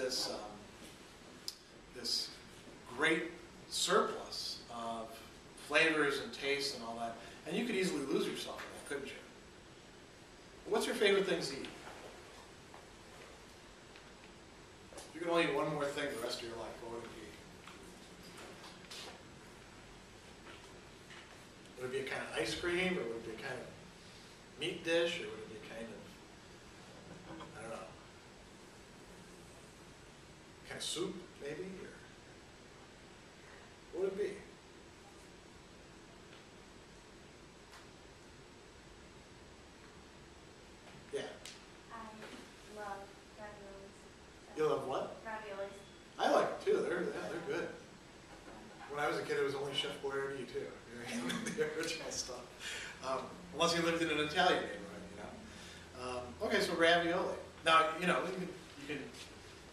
great surplus of flavors and tastes and all that, and you could easily lose yourself in that, couldn't you? What's your favorite things to eat? You can only eat one more thing the rest of your life. What would it be? Would it be a kind of ice cream, or would it be a kind of meat dish, or would it be a kind of, I don't know, kind of soup, maybe? Or what would it be? Yeah.
I love raviolis.
You love what?
Raviolis.
I like them too. They're good. When I was a kid, it was only Chef Boyardee too. The original stuff. Unless you lived in an Italian neighborhood, you know. Okay, so ravioli. Now, you know, you can.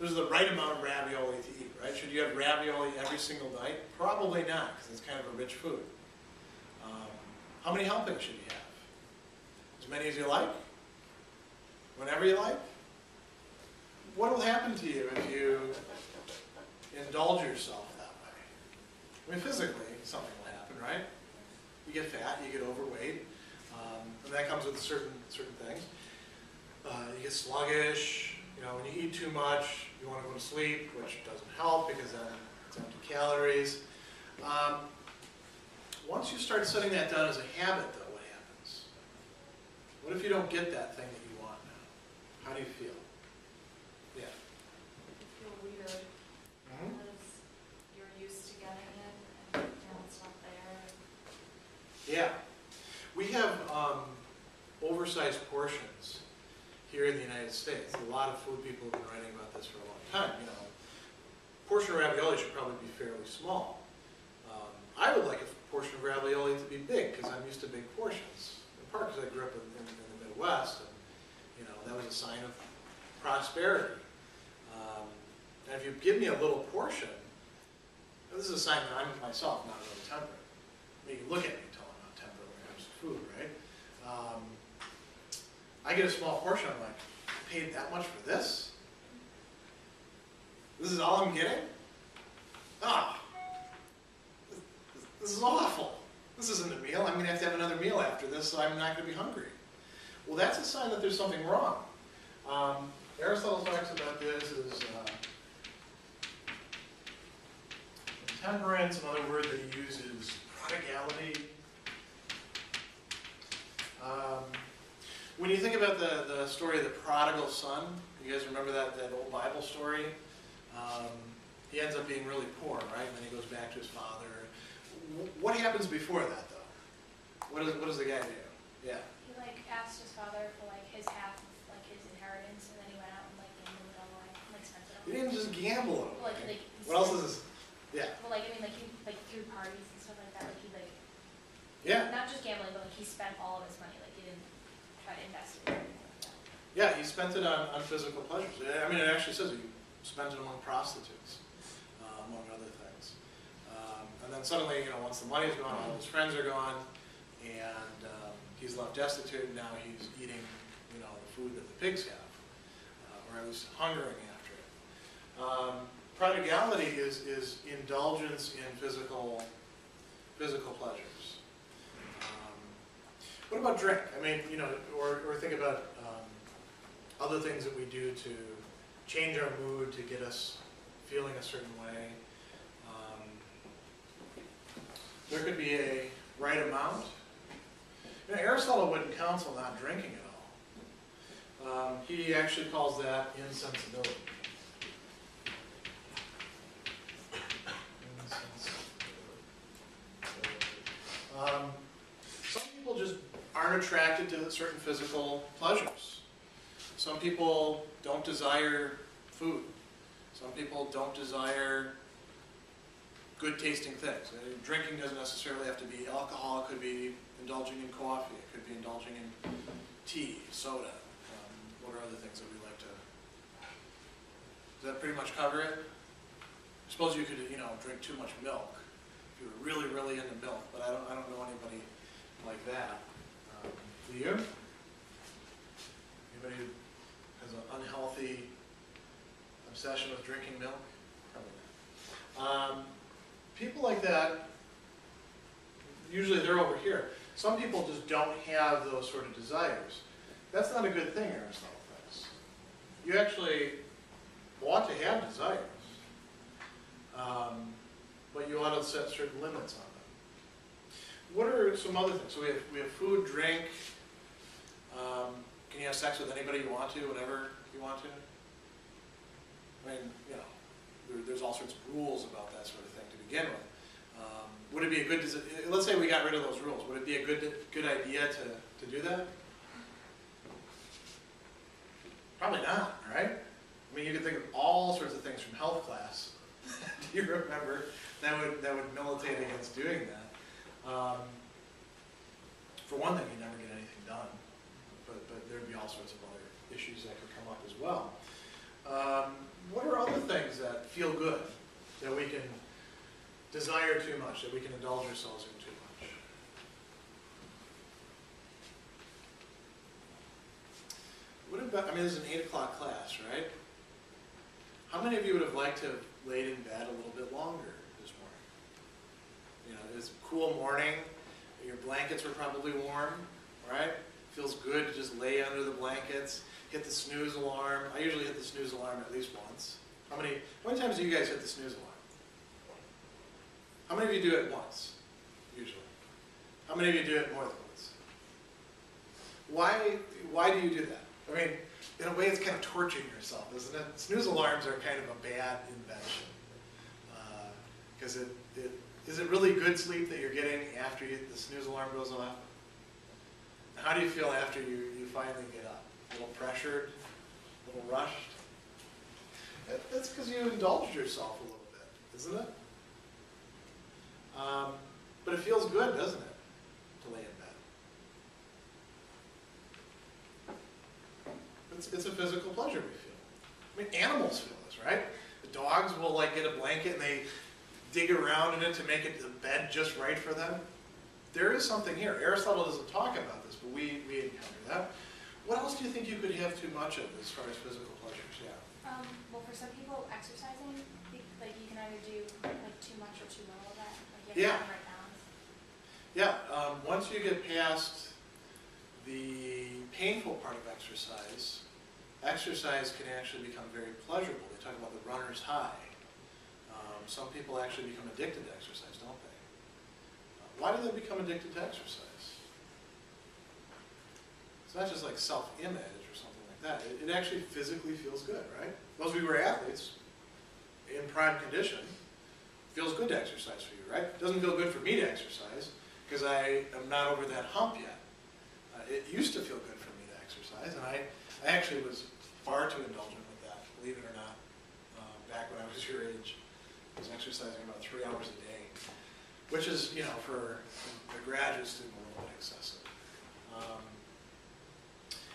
there's the right amount of ravioli to eat, right? Should you have ravioli every single night? Probably not, because it's kind of a rich food. How many helpings should you have? As many as you like? Whenever you like? What will happen to you if you indulge yourself that way? I mean, physically, something will happen, right? You get fat, you get overweight, and that comes with certain things. You get sluggish. You know, when you eat too much, you want to go to sleep, which doesn't help because then it's empty calories. Once you start setting that down as a habit, though, what happens? What if you don't get that thing that you want now? How do you feel? Yeah.
You feel weird because you're used to getting it and now it's not there.
Yeah. We have oversized portions here in the United States. A lot of food people have been writing about this for a long time. You know, portion of ravioli should probably be fairly small. I would like a portion of ravioli to be big because I'm used to big portions. In part because I grew up in the Midwest, and you know that was a sign of prosperity. And if you give me a little portion, this is a sign that I'm myself not really temperate. I mean, you look at me and tell I'm not temperate when it comes to food, right? I get a small portion, I'm like, I paid that much for this? This is all I'm getting? Ah! This is awful. This isn't a meal. I'm going to have another meal after this, so I'm not going to be hungry. Well, that's a sign that there's something wrong. Aristotle talks about this as temperance. Another word that he uses, prodigality. When you think about the story of the prodigal son, you guys remember that old Bible story? He ends up being really poor, right? And then he goes back to his father. What happens before that, though? What does the guy do? Yeah.
He like asked his father for like his half of like his inheritance, and then he went out and like gambled it all away, like spent it all.
He didn't just gamble it.
Well,
Away. What else is this? Yeah.
Well, like I mean, like he like threw parties and stuff like that. Like he like.
Yeah.
Not just gambling, but like he spent all of his money. Like he didn't try to invest it or anything like that.
Yeah, he spent it on physical pleasures. I mean, it actually says he spent it among prostitutes, among other things. And then suddenly, you know, once the money's gone, all his friends are gone, and he's left destitute, and now he's eating, you know, the food that the pigs have, or at least hungering after it. Prodigality is indulgence in physical pleasures. What about drink? I mean, you know, or think about other things that we do to change our mood, to get us feeling a certain way. There could be a right amount. You know, Aristotle wouldn't counsel not drinking at all. He actually calls that insensibility. Some people just aren't attracted to certain physical pleasures. Some people don't desire food. Some people don't desire good tasting things. Drinking doesn't necessarily have to be alcohol. It could be indulging in coffee. It could be indulging in tea, soda. What are other things that we like to... Does that pretty much cover it? I suppose you could, you know, drink too much milk if you were really, really into milk, but I don't know anybody like that. Do you? Anybody who has an unhealthy obsession with drinking milk? Probably not. People like that, usually they're over here. Some people just don't have those sort of desires. That's not a good thing, Aristotle thinks. You actually ought to have desires, but you ought to set certain limits on them. What are some other things? So we have food, drink. Can you have sex with anybody you want to, whenever you want to? I mean, you know, there's all sorts of rules about that sort of thing to begin with. Would it be a good, let's say we got rid of those rules, would it be a good idea to do that? Probably not, right? I mean, you can think of all sorts of things from health class. Do you remember? That would militate against doing that. For one thing, you never get anything done, but there'd be all sorts of other issues that could come up as well. What are other things that feel good, that we can desire too much, that we can indulge ourselves in too much? What about, I mean, this is an 8 o'clock class, right? How many of you would have liked to have laid in bed a little bit longer this morning? You know, it's a cool morning, your blankets were probably warm, right? Feels good to just lay under the blankets, hit the snooze alarm. I usually hit the snooze alarm at least once. How many times do you guys hit the snooze alarm? How many of you do it once, usually? How many of you do it more than once? Why do you do that? I mean, in a way it's kind of torturing yourself, isn't it? Snooze alarms are kind of a bad invention. Because is it really good sleep that you're getting after the snooze alarm goes off? How do you feel after you finally get up? A little pressured? A little rushed? That's because you indulged yourself a little bit, isn't it? But it feels good, doesn't it, to lay in bed? It's a physical pleasure we feel. I mean, animals feel this, right? The dogs will like get a blanket and they dig around in it to make it the bed just right for them. There is something here. Aristotle doesn't talk about this, but we encounter that. What else do you think you could have too much of as far as physical pleasures? Yeah.
Well, for some people, exercising, like you can either do like too much or too little of that. Like you
Yeah.
have to have the right balance.
Yeah. Once you get past the painful part of exercise, exercise can actually become very pleasurable. They talk about the runner's high. Some people actually become addicted to exercise, don't they? Why do they become addicted to exercise? It's not just like self-image or something like that. It actually physically feels good, right? Those of you who are athletes, in prime condition, feels good to exercise for you, right? It doesn't feel good for me to exercise because I am not over that hump yet. It used to feel good for me to exercise, and I actually was far too indulgent with that, believe it or not, back when I was your age. I was exercising about 3 hours a day, which is, you know, for a graduate student, a little bit excessive.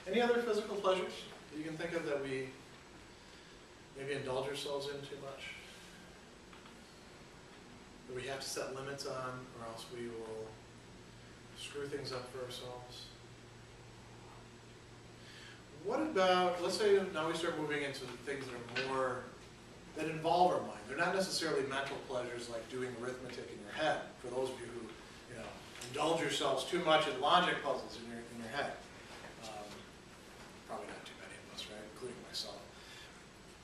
Any other physical pleasures that you can think of that we maybe indulge ourselves in too much? That we have to set limits on, or else we will screw things up for ourselves? What about, let's say now we start moving into things that involve our mind. They're not necessarily mental pleasures like doing arithmetic in your head, for those of you who, you know, indulge yourselves too much in logic puzzles in your head. Probably not too many of us, right, including myself.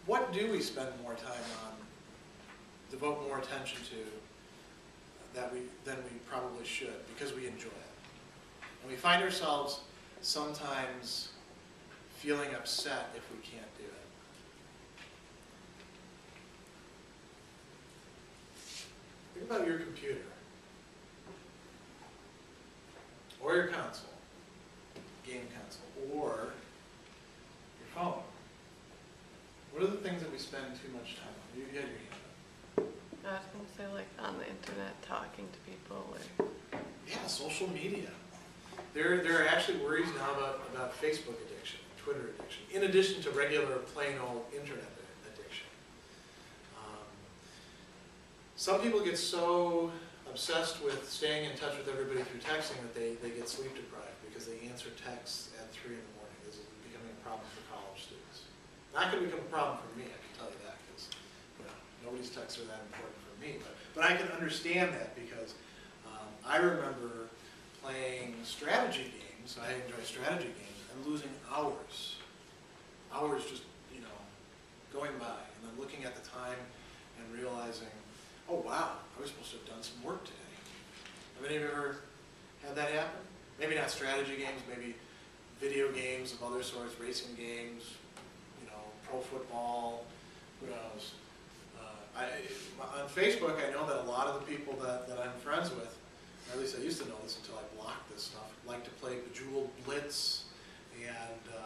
What do we spend more time on, devote more attention to than we probably should, because we enjoy it? And we find ourselves sometimes feeling upset if we can't do it. Think about your computer, or your console, game console, or your phone. What are the things that we spend too much time on? You had your hand up.
I was going to say, like, on the internet, talking to people, or...
Yeah, social media. There are actually worries now about Facebook addiction, Twitter addiction, in addition to regular plain old internet addiction. Some people get so obsessed with staying in touch with everybody through texting that they get sleep deprived because they answer texts at 3 in the morning. This is becoming a problem for college students. Not going to become a problem for me, I can tell you that, because nobody's texts are that important for me. But I can understand that because I remember playing strategy games. I enjoy strategy games and losing hours just going by, and then looking at the time and realizing, oh wow, I was supposed to have done some work today. Have any of you ever had that happen? Maybe not strategy games, maybe video games of other sorts, racing games, pro football, who knows. On Facebook, I know that a lot of the people that I'm friends with, or at least I used to know this until I blocked this stuff, like to play Bejeweled Blitz and the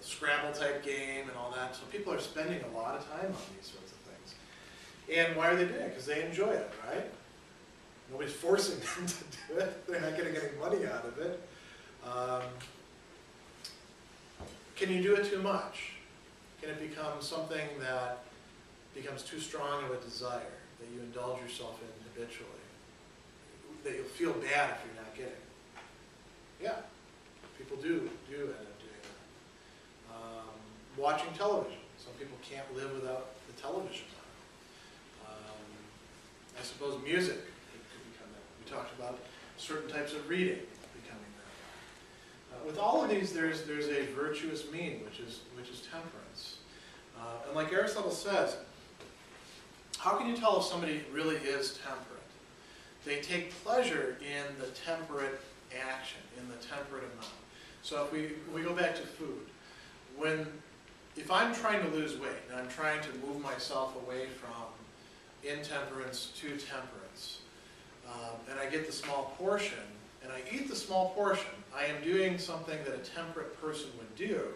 Scrabble type game and all that. So people are spending a lot of time on these sorts of things. And why are they doing it? Because they enjoy it, right? Nobody's forcing them to do it. They're not getting any money out of it. Can you do it too much? Can it become something that becomes too strong of a desire that you indulge yourself in habitually? That you'll feel bad if you're not getting? Yeah, people do end up doing that. Watching television. Some people can't live without the television on. I suppose music could become that. We talked about certain types of reading becoming that. With all of these, there's a virtuous mean, which is temperance. And like Aristotle says, how can you tell if somebody really is temperate? They take pleasure in the temperate action, in the temperate amount. So if we go back to food, if I'm trying to lose weight and I'm trying to move myself away from intemperance to temperance, and I get the small portion, and I eat the small portion, I am doing something that a temperate person would do.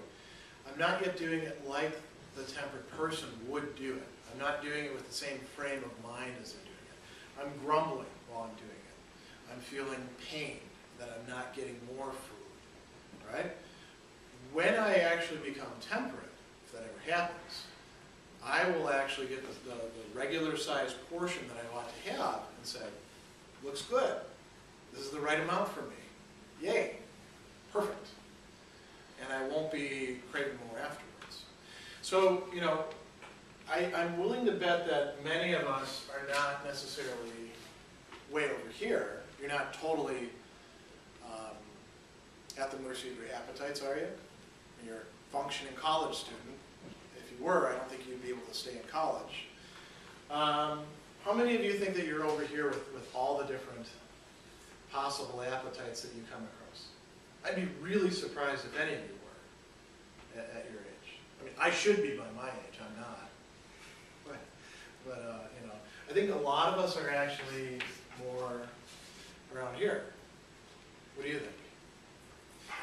I'm not yet doing it like the temperate person would do it. I'm not doing it with the same frame of mind as they're doing it. I'm grumbling while I'm doing it. I'm feeling pain that I'm not getting more food, right? When I actually become temperate, if that ever happens, I will actually get the regular sized portion that I ought to have and say, looks good. This is the right amount for me. Yay. Perfect. And I won't be craving more afterwards. So, you know, I'm willing to bet that many of us are not necessarily way over here. You're not totally at the mercy of your appetites, are you? You're a functioning college student. If you were, I don't think you'd be able to stay in college. How many of you think that you're over here with all the different possible appetites that you come across? I'd be really surprised if any of you were at your age. I mean, I should be by my age, I'm not. But you know, I think a lot of us are actually more around here. What do you think?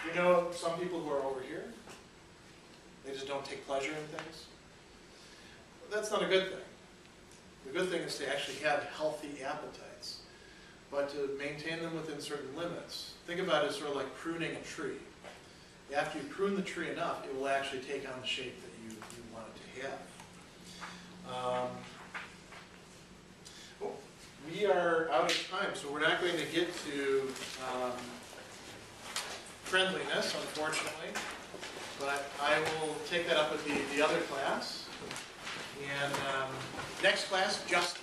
You know some people who are over here? They just don't take pleasure in things? Well, that's not a good thing. The good thing is to actually have healthy appetites, but to maintain them within certain limits. Think about it as sort of like pruning a tree. After you prune the tree enough, it will actually take on the shape that you want it to have. We are out of time, so we're not going to get to friendliness, unfortunately, but I will take that up with the other class. And next class, justice.